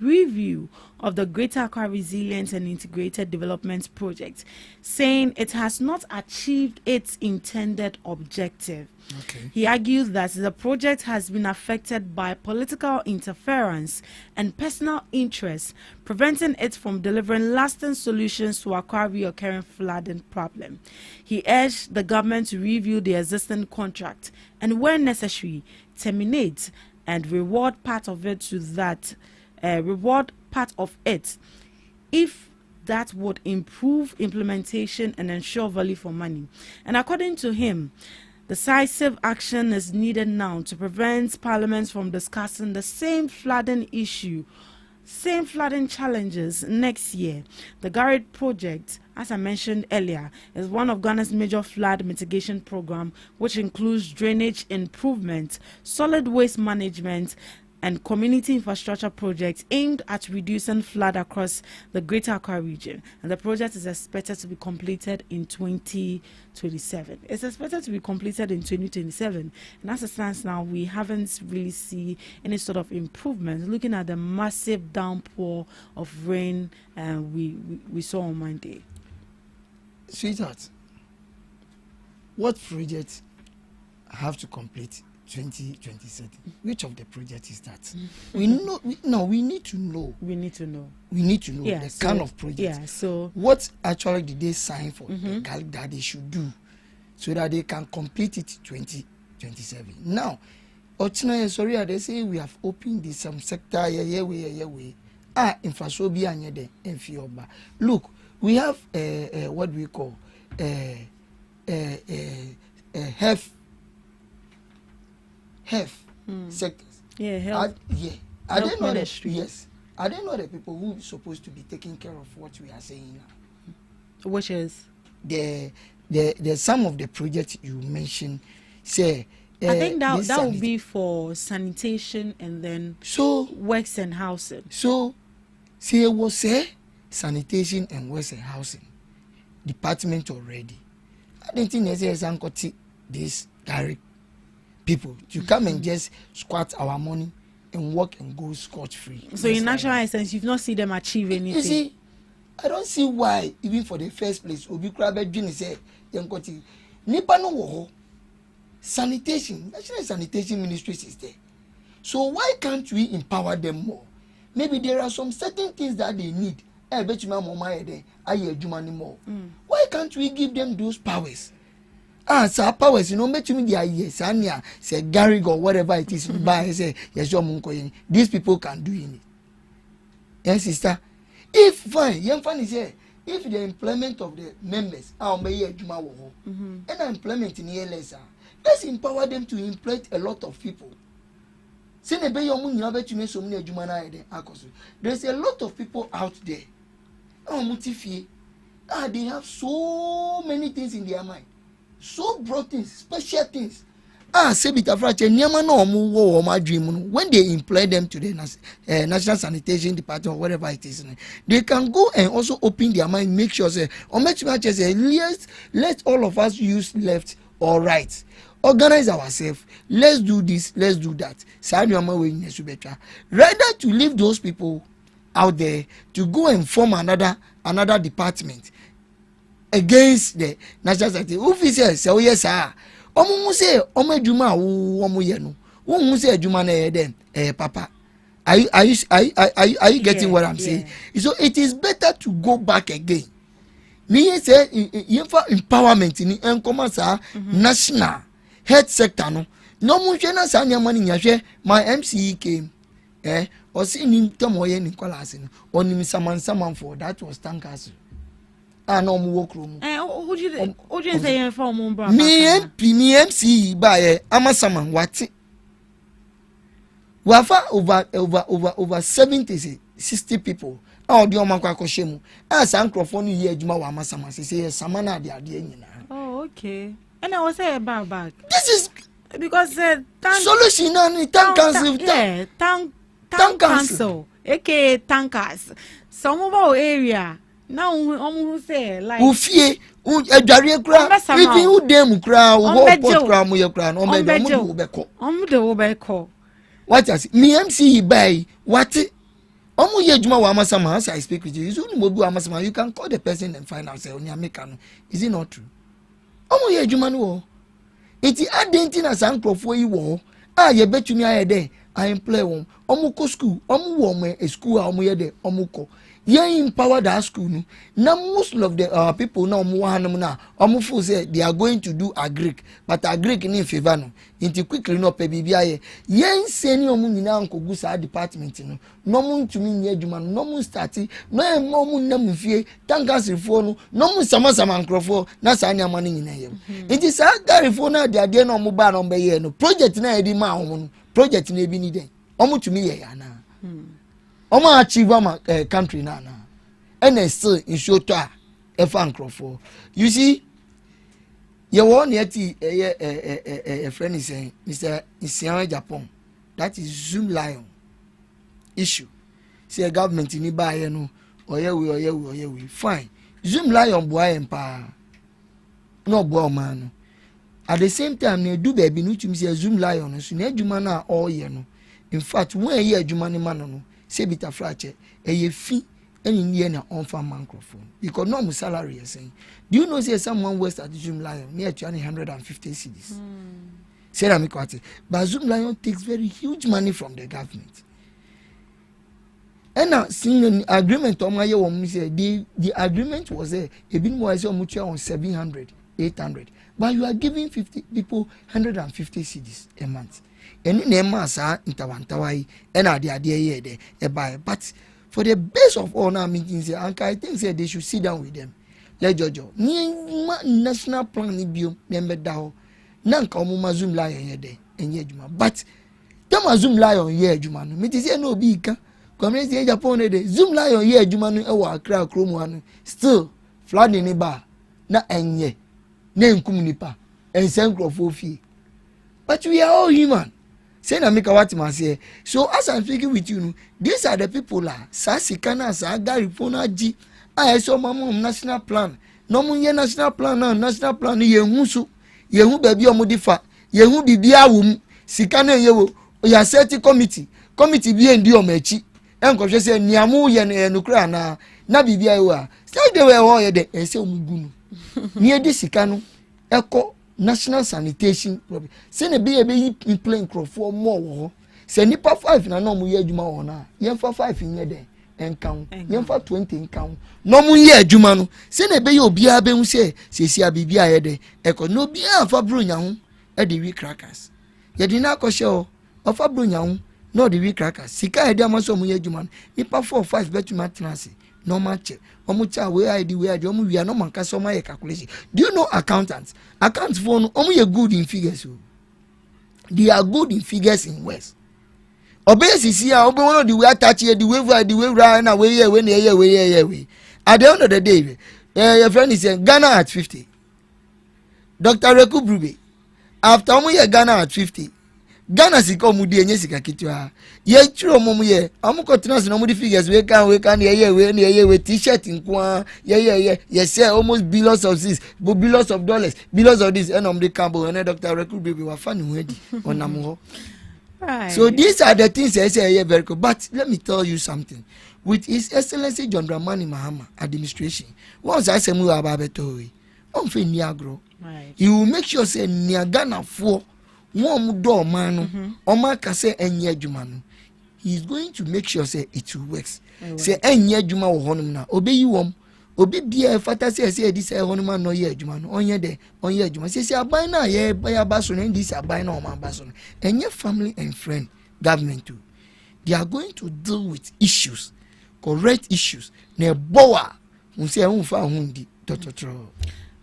Speaker 3: review of the Greater Accra Resilience and Integrated Development Project, saying it has not achieved its intended objective.
Speaker 14: Okay.
Speaker 3: He argues that the project has been affected by political interference and personal interests, preventing it from delivering lasting solutions to Accra recurring flooding problem. He urged the government to review the existing contract and, when necessary, terminate and reward part of it if that would improve implementation and ensure value for money. And according to him, decisive action is needed now to prevent Parliament from discussing the same flooding challenges next year. The Garrett project, as I mentioned earlier, is one of Ghana's major flood mitigation program, which includes drainage improvement, solid waste management, and community infrastructure projects aimed at reducing flood across the Greater Accra region. And the project is expected to be completed in 2027. It's expected to be completed in 2027. And as it stands now, we haven't really seen any sort of improvement. Looking at the massive downpour of rain we saw on Monday.
Speaker 14: Sweetheart, what projects have to complete 2027? Which of the project is that? We need to know.
Speaker 3: We need to know.
Speaker 14: Yeah, the kind of project.
Speaker 3: Yeah, so
Speaker 14: what actually did they sign for the Gallic that they should do so that they can complete it 2027? Now, sorry, they say we have opened this some sector way. Infrastructure and the look, we have what we call health sectors.
Speaker 3: Yeah, health.
Speaker 14: I didn't know that. Yes, I didn't know the people who are supposed to be taking care of what we are saying now.
Speaker 3: Which is
Speaker 14: the some of the projects you mentioned. Say,
Speaker 3: I think that would be for sanitation and then works and housing.
Speaker 14: So, see, it was sanitation and works and housing department already. I didn't think there's this direct people to come and just squat our money and work and go scot free.
Speaker 3: So in national essence, you've not seen them achieve anything.
Speaker 14: You see, I don't see why, even for the first place, Obi Krabe Juni say, Yankoti, Nipa no wo sanitation, National Sanitation Ministries is there. So why can't we empower them more? Maybe there are some certain things that they need. Why can't we give them those powers? So powers, make me the yes, say Gary or whatever it is, buy say yes, these people can do it. Yes, sister. If fine, young fan is here. If the employment of the members are and employment in ELS, let's empower them to employ a lot of people. There's a lot of people out there. They have so many things in their mind. So broad things, special things. When they employ them to the National Sanitation Department or whatever it is, they can go and also open their mind, make sure say, let all of us use left or right. Organize ourselves. Let's do this, let's do that. Rather to leave those people out there to go and form another department against the national security officers. So yes, sir. Say Omejuma Omoyenu. Who say Juma then Papa. Are you getting what I'm saying? So it is better to go back again. Me say empowerment in national health sector no munchena sanya money my MCE came or seeing him tomoye Nicholas on him saman for that was tankers. No work room.
Speaker 3: Who you say for me
Speaker 14: MCE by Amasaman what we have over 70 60 people. Oh, the Omakwa Koshemu. As Uncle here, Juma Wamasama say Samana de Adiena.
Speaker 3: Oh, okay. And I was say about back.
Speaker 14: This is
Speaker 3: because
Speaker 14: solution and tank council.
Speaker 3: Yeah, tank council. aka tankers. Some of our area now who say like
Speaker 14: Ufie Jari kra even who dem kra who pot kra mo ye kra no me dem obeko.
Speaker 3: Obeko.
Speaker 14: What is me MC buy what Omu ye juma wa amasama as I speak with you. Is only mobi amasama. You can call the person and find out say oni amekano. Is it not true? Omu ye juma no. Iti adenti na san krofo yi wo. Ah ye betumi aye de. I employ won. Omu ko school. Omu wo me a school a omu ye de. Omu ko. Ye empower that school no. Now most of the people now omu hanum na. Omu feel say they are going to do agric, but agric ni favor no. Inti quickly no pe bibi aye. Ye nseni omu nyina ankogu sa department no. No mu ntumi nye adwuma no. No mu start. No e mo mu nam fie. Tankasifo no. No mu sama nkrofo na sa anya mani nyina ye. Inti sa garifo na de ade na omu ba na ombe ye no. Project na edi ma omu no. Project na ebi ni den. Omu tumi ye ya na. Omo achieve ama country na and still in shota e fan crofo. You see, you want yeti a friend is saying Mr. Isian Japan. That is Zoom Lion issue. See a government in buy no or we fine. Zoom Lion boy empa no boy man. At the same time, they do baby no to say Zoom Lion so ne adwuma na all year no. In fact, when ye adwuma ni man no say bita frache ye fi any near na on farm microphone because no salary is saying. Do you know say someone works at Zoom Lion near 150 cedis? Say that me quite. But Zoom Lion takes very huge money from the government. And now seeing an agreement on my own say the agreement was there a bit more as on 700, 800. But you are giving 50 people 150 cedis a month. And in a massa intawantawai and idea there a buy. But for the base of all now meetings, I think say they should sit down with them. Let Jojo. National plan bio member dao. Nanka omuma Zoom Lion ye de enye juma. But them Zoom Lion ye juma no. Me say no bika. Community in Japan de Zoom Lion ye juma no e wa Accra Chrome one. Still flood in ba na enye. Na nkum nipa. Ensen krofo fie. But we are all human. Say na make what man say. So as I'm speaking with you, these are the people la. Sa sikana sa gari fona ji. I saw mama national plan. No mun ye national plan na national plan ye hunsu. Ye hu baby omudifa. Ye hu bibia wum. Sikana ye wo. Ya set committee. Committee bi endi o machi. Enko hwe say niamu ye no kra na bibia wo a. Say they were all ye de e say omugunu. Ni e di sikano. Eko national sanitation problem. Say ne be in plain crofo more. Say nipa 5 na no mu ye adwuma wo na. Ye fa 5 nye de enkan. Ye fa 20 enkan. No mu ye adwuma no. Say ne be obi a be hu say sesi abibia ye de. Eko no bi a fa bronya ho e de we crackers. Ye di na akoshe o fa bronya ho no de we crackers. Sika e de amaso mu ye adwuma. Nipa 4 or 5 betu maintenance. Normal check. Omucha we ID we omu we are no man ka so my calculation. Do you know accountants? Accountants for omu ye good in figures. They are good in figures in West. Obesi see obe one of the way attach here the way right now we when we. At the end of the day, your friend is saying Ghana at 50. Dr. Reku Brube. After omu ye Ghana at 50. Ghana sika omudi enye sika kitwa ye chiro omu ye amu continence no omudi figures we can ye we t-shirt nkwa ye say almost billions of this billions of dollars billions of this and omudi cambo and Dr. Recruit baby wa fani wedi onamu. Right. So these are the things I say very good. But let me tell you something. With His Excellency John Dramani Mahama administration, once I say mu ababeto on fe niagro, he will make sure say Ghana for one door man, Oma can say enye juma no. He is going to make sure say it works. Say enye juma wo honum na. Obe yi wom. Obe bia fata say this honum no ye juma no. Onye juma. Say abai na ye ya baso na this abai na o ma baso no. Enye family and friend government too. They are going to deal with issues, correct issues. Ne boa. Un say un fa hundi tototro.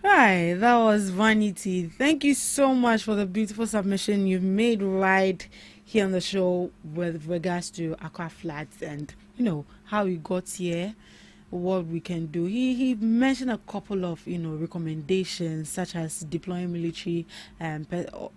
Speaker 3: Right, that was Vanity. Thank you so much for the beautiful submission you've made right here on the show with regards to Aqua Flats and, you know, how we got here. what we can do. He mentioned a couple of recommendations, such as deploying military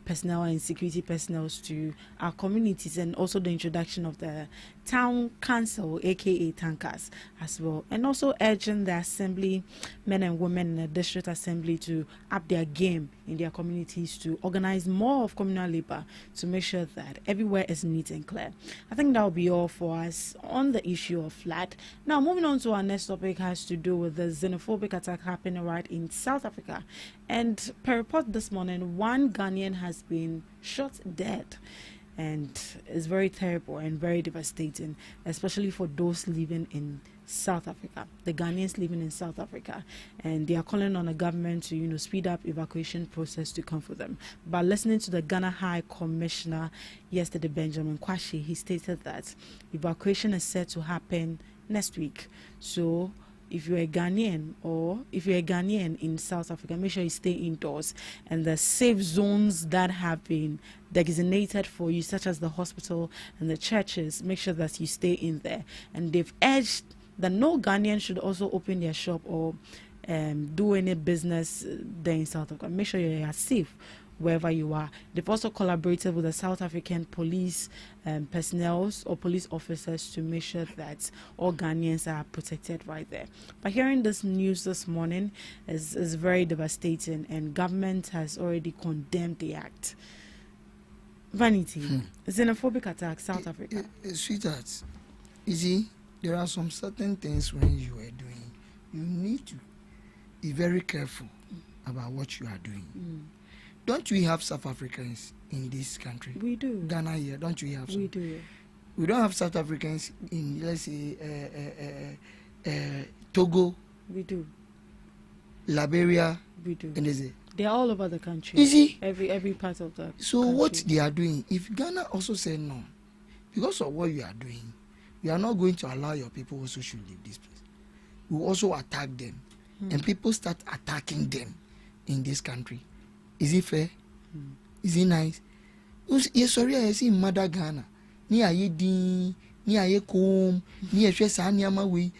Speaker 3: personnel and security personnel to our communities, and also the introduction of the town council, aka tankers, as well, and also urging the assembly men and women in the district assembly to up their game in their communities to organize more of communal labor to make sure that everywhere is neat and clear. I think that will be all for us on the issue of flood. Now, moving on to our next topic, has to do with the xenophobic attack happening right in South Africa. And per report this morning, one Ghanaian has been shot dead. And it's very terrible and very devastating, especially for those living in South Africa, the Ghanaians living in South Africa, and they are calling on the government to speed up evacuation process to come for them. But listening to the Ghana High Commissioner yesterday, Benjamin Kwashi, he stated that evacuation is set to happen next week. So if you're a Ghanaian in South Africa, make sure you stay indoors, and the safe zones that have been designated for you, such as the hospital and the churches, make sure that you stay in there. And they've urged that no Ghanaian should also open their shop or do any business there in South Africa. Make sure you are safe wherever you are. They've also collaborated with the South African police personnel or police officers to make sure that all Ghanaians are protected right there. But hearing this news this morning is very devastating, and government has already condemned the act. Vanity, xenophobic attack, South Africa.
Speaker 14: Sweetheart, you see, there are some certain things when you are doing, you need to be very careful about what you are doing. Don't we have South Africans in this country?
Speaker 3: We do.
Speaker 14: Ghana here, don't we have some?
Speaker 3: We do.
Speaker 14: We don't have South Africans in, let's say, Togo.
Speaker 3: We do.
Speaker 14: Liberia.
Speaker 3: We do.
Speaker 14: And
Speaker 3: they're all over the country.
Speaker 14: You see?
Speaker 3: Every part of the
Speaker 14: So
Speaker 3: country.
Speaker 14: what they are doing, if Ghana also said no, because of what you are doing, we are not going to allow your people also should leave this place. We will also attack them. And people start attacking them in this country. Is it fair? Is it nice? Yes, sorry, I see Mother Ghana. Ni aye din, ni aye kom, ni ehwe sa niama we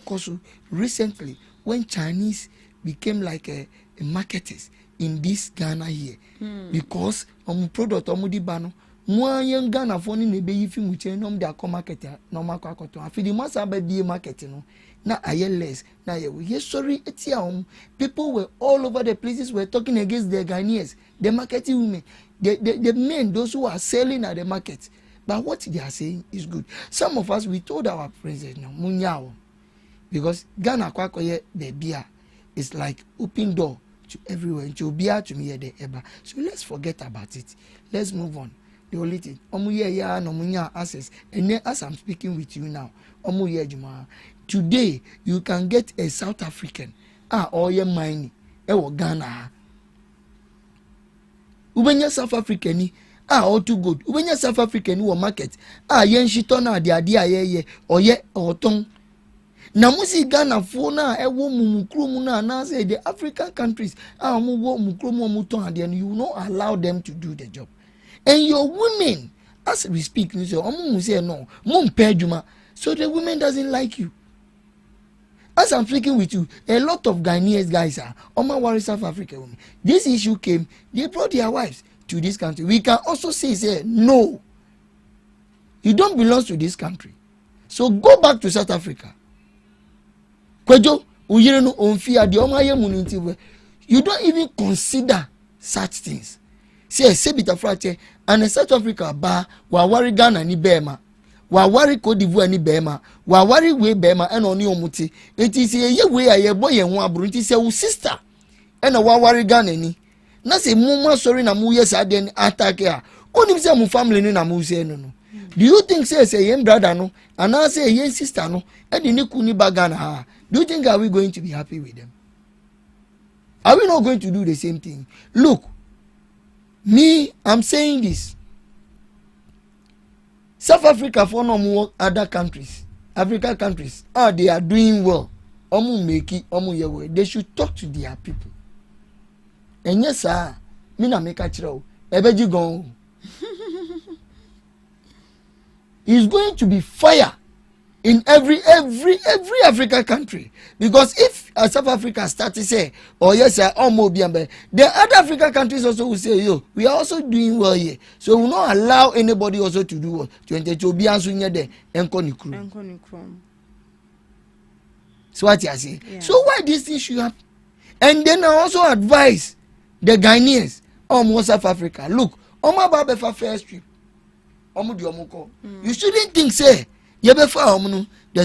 Speaker 14: koso. Recently, when Chinese became like a marketers in this Ghana here, because product di bano, mo yen Ghana for ni nebe yifi mu chen nom dia come market no makwa koto. Afi di masa ba bi market no. Na aye less. Na yes, sorry, people were all over the places were talking against the Ghanaians, the marketing women, the men, those who are selling at the market. But what they are saying is good. Some of us, we told our president now, Munyao, because Ghana kwakoye the beer is like open door to everywhere. To beer to me the eba. So let's forget about it. Let's move on. The only thing, omuye ya no munya access. And then as I'm speaking with you now, omuye juma. Today, you can get a South African, oil mining, Ghana. Ubenya South African, all too good. Ubenya South African, who market, yen shitona, the idea, or tongue. Namusi Ghana, Fona, Mumukrumuna, na say the African countries, Mukrumu Muton, and you will not allow them to do the job. And your women, as we speak, you say, no, Mum Pejuma, so the women doesn't like you. As I'm speaking with you, a lot of Ghanaian guys are worry South Africa women. This issue came, they brought their wives to this country. We can also say, no, you don't belong to this country. So go back to South Africa. You don't even consider such things. Say, and in South Africa, worry Ghana ni Bema. Wawari Cote d'Ivoire ni bema, wawari we bema and oni omuti. It is a way a boy and one brunti say sister. And a wawari Ghana ni. Na say muma sorry na mu yes aden attack ya. Oni say mu family ni na mu say no. Do you think say yen brother no and I say yen sister no and the kuni bagana ha? Do you think are we going to be happy with them? Are we not going to do the same thing? Look, me, I'm saying this. South Africa for no more other countries, African countries, they are doing well. They should talk to their people. And yes, sir, me na make a chiro. Ebeji gone. It's going to be fire in every African country. Because if South Africa start to say, oh yes sir, the other African countries also will say, yo, we are also doing well here, so we will not allow anybody also to do what to be answering there and so what you say. So why this thing should happen? And then I also advise the Ghanaians South Africa, look, for first trip you shouldn't think say the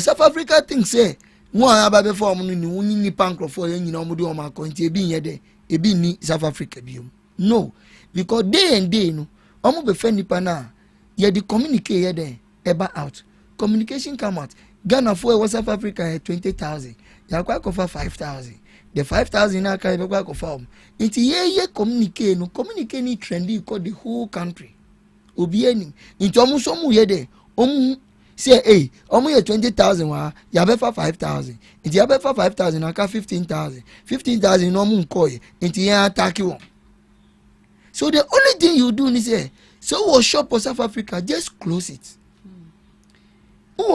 Speaker 14: South Africa think say South Africa no, because day and day no the communicate out communication come out. Ghana for South Africa 20,000 yakwa 5,000 the 5,000 na ka be kwa form it ye communicate no communicate trendy call the whole country obi ani into so mu ye de say hey ye 20,000 wa ya be 5,000 it ya be 5,000 na ka 15,000 no mu nko ye into ye attack you. So the only thing you do is say so was shop for South Africa, just close it.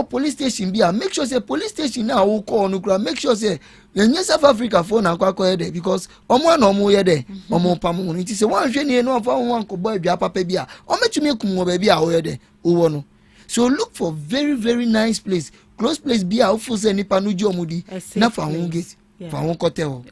Speaker 14: Police station be make sure say police station now will call no make sure say the South Africa phone and kwakọ there because omo ye there pamu it say one hwe no fa one ko boy bia papa bia metumi kum ba bia wo ye there wo no. So look for very nice place, close place bia wo say nipa no ji omudi na fa won gate fa won hotel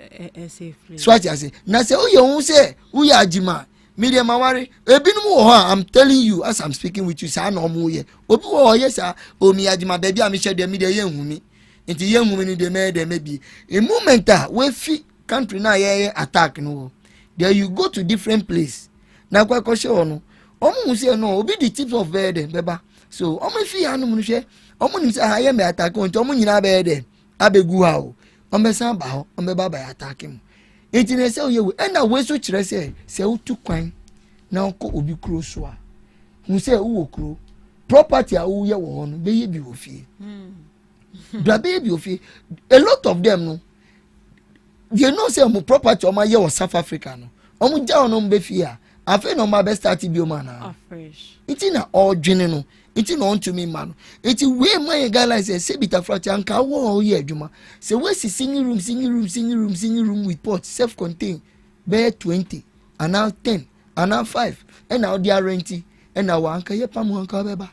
Speaker 14: so what you say na say o ye won say wo ya agima media mawari ebinum wo ha. I'm telling you as I'm speaking with you say na omo ye obi wo ye sa o mi agima baby am share dem media ye nhumi nti ye nhumi ni de me bi a moment we fi country na ye attack no there you go to different place na kwa she ono omo say no obi the tips of bed beba so omo fi anu mu hwe omo nim say ha ye me attack nti omo nyina bed abegu ha o omo san ba ho omo ba attack him. It in a say you and a way so chire say utu kwan na ko obi kro so a hu say wo kro property a wo ye wo no be ye bi ofie bra be bi ofie a lot of them no you know say mo property o ma ye wo South Africa no o mo ja no be fie a afi no ma be start bi o ma na fresh it na all dwene no it no on to me man it we my guy like say bita frati anka wo ye adwuma say we si singing room with pot self contained be 20 and now 10 and now 5 and now they are renting and now anka ye pam anka beba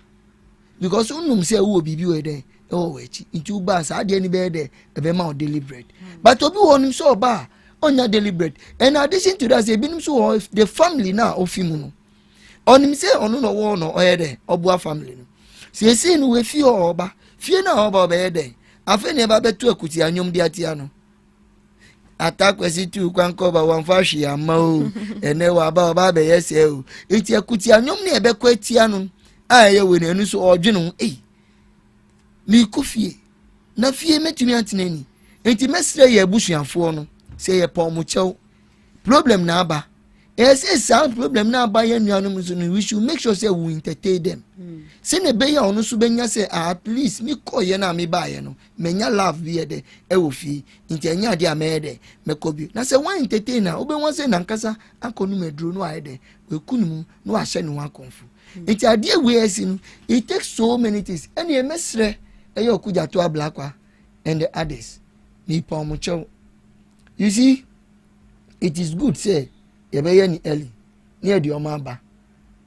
Speaker 14: because unum say wo bibi we there oh wechi into ba sa de ni be there e be ma deliberate but obi won so ba onya deliberate. And in addition to that say binim so the family now ofimu no on him say ono no wo no oyede obua family no see no we fie oba fie na oba be de afa ne ba betu akuti anyom di atia no atakwesi tu kwanko ba wan fa hwe ama o ene wa ba be yese o eti akuti anyom ne ebe kwa atia no aye we na anu so odwe no ni kufie na fie metumi antenani eti mesre ye busuafo no say ye pom chew problem na aba. Yes, sound problem now by any we should make sure say we entertain them. Say ne be ya onu so benya say at least me call ye na me buy no. Menya love be de e wo fi. Nti enya de amede me kobi. Na say one entertain na obe won say nankasa akonu medro no aye we kunu no ahye ne wan konfu. Nti ade we esi no it takes so many things. And ye mesre e ye okuja to ablakwa and the others. Ni pa mo chew. You see, it is good say yebeye ni early near the omaba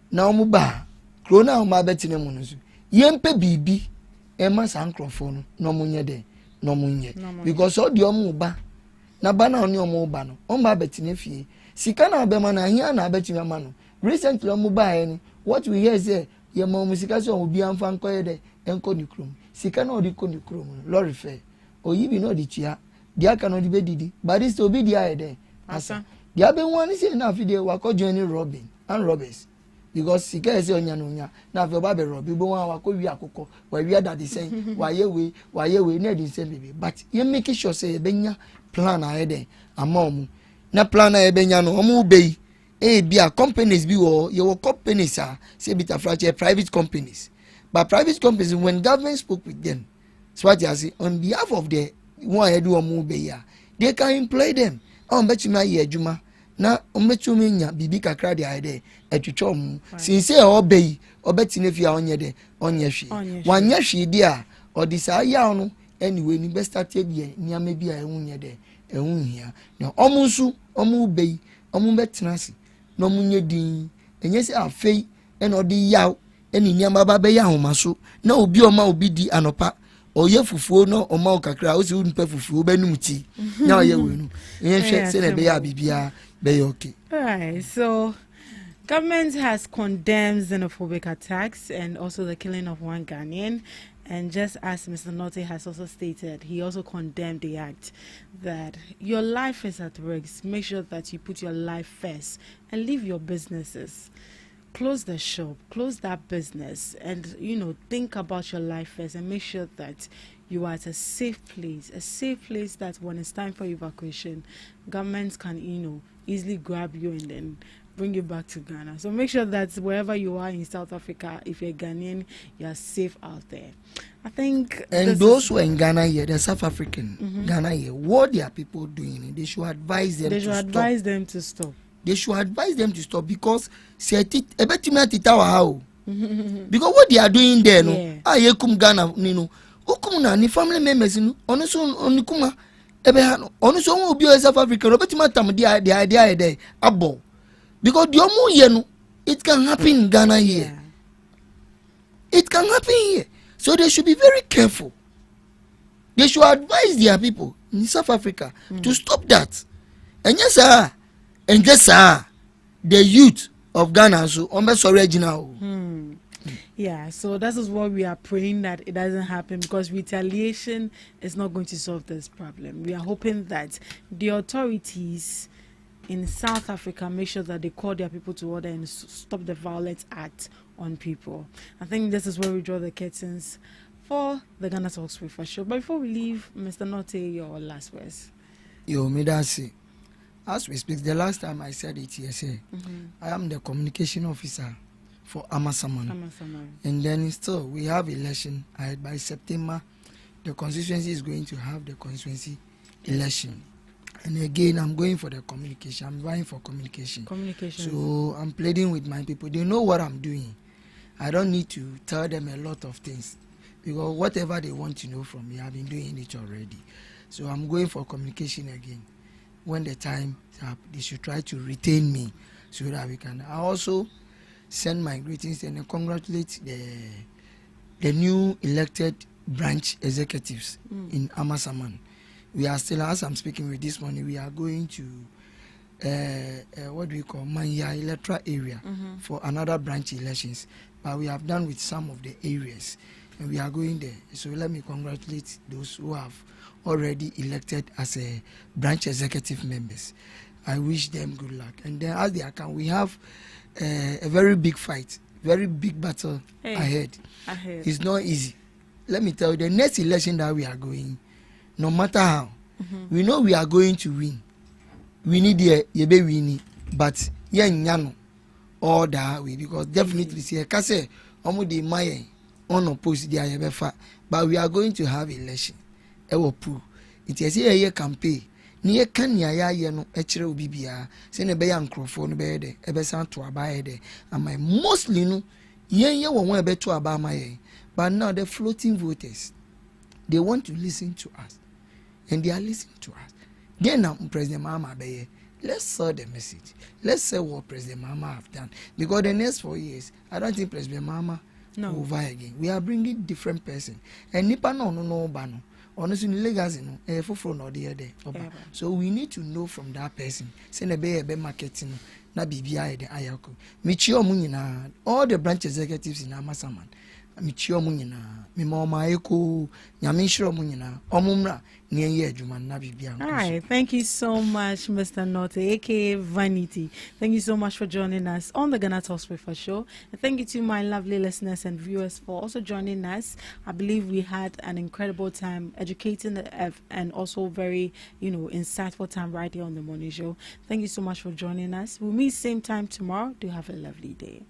Speaker 14: na omuba kro na oma betine mu no so yempe bibi e ma sankrofo no munye de no munye because all the omuba na ba na oni omuba no omba betine fie sika na be ma na hia na betine ma no recently omuba e what we hear say ye ma musika so obi amfa nkoye de enko ni krom sika na odi ko ni krom lorry fair oyibi no di tia dia ka no di bedidi but this obi dia e de asa. The other one is enough video wako joining robbing and robbers because sika ese onya no nya na fe ba be rob bo wan wako wi akoko wa wi that the same wa ye we na the same baby but you make sure say benya plan ahead amom na plan e benya no omu be e bia companies bi wo ye wo companies say bita fracture private companies but private companies when government spoke with them so what you say on behalf of the one head omu be ya they can employ them on betuma ye adwuma na ometumi nya bibi kakra de ayede etwetwa mu since obey obetine fia onye de onye hwe wanya hwe di a or this aya no anyway ni best started ye nia me bi a ehunye de ehunhia na omunsu omu bei omu betenasi no munye din enye se afei e no de yaw eni nia baba be ya homaso na obi oma obi di anopa oye fufuo no oma okakra o se unpa fufuo benum ti na oye wenu enye hwe se na be ya bibia be okay.
Speaker 3: All right, so government has condemned xenophobic attacks and also the killing of one Ghanaian. And just as Mr. Notte has also stated, he also condemned the act that your life is at risk. Make sure that you put your life first and leave your businesses. Close the shop, close that business, and think about your life first and make sure that you are at a safe place that when it's time for evacuation, governments can easily grab you and then bring you back to Ghana. So make sure that wherever you are in South Africa, if you're Ghanaian, you are safe out there. I think.
Speaker 14: And those who are in Ghana here, the South African Ghana here, what their people doing, they should advise them.
Speaker 3: To stop.
Speaker 14: They should advise them to stop because because what they are doing there, no, yekum Ghana, ukum na ni family members, no, onuso onikuma, onuso obi South Africa, obetima tam the idea there, abo. Because the omu it can happen in Ghana here. Yeah. It can happen here. So they should be very careful. They should advise their people in South Africa to stop that. And yes, sir. And yes, sir. The youth of Ghana, so original.
Speaker 3: Yeah, so that is what we are praying that it doesn't happen, because retaliation is not going to solve this problem. We are hoping that the authorities in South Africa make sure that they call their people to order and stop the violent act on people. I think this is where we draw the curtains for the Ghana Talks with Show. But before we leave, Mr. Notte, your last words.
Speaker 14: Yo, Midasi, as we speak, the last time I said it here, I am the communication officer for Amasaman. And then still, we have election by September. The constituency is going to have the constituency election. And again, I'm going for the communication. I'm vying for communication. So I'm pleading with my people. They know what I'm doing. I don't need to tell them a lot of things, because whatever they want to know from me, I've been doing it already. So I'm going for communication again. When the time is up, they should try to retain me so that we can. I also send my greetings and congratulate the new elected branch executives in Amasaman. We are still, as I'm speaking with this morning, we are going to what do we call Manya electoral area for another branch elections. But we have done with some of the areas, and we are going there. So let me congratulate those who have already elected as a branch executive members. I wish them good luck. And then as they account, we have a very big fight, very big battle ahead. It's not easy. Let me tell you, the next election that we are going, no matter how, we know we are going to win. We need the yebe winning, but nyano all that way, because definitely see kase omo de maye unopposed the ayebefa, but we are going to have election. E will prove it is a campaign. Ni kan ya ye no e kire obi bia se ne be ya nkrofo no be de e be san to aba de and my mostly no yen ye won e be to aba maye. But now the floating voters, they want to listen to us. And they are listening to us. Then now President Mahama Beye, let's sell the message. Let's say what President Mahama have done. Because the next 4 years, I don't think President Mahama will vie again. We are bringing different person. And nipa no bano. Honestly, legacy no. So we need to know from that person. Send a be marketing na BBI the ayako. Michio munyina all the branch executives in Amasaman. Michio munyina mimoma eko nyamishiro munyina omumra niye adwuma na bibia.
Speaker 3: All right, thank you so much, Mr. Notte, aka Vanity. Thank you so much for joining us on the Ghana Talks with us show. And thank you to my lovely listeners and viewers for also joining us. I believe we had an incredible time educating and also very, insightful time right here on the morning show. Thank you so much for joining us. We'll meet same time tomorrow. Do have a lovely day.